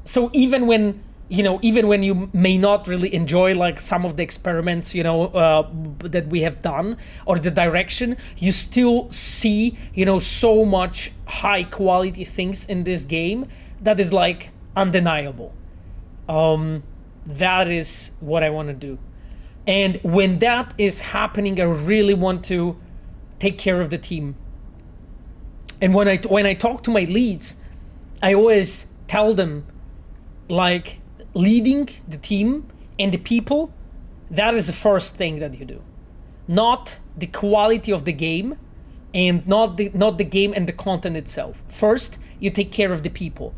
[SPEAKER 1] So even when you may not really enjoy like some of the experiments, you know, that we have done, or the direction, you still see, you know, so much high quality things in this game that is like undeniable. That is what I want to do. And when that is happening, I really want to take care of the team. And when I talk to my leads, I always tell them, like, leading the team and the people, that is the first thing that you do. Not the quality of the game and not the game and the content itself. First, you take care of the people,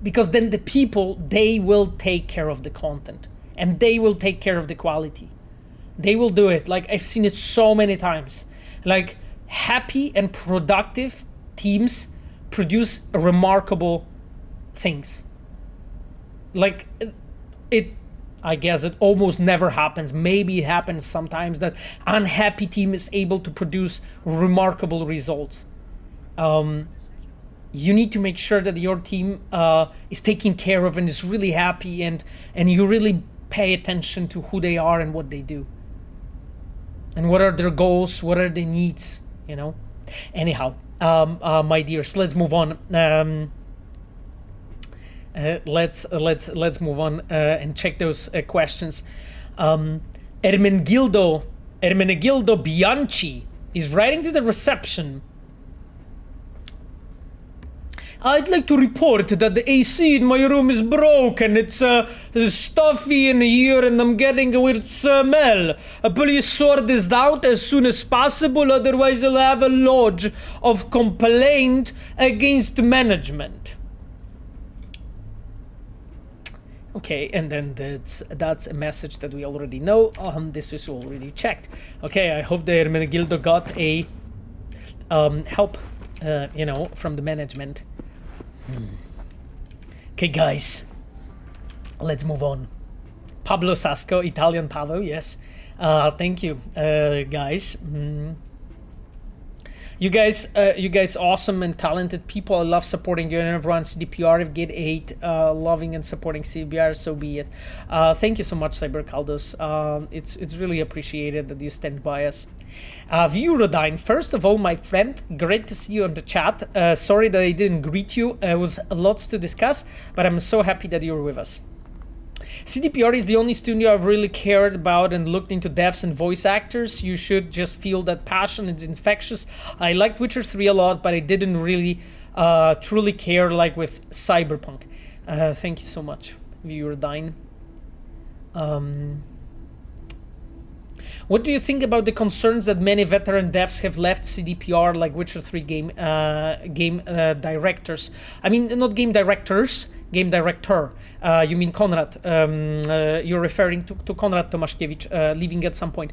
[SPEAKER 1] because then the people, they will take care of the content, and they will take care of the quality. They will do it. Like, I've seen it so many times. Like, happy and productive teams produce remarkable things. Like, I guess it almost never happens. Maybe it happens sometimes that unhappy team is able to produce remarkable results. You need to make sure that your team is taken care of and is really happy, and you really pay attention to who they are and what they do. And what are their goals, what are their needs, you know? Anyhow, my dears, let's move on. Let's move on and check those questions. Ermenegildo Bianchi is writing to the reception. I'd like to report that the AC in my room is broken. It's stuffy in here and I'm getting a weird smell. Please sort this out as soon as possible, otherwise I'll have a lodge of complaint against management. Okay, and then that's a message that we already know. This is already checked. Okay, I hope the Ermenegildo got a help, from the management. Okay, guys, let's move on. Pablo Sasco, Italian Pavo, yes. Thank you, guys. You guys, awesome and talented people. I love supporting you and everyone. CDPR, if Gate 8, loving and supporting CBR, so be it. Thank you so much, Cybercaldos. It's really appreciated that you stand by us. Vurodine, first of all, my friend, great to see you on the chat. Sorry that I didn't greet you. It was lots to discuss, but I'm so happy that you're with us. CDPR is the only studio I've really cared about and looked into devs and voice actors. You should just feel that passion. It's infectious. I liked Witcher 3 a lot, but I didn't really truly care like with Cyberpunk. Thank you so much, Vurodine. What do you think about the concerns that many veteran devs have left CDPR, like Witcher 3 game directors? I mean, not game directors, game director. You mean Konrad. You're referring to Konrad Tomaszkiewicz leaving at some point.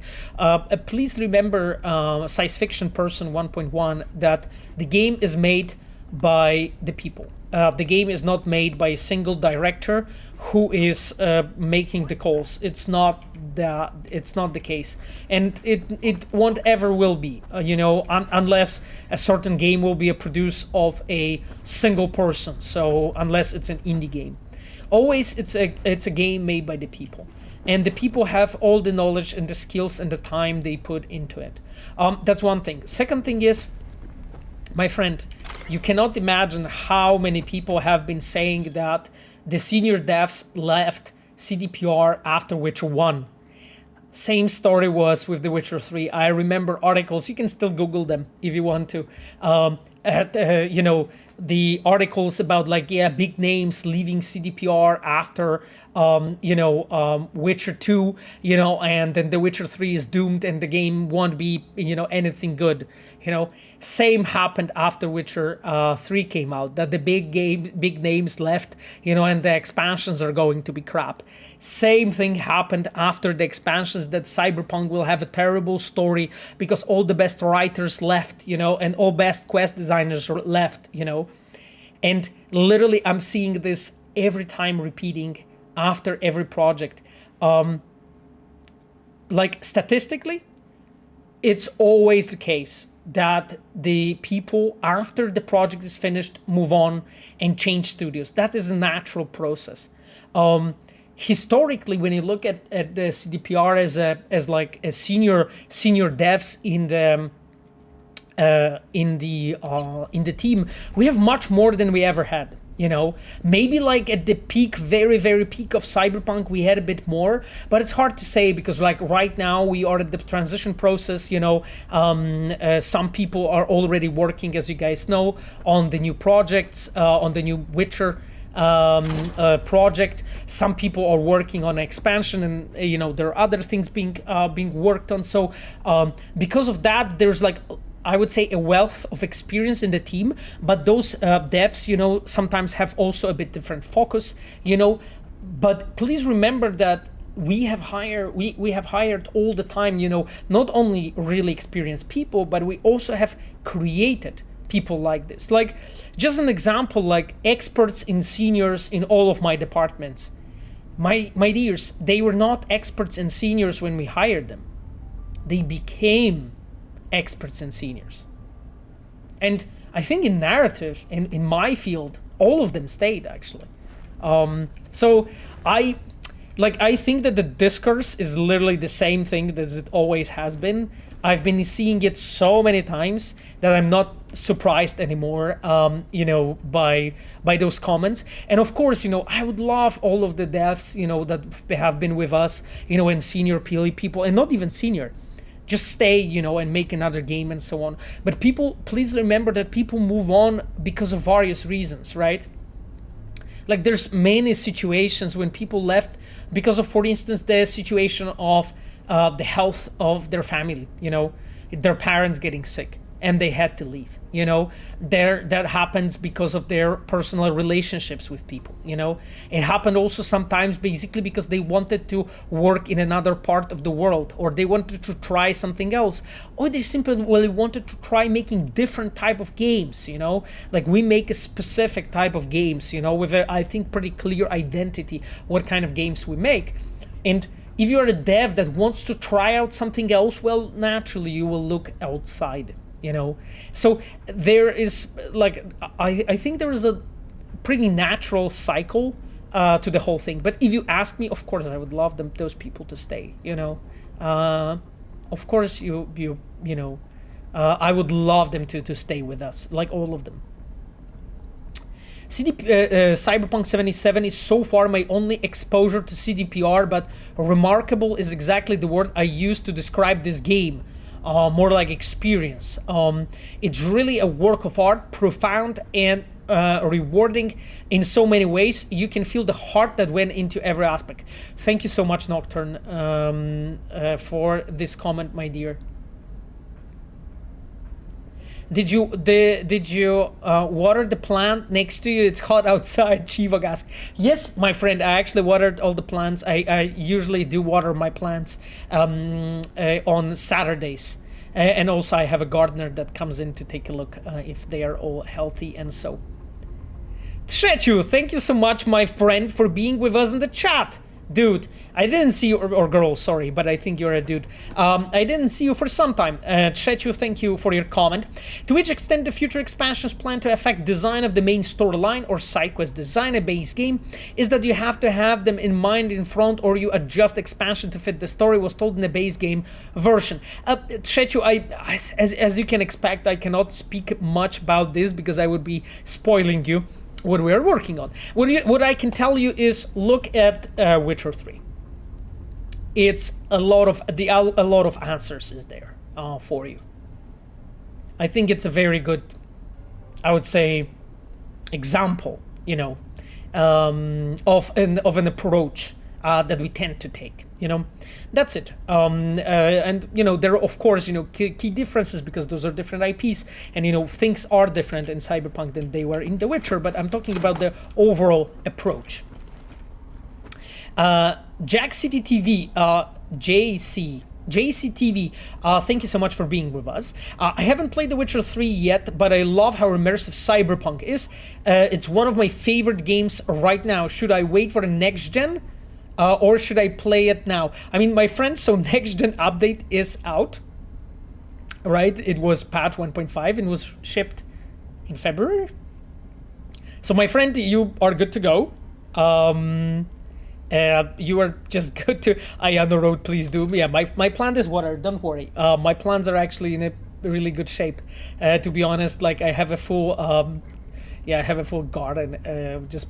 [SPEAKER 1] Please remember, Science Fiction Person 1.1, that the game is made by the people. The game is not made by a single director who is making the calls. It's not the case, and it won't ever will be. Unless a certain game will be a produce of a single person. So unless it's an indie game, always it's a game made by the people, and the people have all the knowledge and the skills and the time they put into it. That's one thing. Second thing is, my friend, you cannot imagine how many people have been saying that the senior devs left CDPR after Witcher 1. Same story was with The Witcher 3. I remember articles, you can still Google them if you want to, the articles about big names leaving CDPR after Witcher 2, and then The Witcher 3 is doomed and the game won't be anything good. Same happened after Witcher 3 came out, that the big names left, and the expansions are going to be crap. Same thing happened after the expansions, that Cyberpunk will have a terrible story because all the best writers left, and all best quest designers left, And literally I'm seeing this every time repeating after every project. Statistically, it's always the case that the people, after the project is finished, move on and change studios. That is a natural process. Historically, when you look at the CDPR as a senior devs in the team, we have much more than we ever had. Maybe at the peak, very, very peak of Cyberpunk, we had a bit more, but it's hard to say because right now we are at the transition process. Some people are already working, as you guys know, on the new projects, on the new Witcher project. Some people are working on expansion, and there are other things being worked on. So because of that, there's I would say, a wealth of experience in the team, but those devs, you know, sometimes have also a bit different focus, you know. But please remember that we have hired all the time, you know, not only really experienced people, but we also have created people like this. Like, just an example, like experts in seniors in all of my departments. My dears, they were not experts and seniors when we hired them. They became experts and seniors. And I think in narrative, in my field, all of them stayed, actually. So I think that the discourse is literally the same thing as it always has been. I've been seeing it so many times that I'm not surprised anymore, you know, by those comments. And of course, you know, I would love all of the devs, you know, that have been with us, you know, and senior PLE people, and not even senior, just stay, you know, and make another game and so on. But people, please remember that people move on because of various reasons, right? Like, there's many situations when people left because of, for instance, the situation of the health of their family, you know, their parents getting sick and they had to leave, you know. That happens because of their personal relationships with people, you know. It happened also sometimes basically because they wanted to work in another part of the world, or they wanted to try something else, or they simply wanted to try making different type of games, you know. Like, we make a specific type of games, you know, with a, I think, pretty clear identity what kind of games we make. And if you're a dev that wants to try out something else, well, naturally you will look outside, you know. So there is, like, I think there is a pretty natural cycle to the whole thing. But if you ask me, of course I would love those people to stay, you know. Of course you know, I would love them to stay with us, like all of them. Cyberpunk 77 is so far my only exposure to CDPR, but remarkable is exactly the word I used to describe this game. More like experience. It's really a work of art, profound and rewarding in so many ways. You can feel the heart that went into every aspect. Thank you so much, Nocturne, for this comment, my dear. Did you water the plant next to you? It's hot outside, Chivag asked. Yes, my friend, I actually watered all the plants. I usually do water my plants on Saturdays. And also I have a gardener that comes in to take a look if they are all healthy and so. Trechu, thank you so much, my friend, for being with us in the chat. Dude, I didn't see you, or girl, sorry, but I think you're a dude. I didn't see you for some time. Trechu, thank you for your comment. To which extent the future expansions plan to affect design of the main storyline or side quest design a base game? Is that you have to have them in mind in front, or you adjust expansion to fit the story was told in the base game version? Trechu, as you can expect, I cannot speak much about this because I would be spoiling you what we are working on. What I can tell you is look at Witcher 3. It's a lot of answers is there for you. I think it's a very good, I would say, example, you know, of an approach that we tend to take. You know, that's it. And you know, there are of course, you know, key differences because those are different IPs, and you know, things are different in Cyberpunk than they were in The Witcher. But I'm talking about the overall approach. Jack City TV, JCTV, thank you so much for being with us. I haven't played The Witcher 3 yet, but I love how immersive Cyberpunk is. It's one of my favorite games right now. Should I wait for the next gen? Or should I play it now? I mean, my friend, so next gen update is out, right? It was patch 1.5 and was shipped in February. So my friend, you are good to go. You are just good to, on the road, please do. Yeah, my plant is watered, don't worry. My plants are actually in a really good shape. To be honest, like I have a full, I have a full garden, just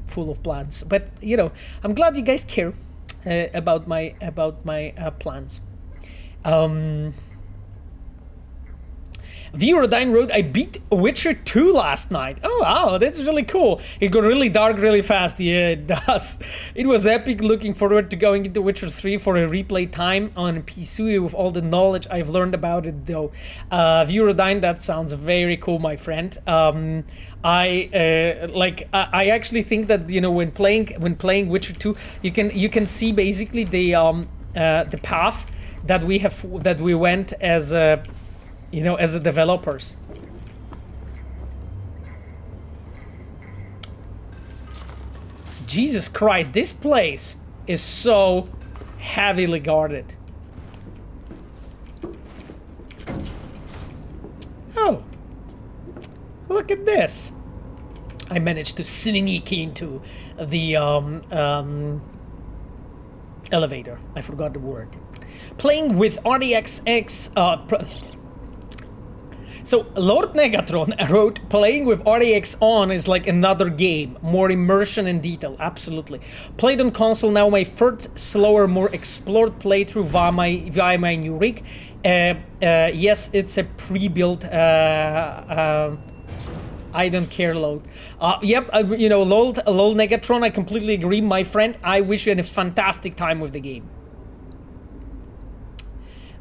[SPEAKER 1] full of plants. But you know, I'm glad you guys care about my plants. Vierodine wrote, I beat Witcher 2 last night. Oh wow, that's really cool. It got really dark really fast. Yeah, it does. It was epic. Looking forward to going into Witcher 3 for a replay time on PC with all the knowledge I've learned about it though. Vierodine, that sounds very cool, my friend. I actually think that, you know, when playing Witcher 2, you can see basically the path that we went as a, you know, as a developers. Jesus Christ, this place is so heavily guarded. Oh, look at this. I managed to sneak into the elevator. I forgot the word. Playing with RDXX. So Lord Negatron wrote, playing with RDX on is like another game, more immersion and detail, absolutely. Played on console now, my first slower, more explored playthrough via my new rig. Yes, it's a pre-built, I don't care, lol. Yep, you know, lol Negatron, I completely agree, my friend. I wish you had a fantastic time with the game.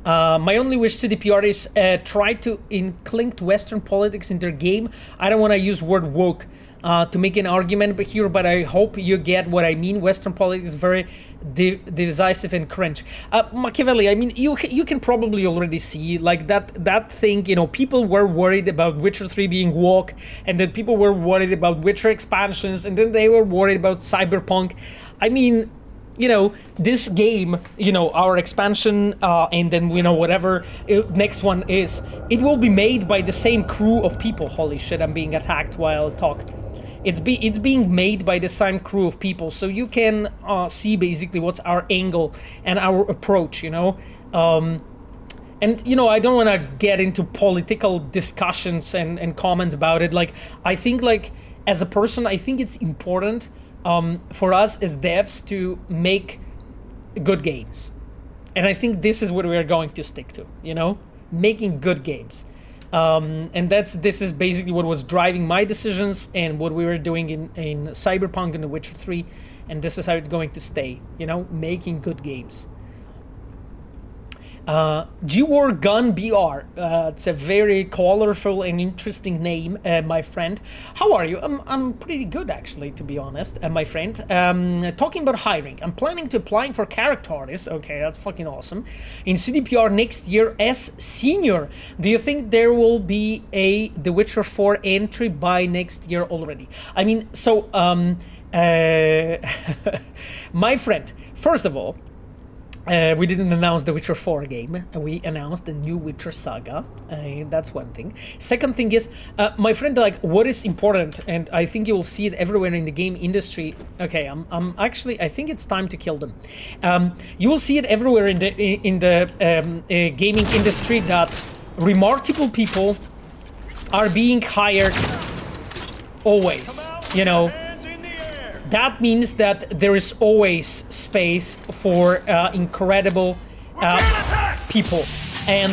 [SPEAKER 1] My only wish, CDPR, is try to include Western politics in their game. I don't want to use word woke to make an argument here, but I hope you get what I mean. Western politics is very decisive and cringe. Machiavelli, I mean, you can probably already see, like, that thing, you know, people were worried about Witcher 3 being woke, and then people were worried about Witcher expansions, and then they were worried about Cyberpunk. I mean, you know, this game, you know, our expansion, and then, you know, whatever next one is, it will be made by the same crew of people. Holy shit, I'm being attacked while I talk. It's being made by the same crew of people, so you can see basically what's our angle and our approach, you know. And, you know, I don't want to get into political discussions and comments about it. Like, I think, like, as a person, I think it's important for us as devs to make good games. And I think this is what we are going to stick to, you know, making good games. And this is basically what was driving my decisions and what we were doing in Cyberpunk and The Witcher 3. And this is how it's going to stay, you know, making good games. G-War Gun BR, it's a very colorful and interesting name, my friend. How are you? I'm pretty good, actually, to be honest, my friend. Talking about hiring, I'm planning to applying for character artists. Okay, that's fucking awesome. In CDPR next year as senior. Do you think there will be a The Witcher 4 entry by next year already? I mean, so, my friend, first of all, we didn't announce the Witcher 4 game. We announced the new Witcher saga. That's one thing. Second thing is, my friend, like, what is important, and I think you will see it everywhere in the game industry. Okay, I'm actually, I think it's time to kill them. You will see it everywhere in the gaming industry that remarkable people are being hired always. You know. That means that there is always space for incredible people. And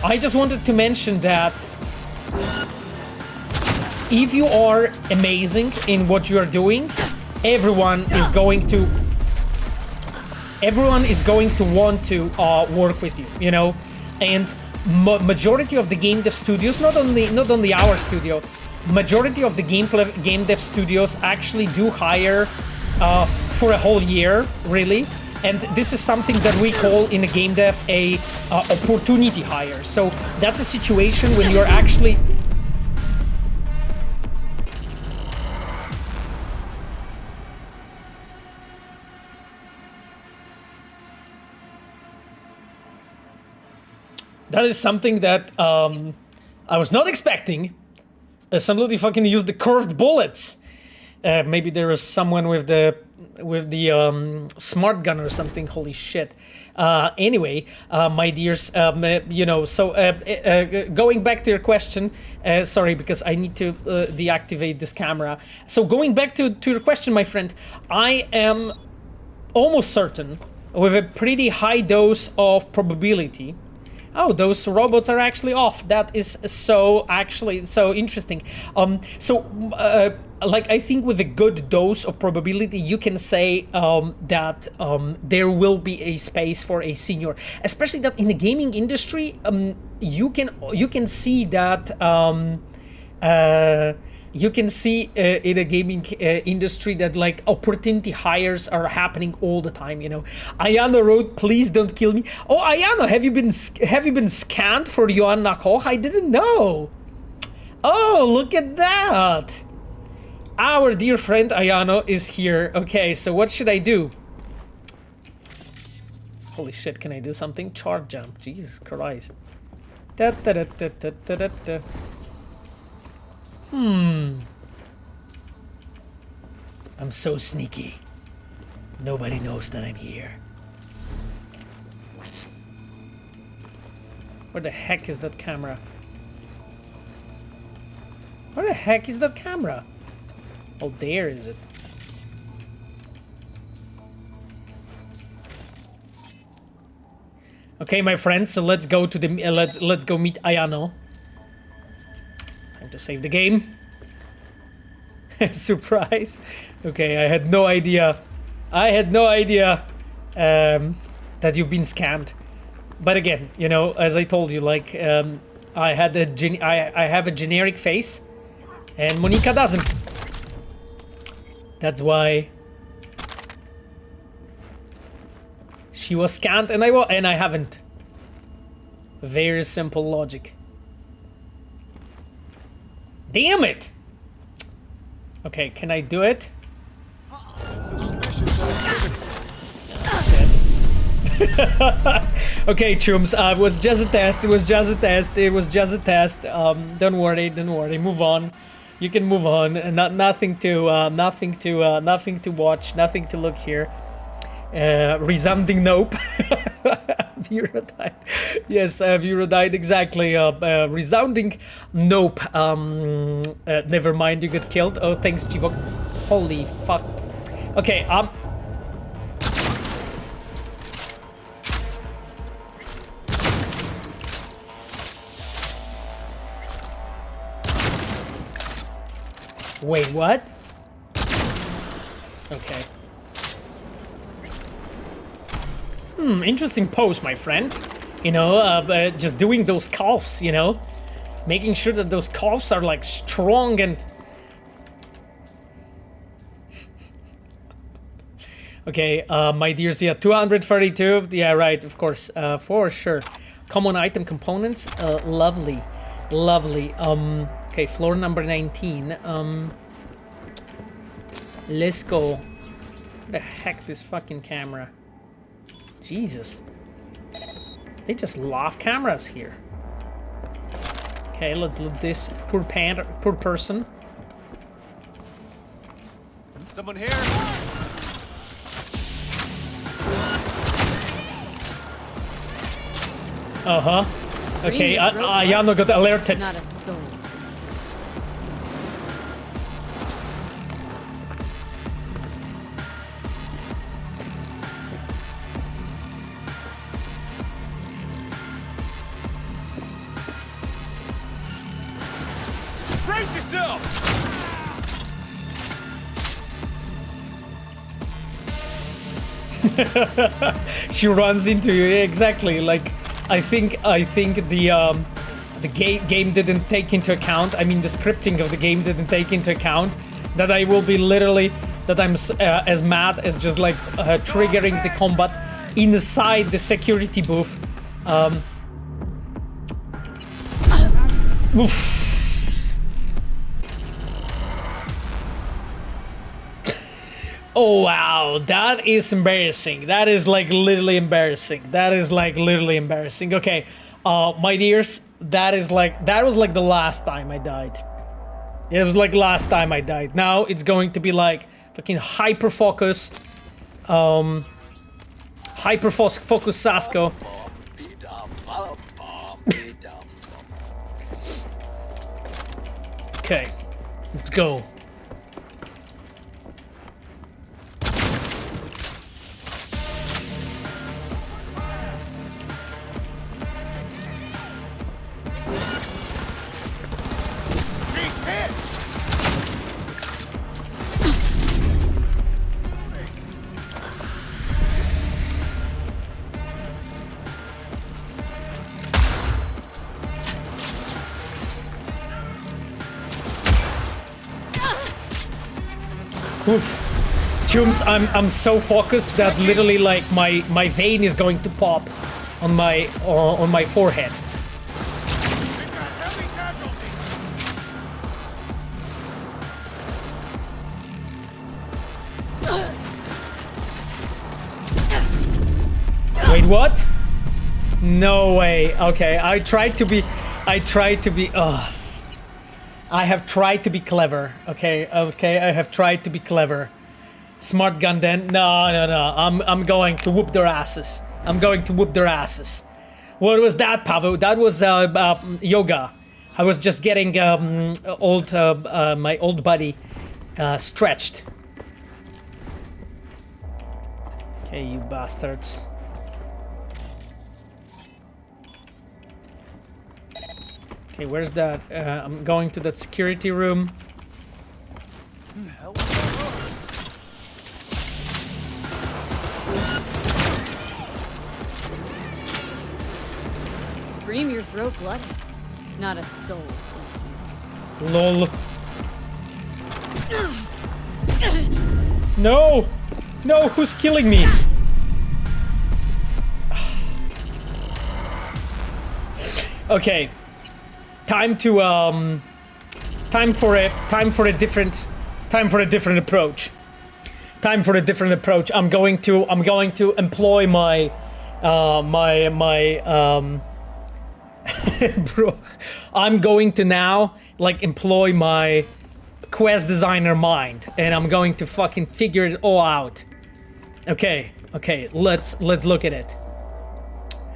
[SPEAKER 1] I just wanted to mention that if you are amazing in what you are doing, everyone is going to want to work with you, you know? And majority of the game dev studios, not only our studio, majority of the game dev studios actually do hire for a whole year, really. And this is something that we call in the game dev a opportunity hire. So that's a situation when you're actually... That is something that I was not expecting. Somebody fucking used the curved bullets. Maybe there was someone with the smart gun or something. Holy shit. Anyway, my dears, you know, so going back to your question, sorry, because I need to deactivate this camera. So going back to your question, my friend, I am almost certain, with a pretty high dose of probability, Oh, those robots are actually off. That is so interesting. Like I think with a good dose of probability, you can say that there will be a space for a senior, especially that in the gaming industry, you can see that. You can see in a gaming industry that like opportunity hires are happening all the time. You know, Ayano wrote, "Please don't kill me." Oh, Ayano, have you been scanned for Joanna Koch? I didn't know. Oh, look at that! Our dear friend Ayano is here. Okay, so what should I do? Holy shit! Can I do something? Chart jump. Jesus Christ. Da da da da da da da da. I'm so sneaky. Nobody knows that I'm here. Where the heck is that camera? Where the heck is that camera? Oh, there is it. Okay, my friends, so let's go to the let's go meet Ayano. Time to save the game. Surprise. Okay, I had no idea. That you've been scammed. But again, you know, as I told you, like I have a generic face, and Monica doesn't. That's why she was scanned and I haven't. Very simple logic. Damn it! Okay, can I do it? Okay, chums, it was just a test. Don't worry. Move on. You can move on. Nothing to watch. Nothing to look here. Resounding nope. Viewer died. Yes, viewer died, exactly. Resounding nope. Never mind, you got killed. Oh, thanks, Chivok. Holy fuck. Okay, wait, what? Okay. Interesting pose, my friend. You know, just doing those calves, you know? Making sure that those calves are, like, strong and... Okay, my dears, yeah, 232. Yeah, right, of course, for sure. Common item components, lovely. Okay, floor number 19. Let's go. What the heck, this fucking camera? Jesus. They just love cameras here. Okay, let's let this poor person.
[SPEAKER 6] Someone here?
[SPEAKER 1] Uh-huh. Okay, Ayano got alerted.
[SPEAKER 2] Not a soul.
[SPEAKER 6] Brace yourself!
[SPEAKER 1] She runs into you, exactly. Like, I think the game didn't take into account. I mean, the scripting of the game didn't take into account that I will be literally that I'm as mad as just like triggering the combat inside the security booth. Oof. Oh wow, that is embarrassing. That is like literally embarrassing. Okay, my dears, that was like the last time I died. It was like last time I died. Now it's going to be like fucking hyper focus Sasko. Okay, let's go. Oof. Chums, I'm so focused that literally like my vein is going to pop on my forehead. Wait, what? No way. Okay, I tried to be I have tried to be clever. Okay, I have tried to be clever. Smart gun then. No. I'm going to whoop their asses. I'm going to whoop their asses. What was that, Pavo? That was yoga. I was just getting my old buddy stretched. Okay, you bastards. Okay, where's that? I'm going to that security room.
[SPEAKER 2] Scream your throat bloody. Not a soul.
[SPEAKER 1] Lol. No! No, who's killing me? Okay. Time for a different approach. I'm going to employ my bro. I'm going to now like employ my quest designer mind, and I'm going to fucking figure it all out. Okay, let's look at it.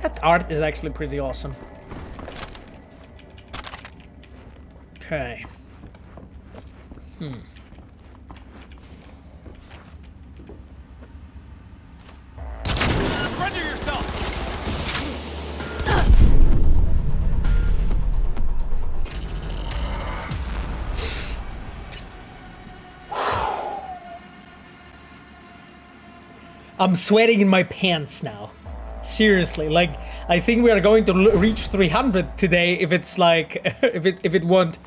[SPEAKER 1] That art is actually pretty awesome. Okay.
[SPEAKER 6] Surrender yourself!
[SPEAKER 1] I'm sweating in my pants now. Seriously, like I think we are going to reach 300 today if it's like if it won't.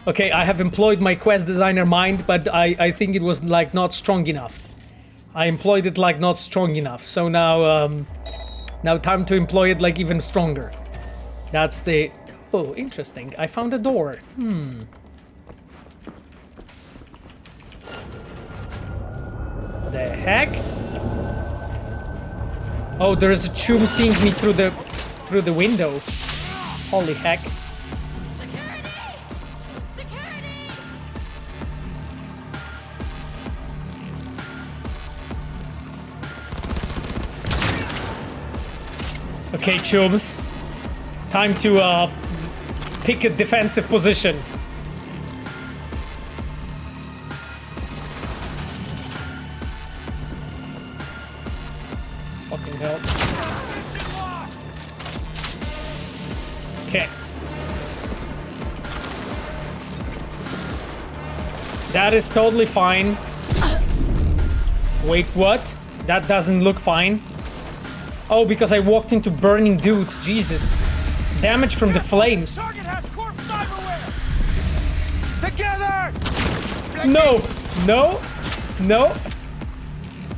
[SPEAKER 1] Okay, I have employed my quest designer mind, but I think it was like not strong enough. I employed it like not strong enough. So now now time to employ it like even stronger. That's the oh, interesting. I found a door. The heck? Oh, there is a chum seeing me through the window. Holy heck. Okay, chums. Time to pick a defensive position. Fucking hell. Okay. That is totally fine. Wait, what? That doesn't look fine. Oh, because I walked into burning dude. Jesus. Damage from the flames.
[SPEAKER 6] Target has corpse cyberware! Together!
[SPEAKER 1] No! No! No!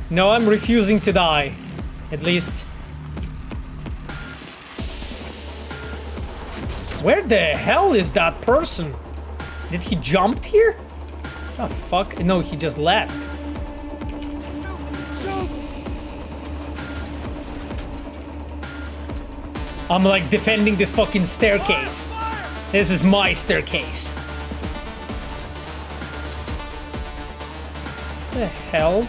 [SPEAKER 1] No, I'm refusing to die. At least. Where the hell is that person? Did he jump here? Oh, fuck. No, he just left. I'm like defending this fucking staircase. This is my staircase. The hell?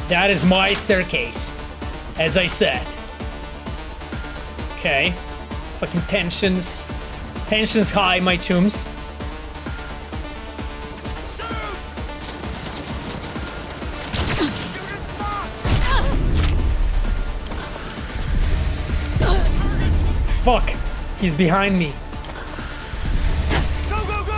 [SPEAKER 1] That is my staircase, as I said. Okay. Fucking tensions. Tensions high, my chums. Fuck! He's behind me.
[SPEAKER 6] Go, go, go!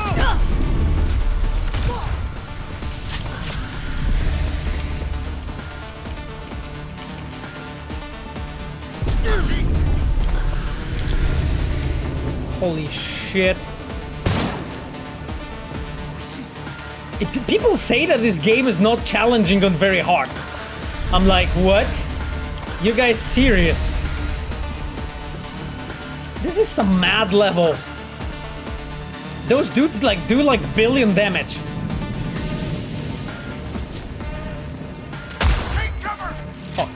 [SPEAKER 1] Holy shit. People say that this game is not challenging on very hard. I'm like, what? You guys serious? This is some mad level. Those dudes like do like billion damage.
[SPEAKER 6] Take cover!
[SPEAKER 1] Fuck.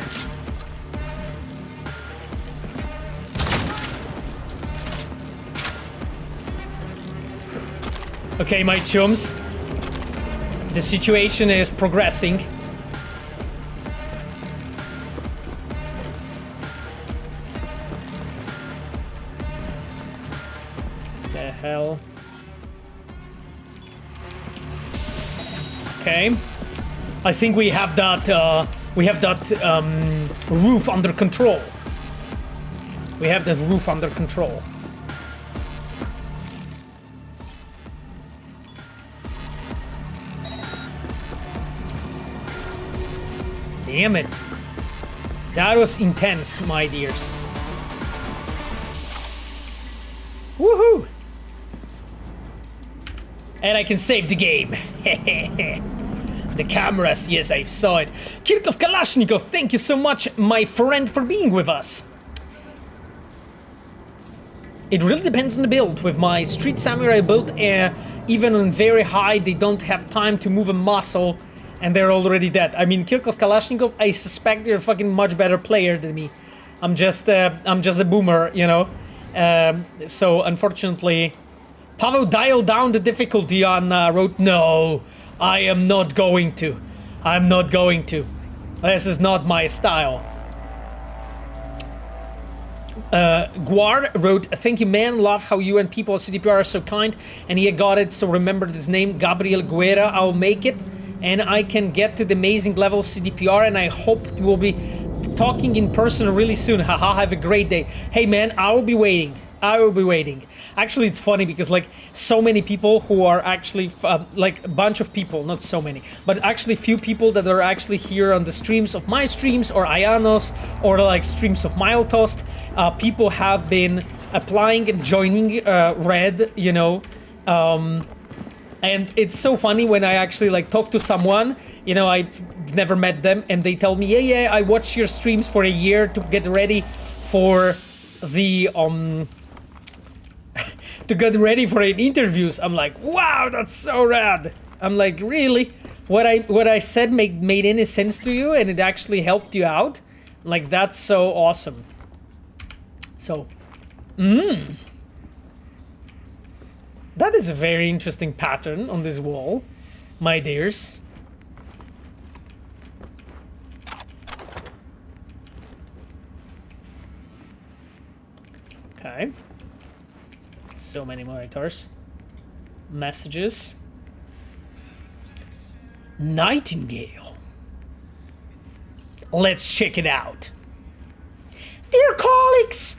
[SPEAKER 1] Okay, my chums. The situation is progressing. The hell? Okay. I think we have that roof under control. We have the roof under control. Damn it. That was intense, my dears. Woohoo! And I can save the game. The cameras, yes, I saw it. Kirkov Kalashnikov, thank you so much, my friend, for being with us. It really depends on the build. With my Street Samurai build, even on very high, they don't have time to move a muscle, and they're already dead. I mean, Kirkov Kalashnikov, I suspect they're a fucking much better player than me. I'm just a boomer, you know. So unfortunately, Pavel dialed down the difficulty on wrote, no, I am not going to. I'm not going to. This is not my style. Guar wrote, thank you, man. Love how you and people at CDPR are so kind. And he got it, so remembered his name, Gabriel Guerra. I'll make it. And I can get to the amazing level CDPR. And I hope we'll be talking in person really soon. Haha, have a great day. Hey, man, I will be waiting. I will be waiting. Actually, it's funny because like so many people who are actually like a bunch of people, not so many, but actually few people that are actually here on the streams of my streams or Ayanos or like streams of Miletost. People have been applying and joining Red, you know, and it's so funny when I actually like talk to someone, you know, I've never met them, and they tell me, yeah, I watched your streams for a year to get ready for the to get ready for the interviews. I'm like, wow, that's so rad. I'm like, really? What I said made any sense to you, and it actually helped you out? Like, that's so awesome. So, that is a very interesting pattern on this wall, my dears. Okay. So many monitors. Messages. Nightingale. Let's check it out. Dear colleagues,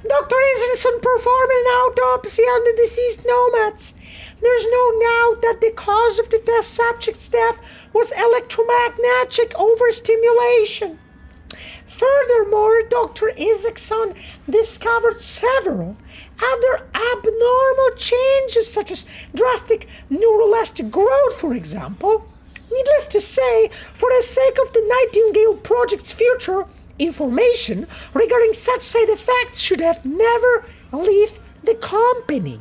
[SPEAKER 1] Dr. Isenson performed an autopsy on the deceased nomads. There's no doubt that the cause of the test subject's death was electromagnetic overstimulation. Furthermore, Dr. Isaacson discovered several other abnormal changes, such as drastic neuroelastic growth, for example. Needless to say, for the sake of the Nightingale Project's future, information regarding such side effects should have never left the company.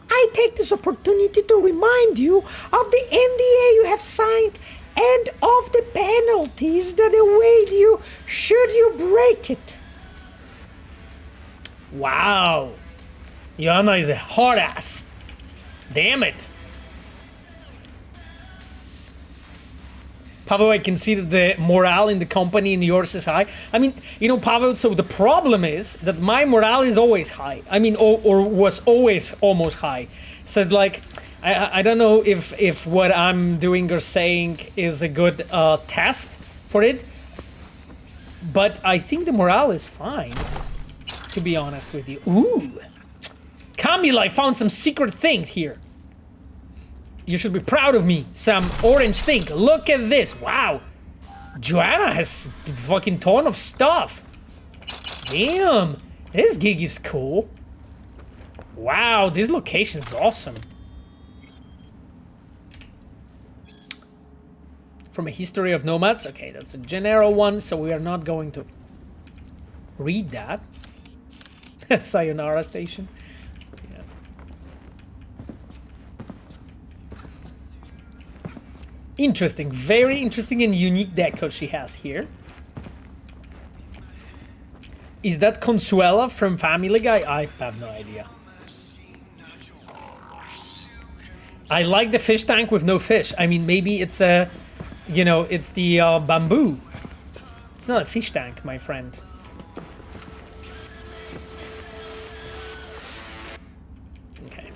[SPEAKER 1] I take this opportunity to remind you of the NDA you have signed and of the penalties that await you should you break it. Wow. Joanna is a hard ass. Damn it. Pavel, I can see that the morale in the company and yours is high. I mean, you know, Pavel, so the problem is that my morale is always high. I mean, or was always almost high. So, like, I don't know if what I'm doing or saying is a good test for it, but I think the morale is fine, to be honest with you. Ooh. Camille, I found some secret thing here. You should be proud of me. Some orange thing. Look at this. Wow. Joanna has a fucking ton of stuff. Damn. This gig is cool. Wow, this location is awesome. From a history of nomads. Okay, that's a general one, so we are not going to read that. Sayonara station. Yeah. Interesting, very interesting and unique deco she has here. Is that Consuela from Family Guy? I have no idea. I like the fish tank with no fish. I mean, maybe it's a, you know, it's the bamboo. It's not a fish tank, my friend. Okay.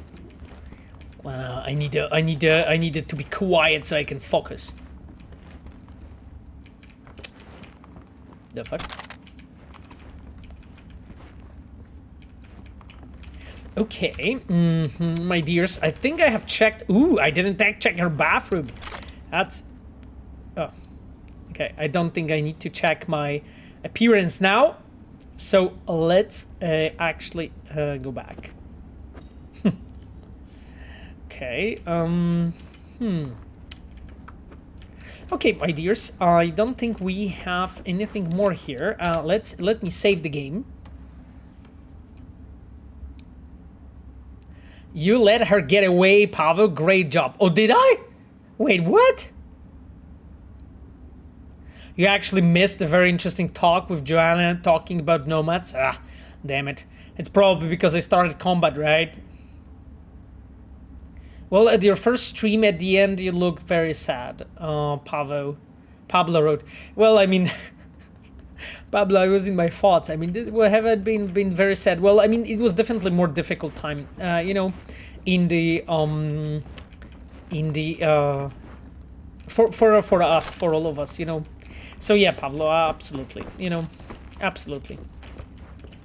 [SPEAKER 1] I need it to be quiet so I can focus. The fuck? Okay, my dears, I think I have checked. Ooh, I didn't check her bathroom. That's. Oh, okay. I don't think I need to check my appearance now. So let's actually go back. Okay. Okay, my dears. I don't think we have anything more here. Let me save the game. You let her get away, Pavel. Great job. Oh, did I? Wait, what? You actually missed a very interesting talk with Joanna talking about nomads? Ah, damn it. It's probably because I started combat, right? Well, at your first stream at the end, you looked very sad. Pablo wrote. Well, I mean... Pablo, I was in my thoughts. I mean, have I been very sad? Well, I mean, it was definitely more difficult time, you know, for us, for all of us, you know. So yeah, Pablo, absolutely, you know, absolutely.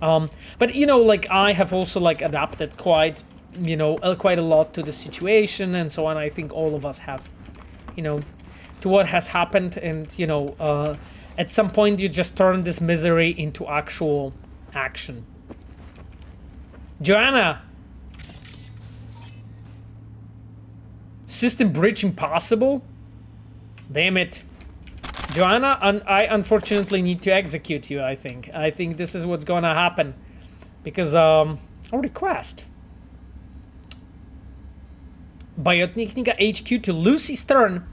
[SPEAKER 1] But you know, like I have also like adapted quite, you know, quite a lot to the situation and so on. I think all of us have, you know, to what has happened, and you know. At some point, you just turn this misery into actual action. Joanna! System breach impossible? Damn it. Joanna, I unfortunately need to execute you, I think. I think this is what's gonna happen. Because, a request. Biotechnica HQ to Lucy Stern.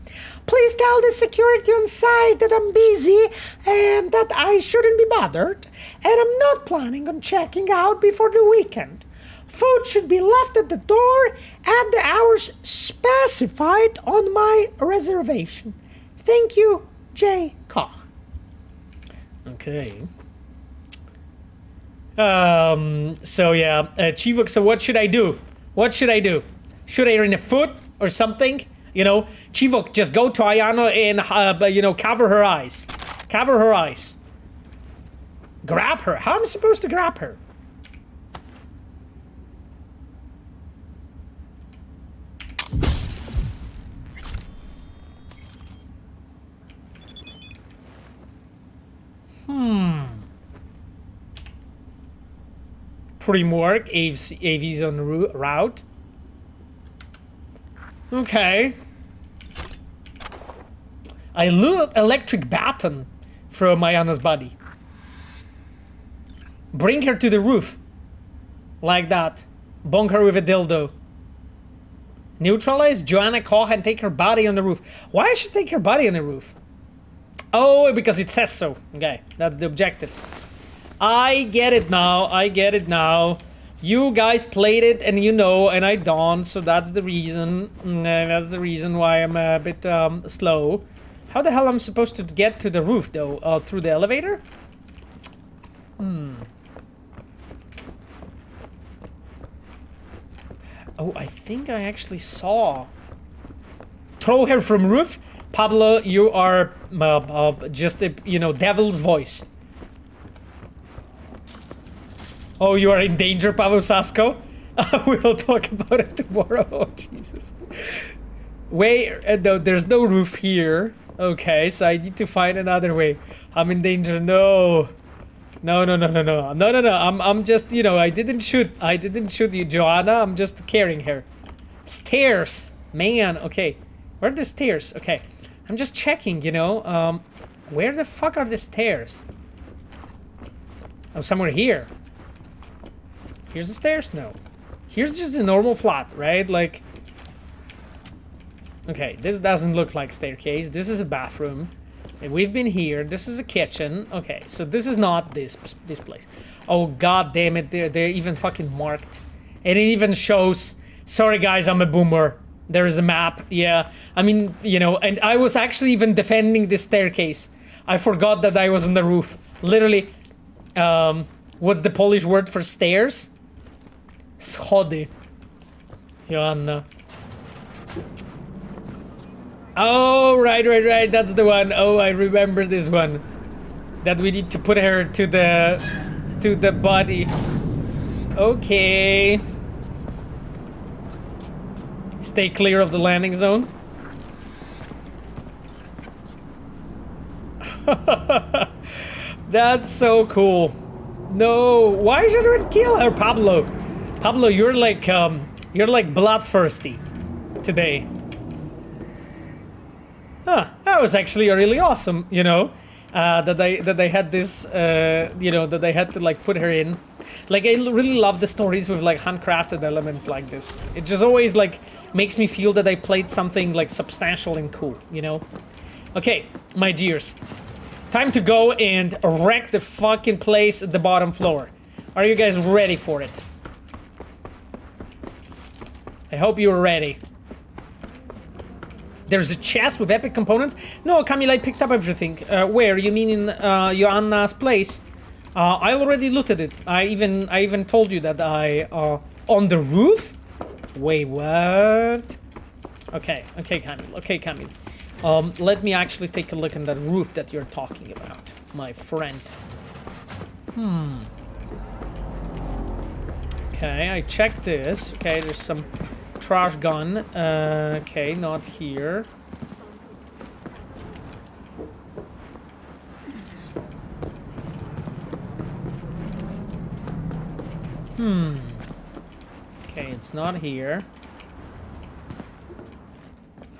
[SPEAKER 1] Please tell the security on site that I'm busy and that I shouldn't be bothered, and I'm not planning on checking out before the weekend. Food should be left at the door at the hours specified on my reservation. Thank you, J. Koch. Okay. So yeah, Chivok, so what should I do? What should I do? Should I run a foot or something? You know, Chivok, just go to Ayano and, you know, cover her eyes. Cover her eyes. Grab her. How am I supposed to grab her? Pre-work, AV's on route. Okay. I lure electric baton from Ayana's body. Bring her to the roof. Like that. Bonk her with a dildo. Neutralize Joanna Koch and take her body on the roof. Why should I take her body on the roof? Oh, because it says so. Okay, that's the objective. I get it now. I get it now. You guys played it and you know, and I don't, so that's the reason. That's the reason why I'm a bit slow. How the hell am I supposed to get to the roof, though? Through the elevator? Oh, I think I actually saw. Throw her from roof? Pablo, you are just a, you know, devil's voice. Oh, you are in danger, Pablo Sasko? We'll talk about it tomorrow. Oh, Jesus. Wait, no, there's no roof here. Okay, so I need to find another way. I'm in danger. No. No. I'm just, you know, I didn't shoot you, Joanna. I'm just carrying her. Stairs, man. Okay, where are the stairs? Okay, I'm just checking. You know, where the fuck are the stairs? Oh, somewhere here. Here's the stairs. No, here's just a normal flat, right? Like, okay, this doesn't look like staircase. This is a bathroom. And we've been here. This is a kitchen. Okay, so this is not this place. Oh god damn it! They're even fucking marked, and it even shows. Sorry guys, I'm a boomer. There is a map. Yeah, I mean, you know, and I was actually even defending this staircase. I forgot that I was on the roof. Literally, what's the Polish word for stairs? Schody. Joanna. Oh, right. That's the one. Oh, I remember this one. That we need to put her to the body. Okay. Stay clear of the landing zone. That's so cool. No, why should we kill her, Pablo? Pablo, you're like bloodthirsty today. Huh, that was actually really awesome, you know, that I had this, you know, that I had to like put her in. Like, I really love the stories with like handcrafted elements like this. It just always like makes me feel that I played something like substantial and cool, you know. Okay, my dears, time to go and wreck the fucking place at the bottom floor. Are you guys ready for it? I hope you're ready. There's a chest with epic components. No, Camille, I picked up everything. Where? You mean in Joanna's place? I already looted it. I even told you that I on the roof. Wait, what? Okay, Camille. Let me actually take a look at that roof that you're talking about, my friend. Okay, I checked this. Okay, there's some trash gun. Okay, not here. Okay, it's not here.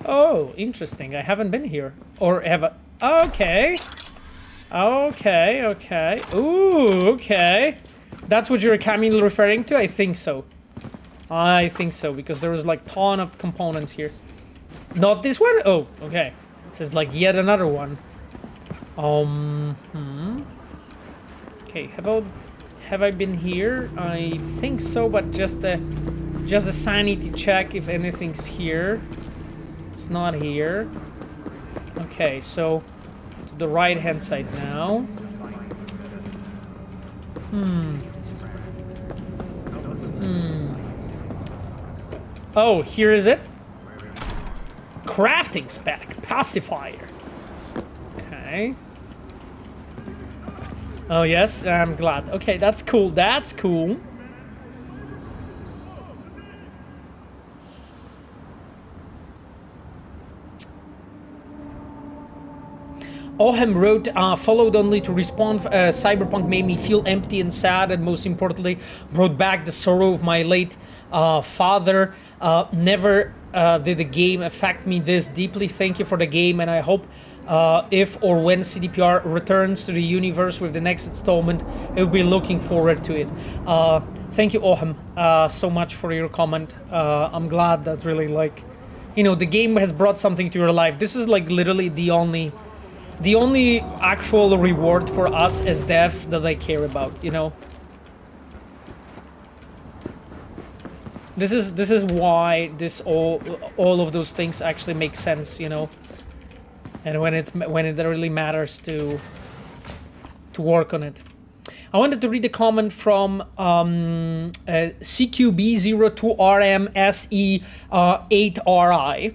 [SPEAKER 1] Oh, interesting. I haven't been here. Or have I? Okay. Okay. Ooh, okay. That's what you're, Camille, referring to? I think so. I think so, because there was like ton of components here. Not this one? Oh, okay. This is like yet another one. Okay, have I been here? I think so, but just a sanity check if anything's here. It's not here. Okay, so to the right hand side now. Oh, here is it. Crafting spec, pacifier. Okay. Oh yes, I'm glad. Okay, that's cool. That's cool. Ohem wrote, followed only to respond, Cyberpunk made me feel empty and sad, and most importantly, brought back the sorrow of my late father. Never did the game affect me this deeply. Thank you for the game, and I hope if or when CDPR returns to the universe with the next installment, I will be looking forward to it. Thank you, Ohem, so much for your comment. I'm glad that really, like, you know, the game has brought something to your life. This is like literally the only actual reward for us as devs that I care about, you know. This is why this all of those things actually make sense, you know. And when it really matters to work on it. I wanted to read a comment from CQB02RMSE8RI.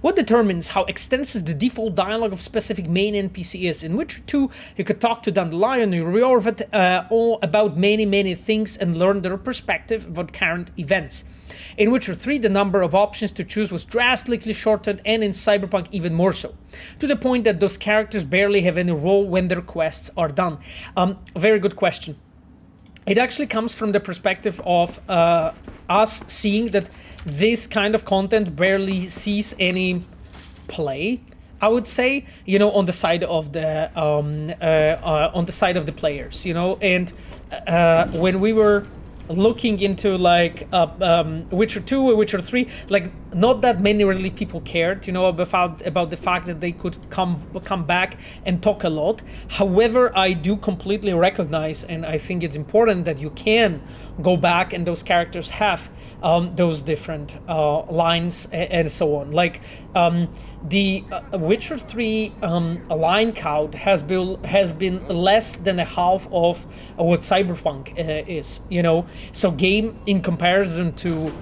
[SPEAKER 1] What determines how extensive the default dialogue of specific main NPC is? In Witcher 2, you could talk to Dandelion or Riorvet all about many things and learn their perspective about current events. In Witcher 3, the number of options to choose was drastically shortened, and in Cyberpunk even more so, to the point that those characters barely have any role when their quests are done. Very good question. It actually comes from the perspective of us seeing that this kind of content barely sees any play, I would say, you know, on the side of the players, you know. And when we were looking into like Witcher 2 or Witcher 3, like not that many really people cared, you know, about the fact that they could come back and talk a lot. However, I do completely recognize, and I think it's important that you can go back and those characters have those different lines and so on. Like the Witcher 3 line count has been less than a half of what Cyberpunk is, you know. So game in comparison to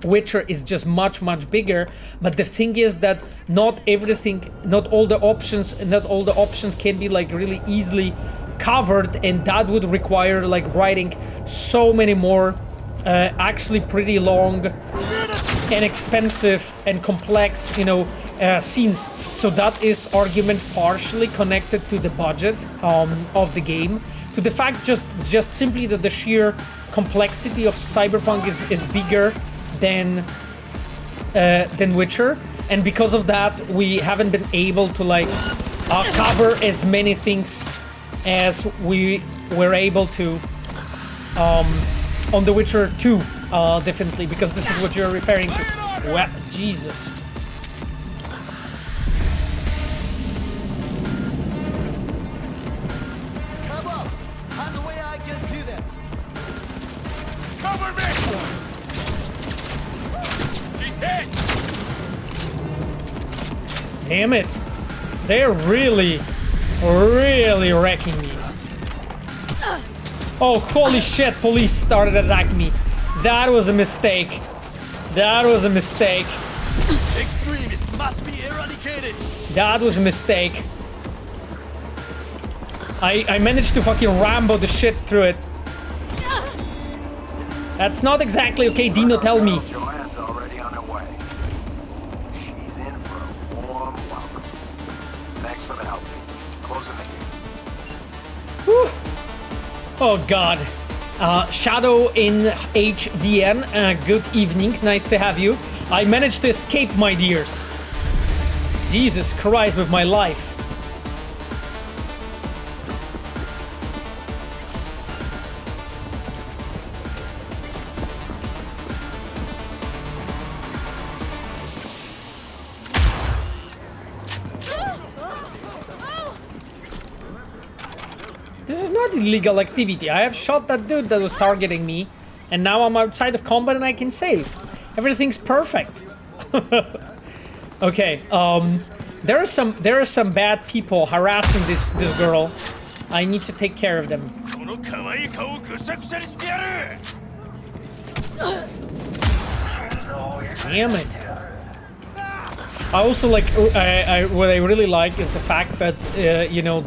[SPEAKER 1] Witcher is just much bigger. But the thing is that not all the options can be like really easily covered, and that would require like writing so many more actually pretty long and expensive and complex, you know, scenes. So that is argument partially connected to the budget of the game, to the fact just simply that the sheer complexity of Cyberpunk is bigger than Witcher, and because of that we haven't been able to like cover as many things as we were able to on The Witcher 2, definitely, because this is what you're referring to. Well, Jesus.
[SPEAKER 6] Come up! On the way I can see them! Cover me! She's hit!
[SPEAKER 1] Damn it. They're really wrecking me. Oh, holy shit, police started attacking me. That was a mistake. That was a mistake.
[SPEAKER 6] Extremists must be eradicated!
[SPEAKER 1] That was a mistake. I managed to fucking Rambo the shit through it. That's not exactly okay, Dino, tell me.
[SPEAKER 5] Joanna's already on her way. She's in for a warm welcome. Thanks for the help. Closing the gate.
[SPEAKER 1] Whew. Oh god. Shadow in HVN, good evening, nice to have you. I managed to escape, my dears. Jesus Christ, with my life. This is not illegal activity. I have shot that dude that was targeting me, and now I'm outside of combat and I can save. Everything's perfect. Okay, there are some bad people harassing this girl. I need to take care of them. Damn it. I also like, what I really like is the fact that, you know,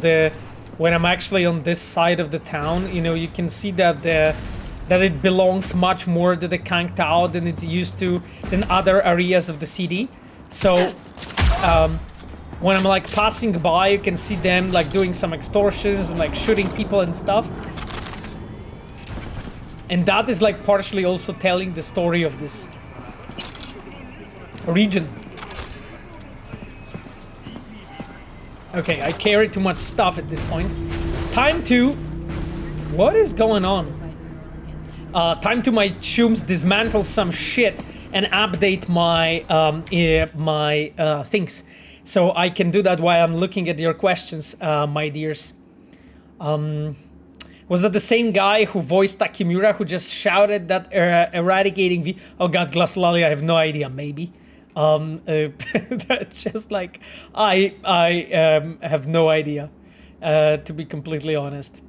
[SPEAKER 1] when I'm actually on this side of the town, you know, you can see that that it belongs much more to the Kangtao than it used to, than other areas of the city. So, when I'm like passing by, you can see them like doing some extortions and like shooting people and stuff. And that is like partially also telling the story of this region. Okay, I carry too much stuff at this point. Time to... What is going on? Time to my chooms dismantle some shit and update my things. So I can do that while I'm looking at your questions, my dears. Was that the same guy who voiced Takimura who just shouted that eradicating V... Oh god, Glaslali, I have no idea, maybe. That's just like, I have no idea, to be completely honest.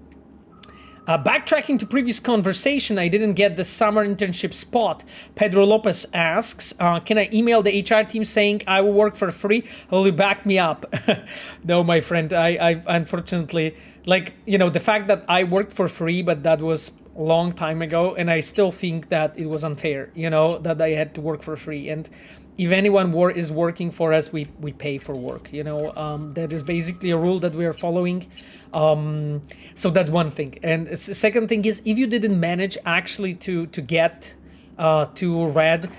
[SPEAKER 1] Backtracking to previous conversation, I didn't get the summer internship spot. Pedro Lopez asks, can I email the HR team saying I will work for free? Will you back me up? No, my friend, I unfortunately, like, you know, the fact that I worked for free, but that was a long time ago, and I still think that it was unfair, you know, that I had to work for free. And if anyone is working for us, we pay for work, you know. That is basically a rule that we are following. So that's one thing. And second thing is, if you didn't manage actually to get to red,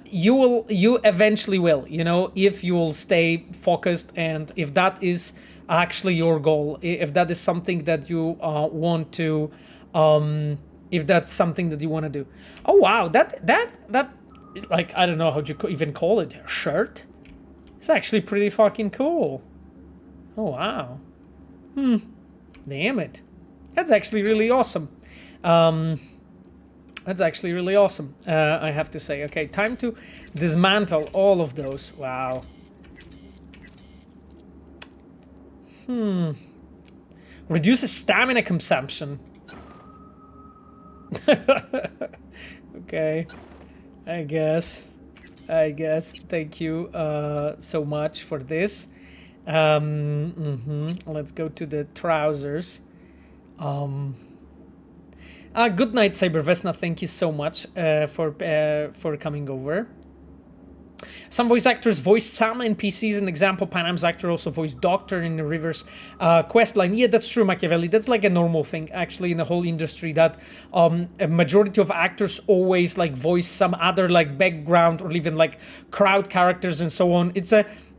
[SPEAKER 1] you eventually will, you know, if you will stay focused, and if that is actually your goal, if that is something that you want to, if that's something that you want to do. Oh wow, that like, I don't know how you even call it, shirt. It's actually pretty fucking cool. Oh wow. Damn it. That's actually really awesome. That's actually really awesome, I have to say. Okay, time to dismantle all of those. Wow. Reduces stamina consumption. Okay. I guess. Thank you so much for this. Let's go to the trousers. Good night, Cybervesna. Thank you so much for coming over. Some voice actors voiced some NPCs. An example, Panam's actor also voiced Doctor in the Rivers quest line. Yeah, that's true, Machiavelli. That's like a normal thing, actually, in the whole industry, that a majority of actors always like voice some other like background or even like crowd characters and so on.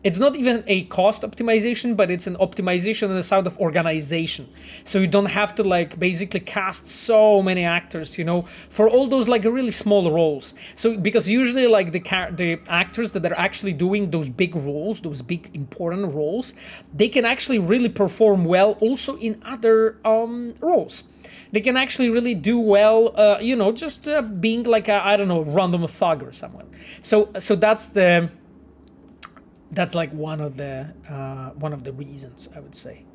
[SPEAKER 1] It's not even a cost optimization, but it's an optimization on the side of organization. So you don't have to like basically cast so many actors, you know, for all those like really small roles. So because usually like the actors that are actually doing those big roles, those big important roles, they can actually really perform well also in other roles. They can actually really do well, you know, just being like a, I don't know, random thug or someone. So that's like one of the reasons, I would say.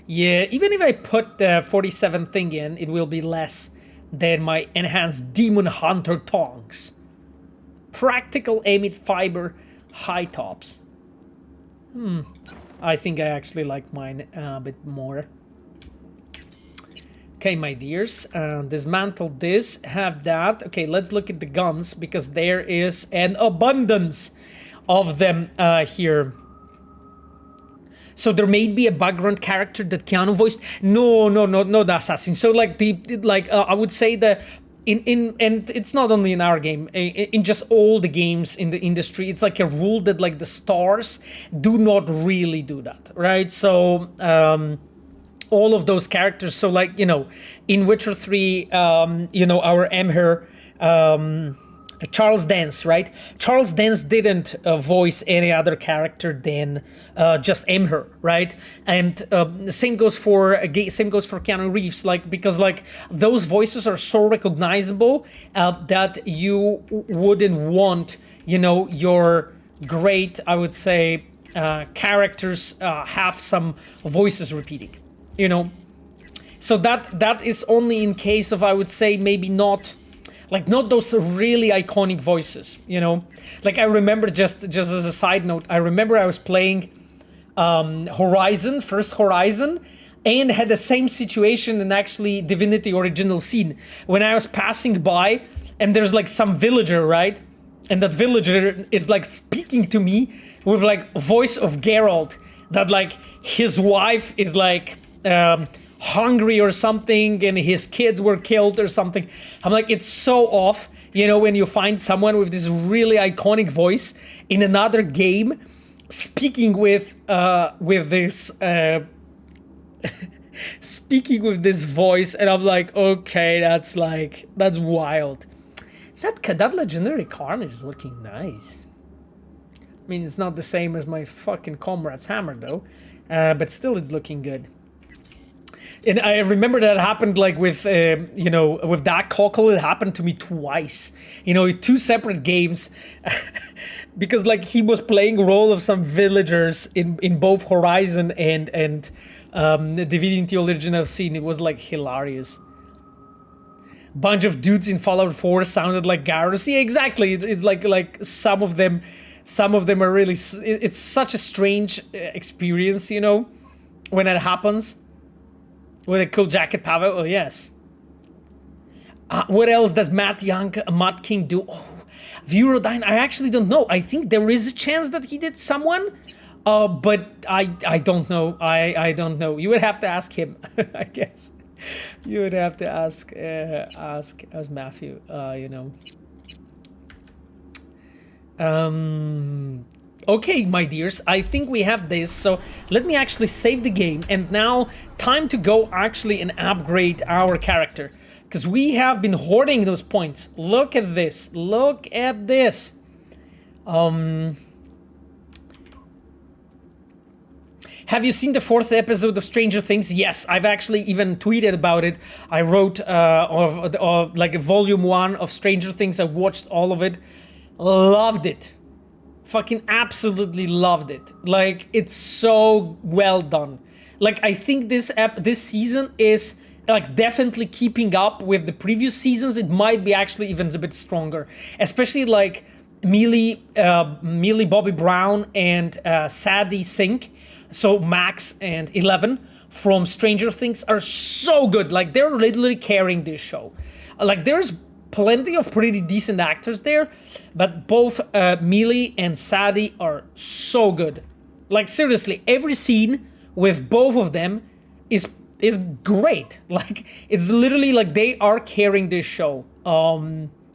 [SPEAKER 1] Yeah, even if I put the 47 thing in, it will be less than my enhanced Demon Hunter tongs. Practical amid fiber high tops. I think I actually like mine a bit more. Okay, my dears, dismantle this, have that. Okay, let's look at the guns, because there is an abundance of them here. So there may be a background character that Keanu voiced. No, the assassin. So like I would say that and it's not only in our game, in just all the games in the industry, it's like a rule that like the stars do not really do that, right? So all of those characters, so like, you know, in Witcher 3, you know, our Emhyr, Charles Dance, right? Charles Dance didn't voice any other character than just Emhyr, right? And the same goes for Keanu Reeves, like, because like those voices are so recognizable that you wouldn't want, you know, your great, I would say, characters have some voices repeating, you know. So that is only in case of, I would say, maybe not those really iconic voices, you know. Like I remember, just as a side note, I remember I was playing First Horizon, and had the same situation in actually Divinity Original Sin, when I was passing by and there's like some villager, right? And that villager is like speaking to me with like voice of Geralt, that like his wife is like hungry or something, and his kids were killed or something. I'm like, it's so off, you know, when you find someone with this really iconic voice in another game speaking with this speaking with this voice, and I'm like, okay, that's wild. That legendary Carnage is looking nice. I mean, it's not the same as my fucking Comrade's Hammer though, but still it's looking good. And I remember that happened like with, you know, with that Cockle, it happened to me twice, you know, 2 separate games. Because like he was playing a role of some villagers in both Horizon and the Divinity original scene. It was like hilarious. Bunch of dudes in Fallout 4 sounded like Garrus. Yeah, exactly. It's like some of them are really. It's such a strange experience, you know, when it happens. With a cool jacket, Pavel. Oh yes. What else does Matt King do? Oh, Vurodine. I actually don't know. I think there is a chance that he did someone. But I don't know. I don't know. You would have to ask him, I guess. You would have to ask Matthew, you know. Okay, my dears, I think we have this, so let me actually save the game, and now time to go actually and upgrade our character, because we have been hoarding those points. Look at this. Look at this. Have you seen the 4th episode of Stranger Things? Yes, I've actually even tweeted about it. I wrote of like a volume 1 of Stranger Things. I watched all of it. Loved it. Fucking absolutely loved it. Like, it's so well done. Like, I think this season is like definitely keeping up with the previous seasons. It might be actually even a bit stronger. Especially like Millie Bobby Brown and Sadie Sink. So Max and 11 from Stranger Things are so good. Like, they're literally carrying this show. Like, there's plenty of pretty decent actors there, but both Millie and Sadie are so good. Like, seriously, every scene with both of them is great. Like, it's literally like they are carrying this show.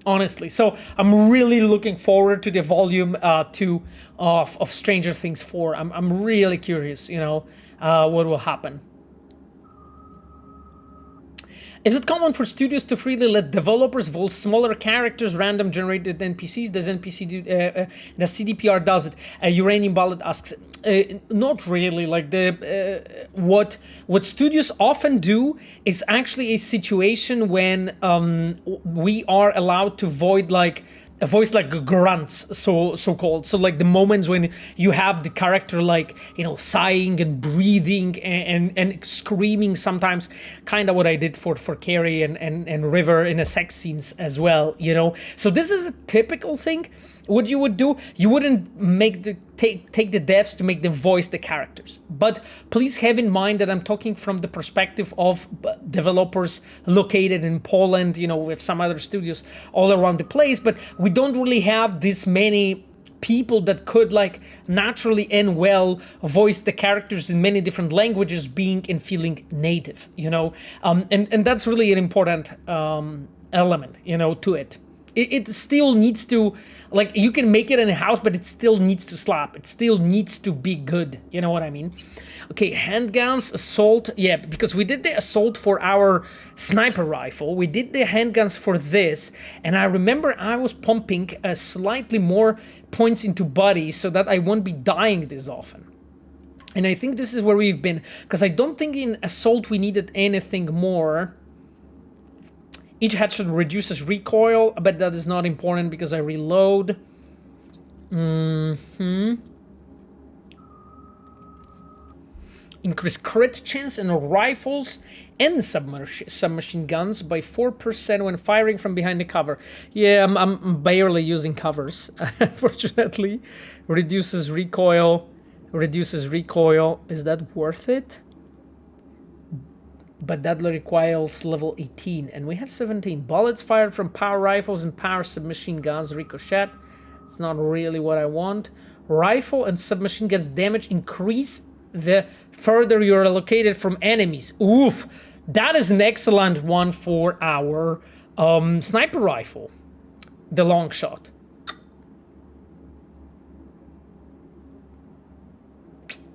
[SPEAKER 1] Honestly, so I'm really looking forward to the volume 2 of Stranger Things 4. I'm really curious, you know, what will happen. Is it common for studios to freely let developers voice smaller characters, random generated NPCs? Does NPC do? The CDPR does it. Uranium Bullet asks. Not really. Like what studios often do is actually a situation when we are allowed to void like a voice like grunts, so called. So like the moments when you have the character like, you know, sighing and breathing and screaming sometimes, kind of what I did for Carrie and River in the sex scenes as well, you know. So this is a typical thing. What you would do, you wouldn't make take the devs to make them voice the characters. But please have in mind that I'm talking from the perspective of developers located in Poland, you know, with some other studios all around the place. But we don't really have this many people that could like naturally and well voice the characters in many different languages, being and feeling native, you know. And that's really an important element, you know, to it. It still needs to, like, you can make it in a house, but it still needs to slap. It still needs to be good. You know what I mean? Okay, handguns, assault. Yeah, because we did the assault for our sniper rifle. We did the handguns for this. And I remember I was pumping slightly more points into body so that I won't be dying this often. And I think this is where we've been. Because I don't think in assault we needed anything more. Each headshot reduces recoil, but that is not important because I reload. Increase crit chance in rifles and submachine guns by 4% when firing from behind the cover. Yeah, I'm barely using covers, unfortunately. Reduces recoil. Is that worth it? But that requires level 18, and we have 17. Bullets fired from power rifles and power submachine guns ricochet. It's not really what I want. Rifle and submachine guns damage increase the further you're located from enemies. Oof, that is an excellent one for our sniper rifle, the long shot.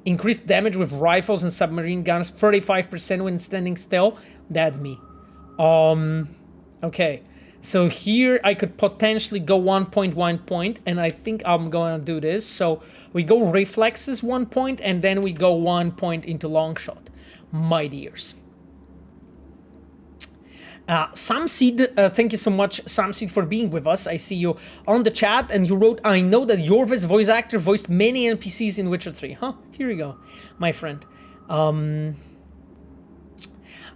[SPEAKER 1] Increased damage with rifles and submarine guns, 35% when standing still. That's me. Okay. So here I could potentially go 1 point, and I think I'm going to do this. So we go reflexes 1 point, and then we go 1 point into long shot, my dears. Samseed, thank you so much, Samseed, for being with us. I see you on the chat, and you wrote, I know that Jorvis voice actor voiced many NPCs in Witcher 3. Huh, here you go, my friend.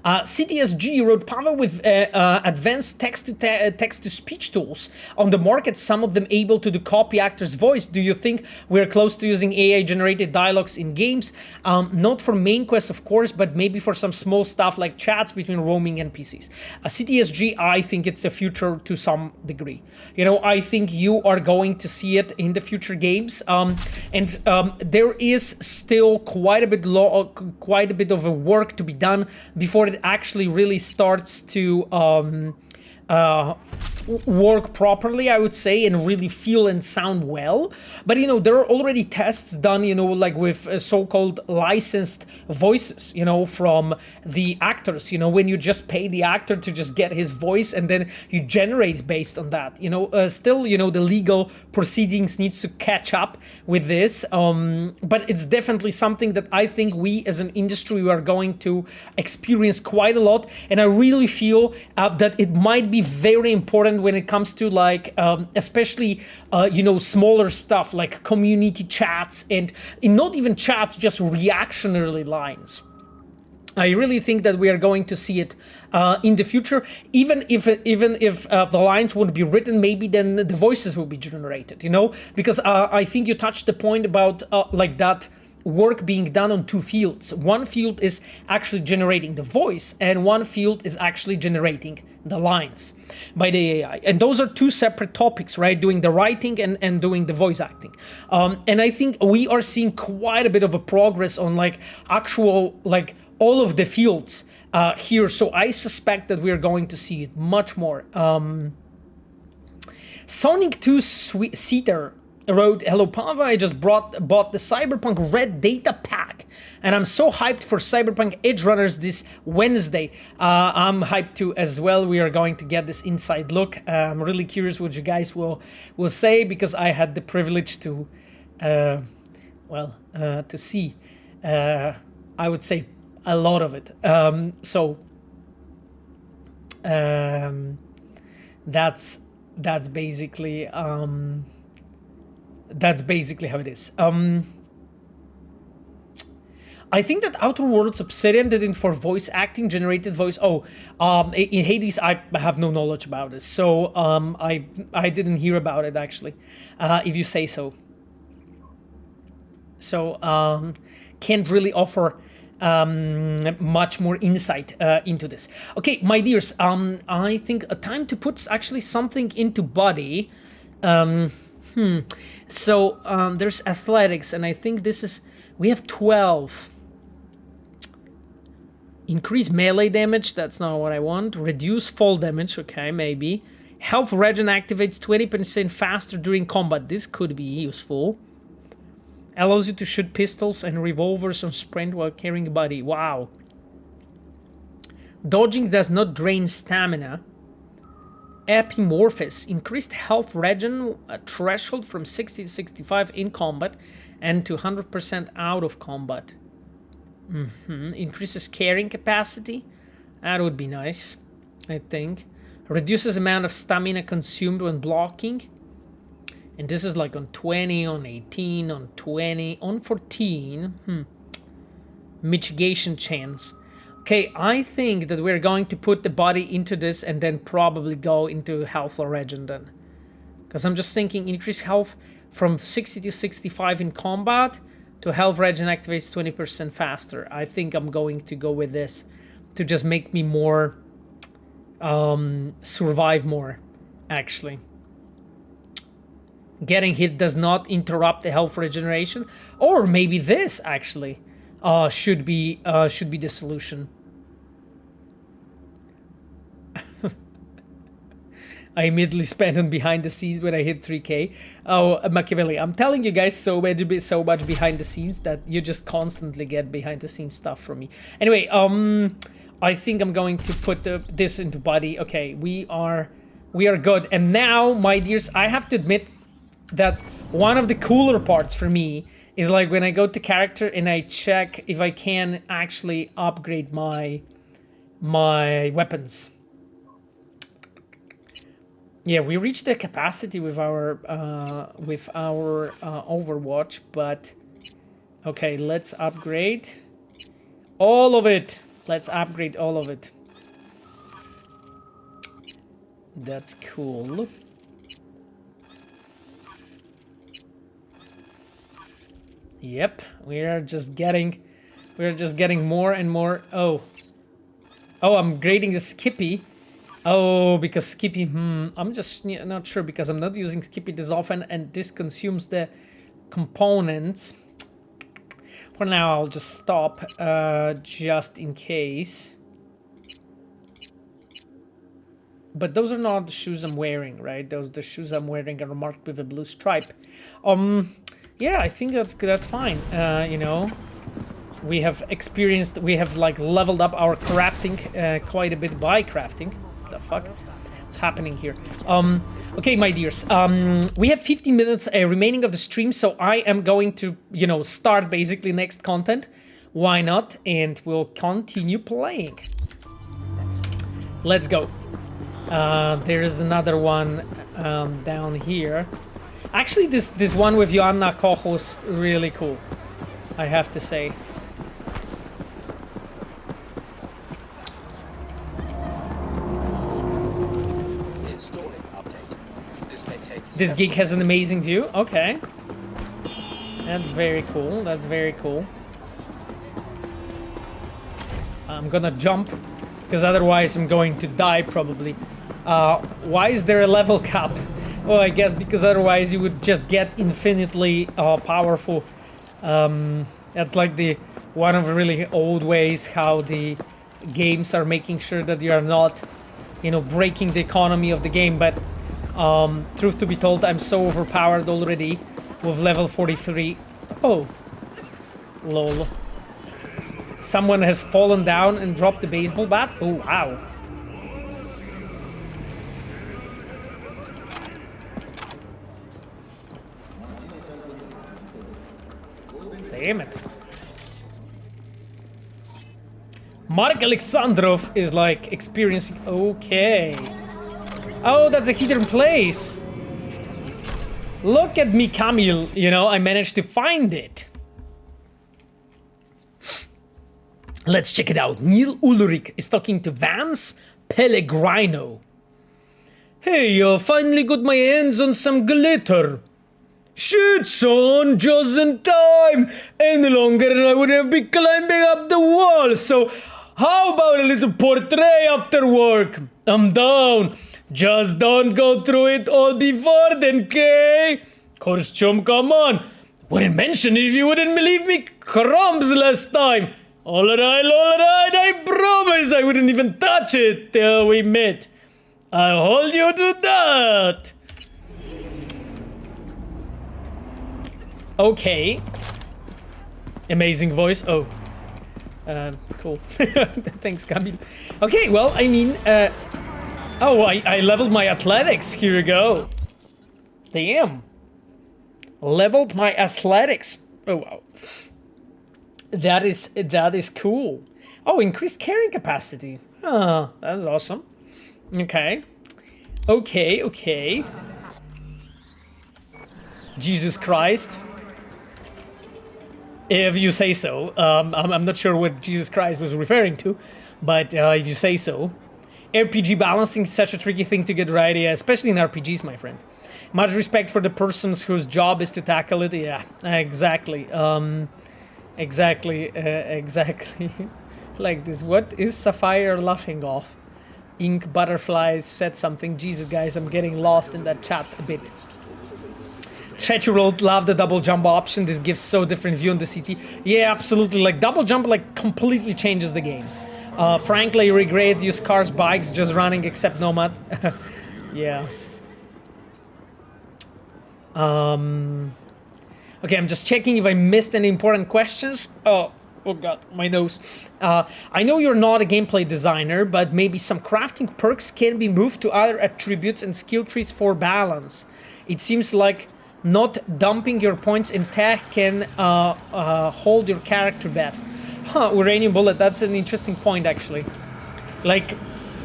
[SPEAKER 1] CTSG wrote Pavel with advanced text-to-speech tools on the market, some of them able to do copy actor's voice. Do you think we're close to using AI-generated dialogues in games? Not for main quests, of course, but maybe for some small stuff like chats between roaming NPCs. CTSG, I think it's the future to some degree. You know, I think you are going to see it in the future games, and there is still quite a bit of a work to be done before it actually really starts to work properly, I would say, and really feel and sound well. But you know, there are already tests done, you know, like with so-called licensed voices, you know, from the actors, you know, when you just pay the actor to just get his voice and then you generate based on that, you know. Still, you know, the legal proceedings needs to catch up with this, but it's definitely something that I think we as an industry are going to experience quite a lot, and I really feel that it might be very important when it comes to like especially you know, smaller stuff like community chats and not even chats, just reactionary lines. I really think that we are going to see it in the future, even if the lines wouldn't be written, maybe then the voices will be generated, you know, because I think you touched the point about like that work being done on two fields. One field is actually generating the voice, and one field is actually generating the lines by the AI. And those are two separate topics, right? Doing the writing and doing the voice acting. And I think we are seeing quite a bit of a progress on like actual, like all of the fields here. So I suspect that we are going to see it much more. Sonic 2 Seater wrote, hello Pava, I just bought the Cyberpunk Red Data Pack, and I'm so hyped for Cyberpunk Edgerunners this Wednesday. I'm hyped too as well. We are going to get this inside look. I'm really curious what you guys will say, because I had the privilege to, to see, I would say, a lot of it. That's basically how it is. I think that Outer Worlds Obsidian did it for voice acting, generated voice. In Hades, I have no knowledge about this, so I didn't hear about it actually. If you say so. So can't really offer much more insight into this. Okay, my dears, I think time to put actually something into body. So there's athletics, and I think this is, we have 12. Increase melee damage, that's not what I want. Reduce fall damage, okay, maybe. Health regen activates 20% faster during combat, this could be useful. Allows you to shoot pistols and revolvers on sprint while carrying a body, wow. Dodging does not drain stamina. Epimorphous, increased health regen threshold from 60 to 65 in combat and to 100% out of combat. Increases carrying capacity, that would be nice, I think. Reduces amount of stamina consumed when blocking, and this is like on 20, on 18, on 20, on 14. Mitigation chance. Okay, I think that we're going to put the body into this and then probably go into health or regen then. Because I'm just thinking increase health from 60 to 65 in combat to health regen activates 20% faster. I think I'm going to go with this to just make me more, survive more, actually. Getting hit does not interrupt the health regeneration. Or maybe this, actually. Should be the solution. I immediately spent on behind the scenes when I hit 3K. Oh, Machiavelli, I'm telling you guys so much behind the scenes that you just constantly get behind the scenes stuff from me. Anyway, I think I'm going to put this into body. Okay, we are good. And now, my dears, I have to admit that one of the cooler parts for me is like when I go to character and I check if I can actually upgrade my weapons. Yeah, we reached the capacity with our Overwatch, but okay, let's upgrade all of it. Let's upgrade all of it. That's cool. Yep, we're just getting more and more. Oh, I'm grading the Skippy. Oh, because Skippy, I'm just not sure because I'm not using Skippy this often and this consumes the components. For now, I'll just stop, just in case. But those are not the shoes I'm wearing, right? The shoes I'm wearing are marked with a blue stripe. Yeah, I think that's fine. You know, we have like leveled up our crafting quite a bit by crafting. The fuck? What's happening here? Okay, my dears. We have 15 minutes remaining of the stream, so I am going to, you know, start basically next content. Why not? And we'll continue playing. Let's go. There's another one down here. Actually, this one with Joanna Koch was really cool, I have to say. This gig has an amazing view. Okay. That's very cool. That's very cool. I'm gonna jump, because otherwise I'm going to die probably. Why is there a level cap? Well, I guess because otherwise you would just get infinitely powerful. That's like one of the really old ways how the games are making sure that you are not, you know, breaking the economy of the game. But truth to be told, I'm so overpowered already with level 43. Oh, lol. Someone has fallen down and dropped the baseball bat. Oh, wow. Damn it. Mark Alexandrov is like experiencing... Okay. Oh, that's a hidden place. Look at me, Camille. You know, I managed to find it. Let's check it out. Neil Ulrich is talking to Vance Pellegrino. Hey, I finally got my hands on some glitter. Shit, son, just in time. Any longer and I would have been climbing up the wall. So, how about a little portrait after work? I'm down. Just don't go through it all before then, okay? Course, chum, come on. Wouldn't mention it if you wouldn't believe me crumbs last time. Alright, I promise I wouldn't even touch it till we met. I'll hold you to that. Okay. Amazing voice. Oh. Cool. Thanks, Camille. Okay, well, I mean, oh, I leveled my athletics. Here we go. Damn. Leveled my athletics. Oh, wow. That is cool. Oh, increased carrying capacity. Oh, that's awesome. Okay. Okay. Jesus Christ. If you say so. I'm not sure what Jesus Christ was referring to, but if you say so. RPG balancing is such a tricky thing to get right, yeah, especially in RPGs, my friend. Much respect for the persons whose job is to tackle it. Yeah, exactly. Exactly. Like this. What is Sapphire laughing off? Ink Butterflies said something. Jesus, guys, I'm getting lost in that chat a bit. Treacherol, love the double jump option. This gives so different view on the city. Yeah, absolutely. Like double jump, like completely changes the game. Frankly, regret use cars, bikes, just running except Nomad. Yeah. Okay, I'm just checking if I missed any important questions. Oh god, my nose. I know you're not a gameplay designer, but maybe some crafting perks can be moved to other attributes and skill trees for balance. It seems like not dumping your points in tech can hold your character better. Huh, uranium bullet, that's an interesting point actually. Like,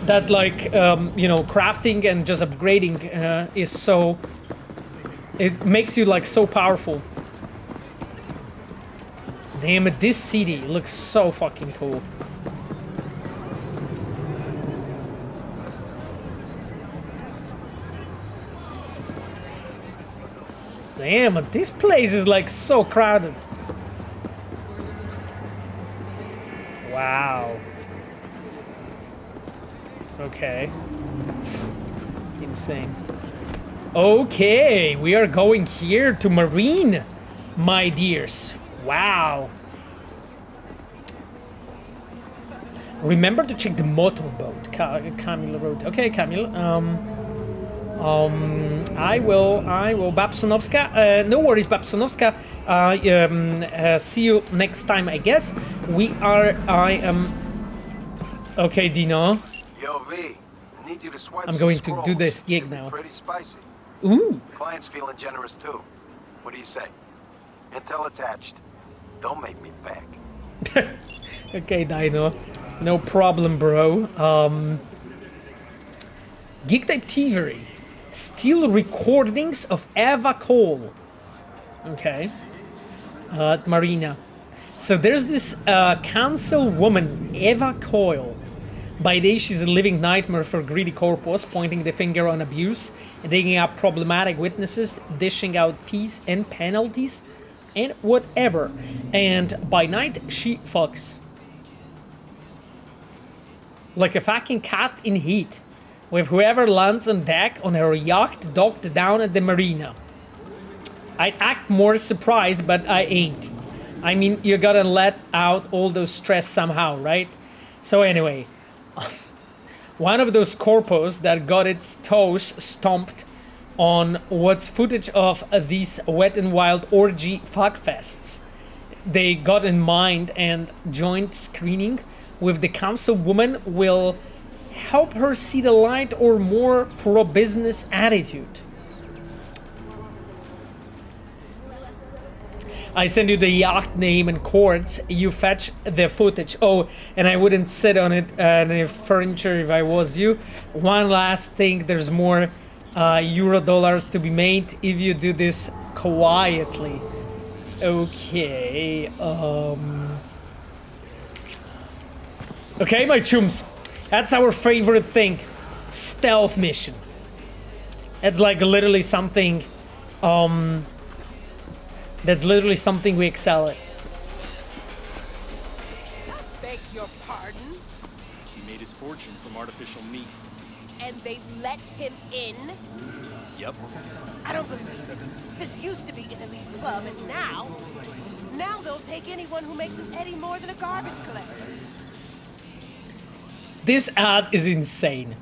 [SPEAKER 1] that like, you know, crafting and just upgrading is so... It makes you like so powerful. Damn it, this city looks so fucking cool. Damn, this place is like so crowded. Wow. Okay. Insane. Okay, we are going here to Marine, my dears. Wow. Remember to check the motorboat. Camille wrote. Okay, Camille. I will. Babsonovska. No worries, Babsonovska. See you next time, I guess. I am. Okay, Dino.
[SPEAKER 5] Yo, V, I need you to swipe
[SPEAKER 1] I'm
[SPEAKER 5] some
[SPEAKER 1] going to do
[SPEAKER 5] scrolls.
[SPEAKER 1] this gig
[SPEAKER 5] Should be
[SPEAKER 1] now.
[SPEAKER 5] Pretty spicy.
[SPEAKER 1] Ooh.
[SPEAKER 5] Client's feeling generous too. What do you say? Intel attached. Don't make me beg.
[SPEAKER 1] Okay, Dino. No problem, bro. Geek Type Thievery. Steal recordings of Eva Cole. Okay. Marina. So there's this councilwoman, Eva Coyle. By day, she's a living nightmare for greedy corpos, pointing the finger on abuse, digging up problematic witnesses, dishing out fees and penalties, and whatever. And by night, she fucks. Like a fucking cat in heat, with whoever lands on deck on her yacht docked down at the marina. I'd act more surprised, but I ain't. I mean, you gotta let out all those stress somehow, right? So anyway, one of those corpos that got its toes stomped on what's footage of these wet and wild orgy fuckfests. They got in mind and joint screening with the councilwoman will help her see the light or more pro-business attitude. I send you the yacht name and chords, you fetch the footage. Oh, and I wouldn't sit on it and if furniture if I was you. One last thing, there's more euro dollars to be made if you do this quietly. Okay, okay, my chums, that's our favorite thing, stealth mission. It's like literally something, that's literally something we excel at.
[SPEAKER 7] Beg your pardon?
[SPEAKER 8] He made his fortune from artificial meat.
[SPEAKER 7] And they let him in?
[SPEAKER 8] Yep.
[SPEAKER 7] I don't believe it. This used to be an elite club, and now they'll take anyone who makes an eddy more than a garbage collector.
[SPEAKER 1] This ad is insane.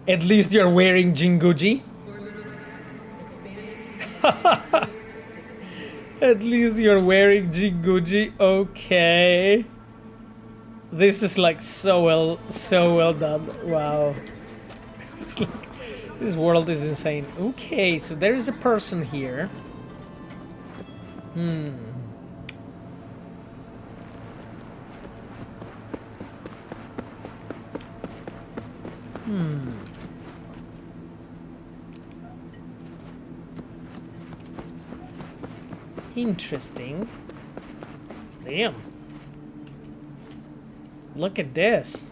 [SPEAKER 1] At least you're wearing Jinguji. At least you're wearing Jinguji. Okay. This is like so well done. Wow. It's like, this world is insane. Okay, so there is a person here. Interesting. Damn. Look at this.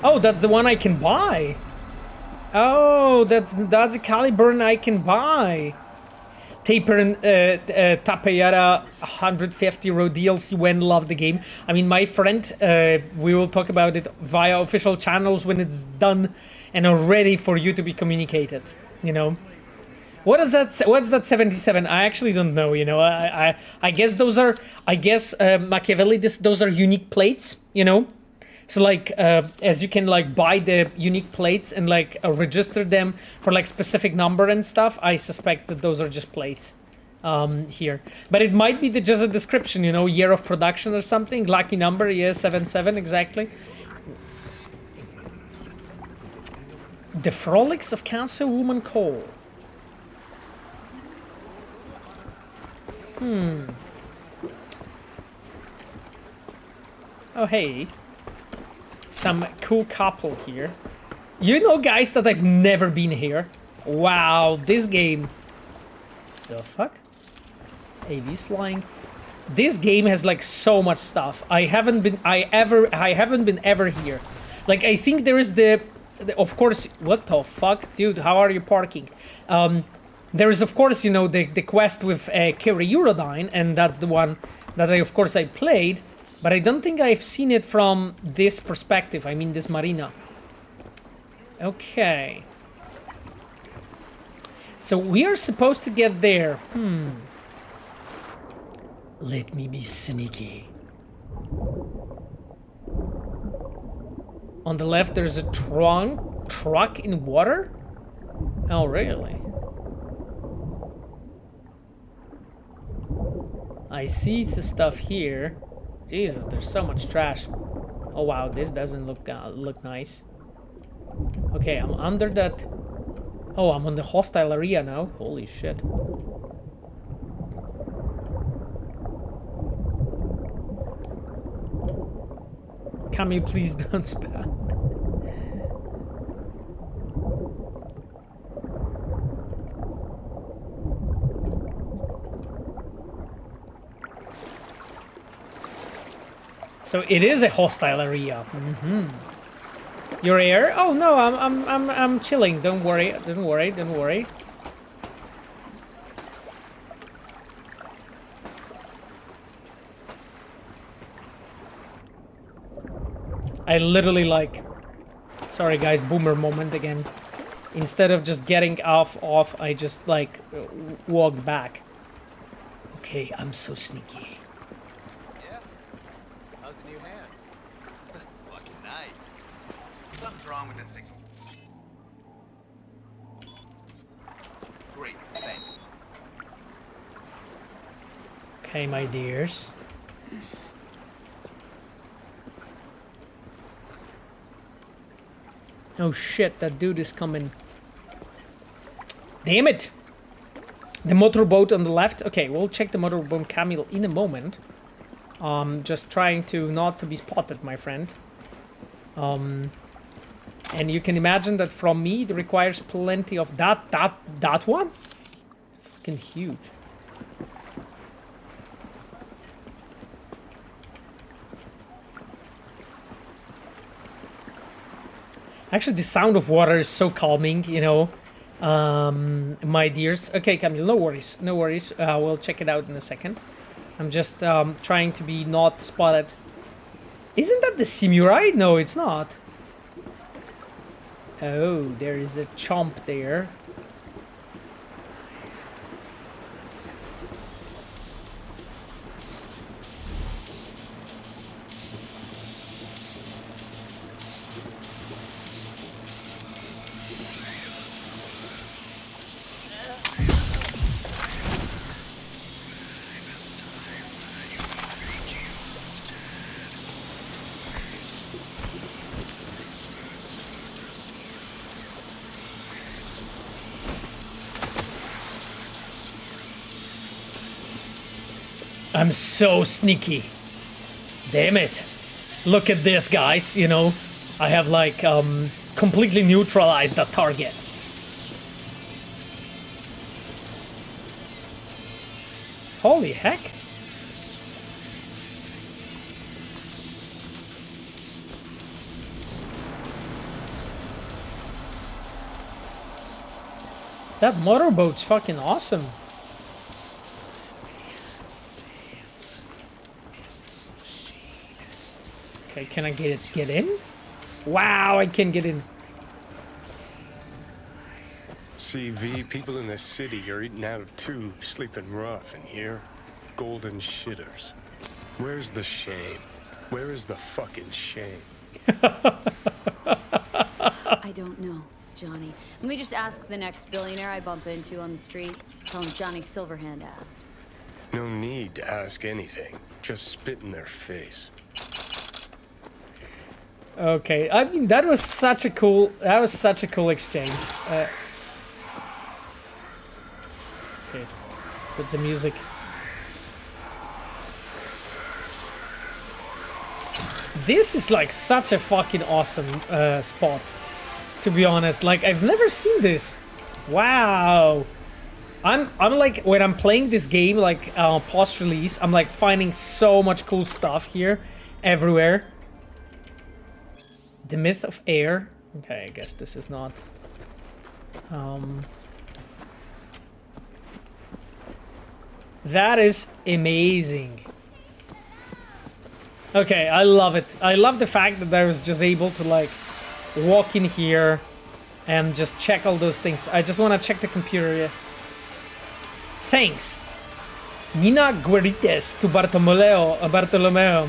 [SPEAKER 1] Oh, that's the one I can buy. Oh, that's a caliber I can buy. Taper and Tapeyara 150 row DLC when love the game. I mean, my friend, we will talk about it via official channels when it's done and are ready for you to be communicated, you know. What is that? What's that 77? I actually don't know, you know. I guess those are, Machiavelli, those are unique plates, you know. So like, as you can like buy the unique plates and like register them for like specific number and stuff, I suspect that those are just plates here. But it might be just a description, you know, year of production or something. Lucky number, yeah, 77 exactly. The Frolics of Councilwoman Cole. Oh, hey. Some cool couple here. You know, guys, that I've never been here. Wow, this game. The fuck? AV's flying. This game has like so much stuff. I haven't been ever here. Like, I think there is of course, what the fuck? Dude, how are you parking? There is, of course, you know, the quest with Kiri Eurodyne, and that's the one that I played, but I don't think I've seen it from this perspective. I mean, this marina. Okay. So we are supposed to get there. Let me be sneaky. On the left, there's a truck in water? Oh, really? I see the stuff here. Jesus, there's so much trash. Oh wow, this doesn't look nice. Okay, I'm under that. Oh, I'm on the hostile area now. Holy shit. Camille, please don't spam. So it is a hostile area. You're here? Oh no, I'm chilling. Don't worry. Don't worry. Don't worry. I literally like, sorry guys, boomer moment again. Instead of just getting off, I just like walked back. Okay, I'm so sneaky.
[SPEAKER 6] Yeah? How's the new hand? Fucking nice. Something's wrong with this thing. Great, thanks.
[SPEAKER 1] Okay, my dears. Oh shit, that dude is coming. Damn it! The motorboat on the left. Okay, we'll check the motorboat Camille in a moment. Just trying to not to be spotted, my friend. And you can imagine that from me it requires plenty of that one? Fucking huge. Actually, the sound of water is so calming, you know, my dears. Okay, Camille, no worries, no worries. We'll check it out in a second. I'm just trying to be not spotted. Isn't that the samurai? No, it's not. Oh, there is a chomp there. I'm so sneaky. Damn it. Look at this, guys, you know. I have like completely neutralized the target. Holy heck. That motorboat's fucking awesome. Okay, can I get in? Wow, I can get in.
[SPEAKER 9] CV, people in this city are eating out of tubes, sleeping rough, and here, golden shitters. Where's the shame? Where is the fucking shame?
[SPEAKER 2] I don't know, Johnny. Let me just ask the next billionaire I bump into on the street. Tell him Johnny Silverhand asked.
[SPEAKER 9] No need to ask anything. Just spit in their face.
[SPEAKER 1] Okay, I mean that was such a cool exchange. Okay, that's the music. This is like such a fucking awesome spot, to be honest. Like I've never seen this. Wow. I'm like when I'm playing this game like post release, I'm like finding so much cool stuff here, everywhere. The myth of air. Okay, I guess this is not. That is amazing. Okay, I love it. I love the fact that I was just able to like walk in here and just check all those things. I just want to check the computer. Yeah. Thanks. Nina Guerites to Bartolomeo. Bartolomeo,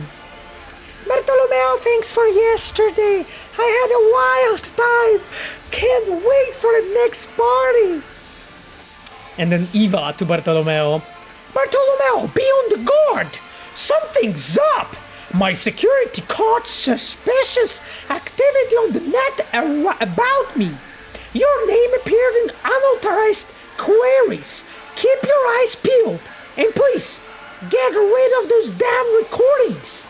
[SPEAKER 1] thanks for yesterday. I had a wild time. Can't wait for the next party. And then Eva to Bartolomeo. Bartolomeo, be on the guard. Something's up. My security caught suspicious activity on the net about me. Your name appeared in unauthorized queries. Keep your eyes peeled. And please, get rid of those damn recordings.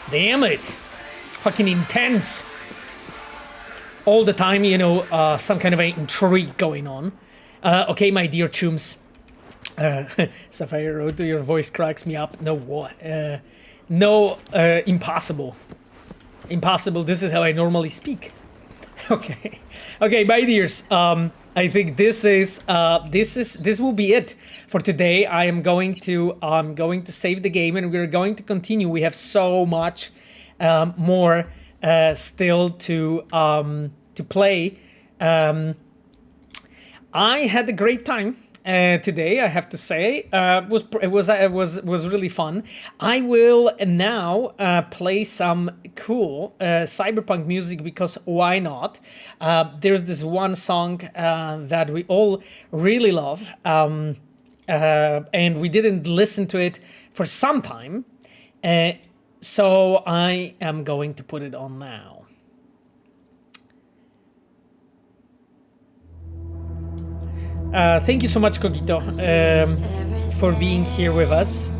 [SPEAKER 1] Damn it. Fucking intense. All the time, you know, some kind of an intrigue going on. Okay, my dear chums. Sapphire Road, your voice cracks me up. No, what? Impossible. Impossible. This is how I normally speak. Okay. Okay, my dears. I think this will be it for today. I'm going to save the game and we're going to continue. We have so much more still to play. I had a great time today, I have to say. It was really fun. I will now play some cool cyberpunk music because why not? There's this one song that we all really love, and we didn't listen to it for some time, so I am going to put it on now. Thank you so much, Cogito, for being here with us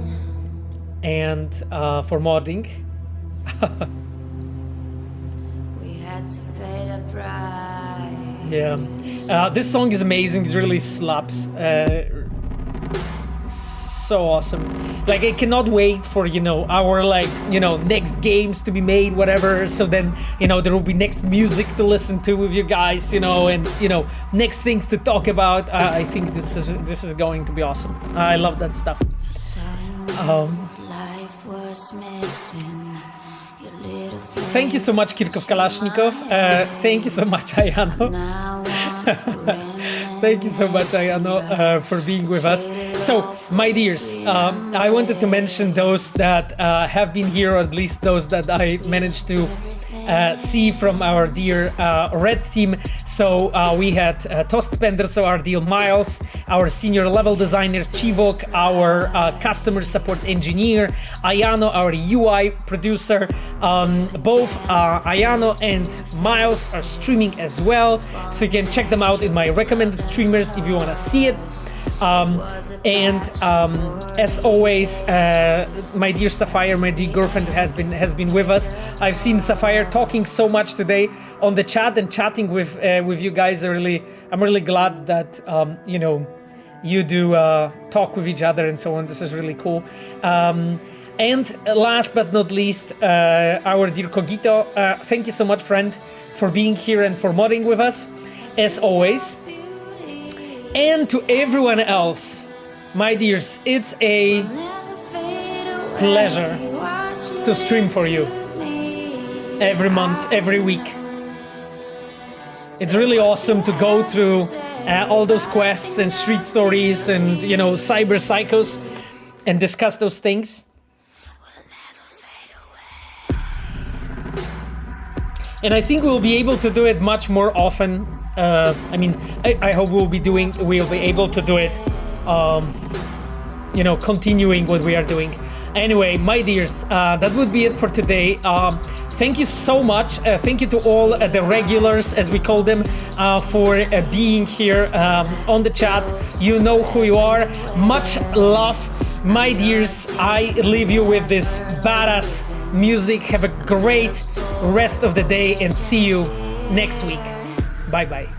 [SPEAKER 1] and for modding. Yeah, this song is amazing. It really slaps. So awesome. Like, I cannot wait for, you know, our, like, you know, next games to be made, whatever. So then, you know, there will be next music to listen to with you guys, you know, and, you know, next things to talk about. I think this is going to be awesome. I love that stuff. Thank you so much, Kirkov Kalashnikov. Thank you so much, Ayano. Thank you so much, Ayano, for being with us. So, my dears, I wanted to mention those that have been here, or at least those that I managed to see from our dear red team. So we had Toast Spender, so our dear Miles, our senior level designer Chivok, our customer support engineer Ayano, our UI producer. Both Ayano and Miles are streaming as well, so you can check them out in my recommended streamers if you want to see it. As always, my dear Sapphire, my dear girlfriend, has been with us. I've seen Sapphire talking so much today on the chat and chatting with you guys. I'm really glad that you know, you do talk with each other and so on. This is really cool. And last but not least, our dear Cogito. Thank you so much, friend, for being here and for modding with us, as always. And to everyone else, my dears, it's a pleasure to stream for you every month, every week. It's really awesome to go through all those quests and street stories and, you know, cyberpsychos and discuss those things. And I think we'll be able to do it much more often. I mean, I hope we'll be able to do it, you know, continuing what we are doing. Anyway, my dears, that would be it for today. Thank you so much. Thank you to all the regulars, as we call them, for being here on the chat. You know who you are. Much love, my dears. I leave you with this badass music. Have a great rest of the day and see you next week. Bye bye.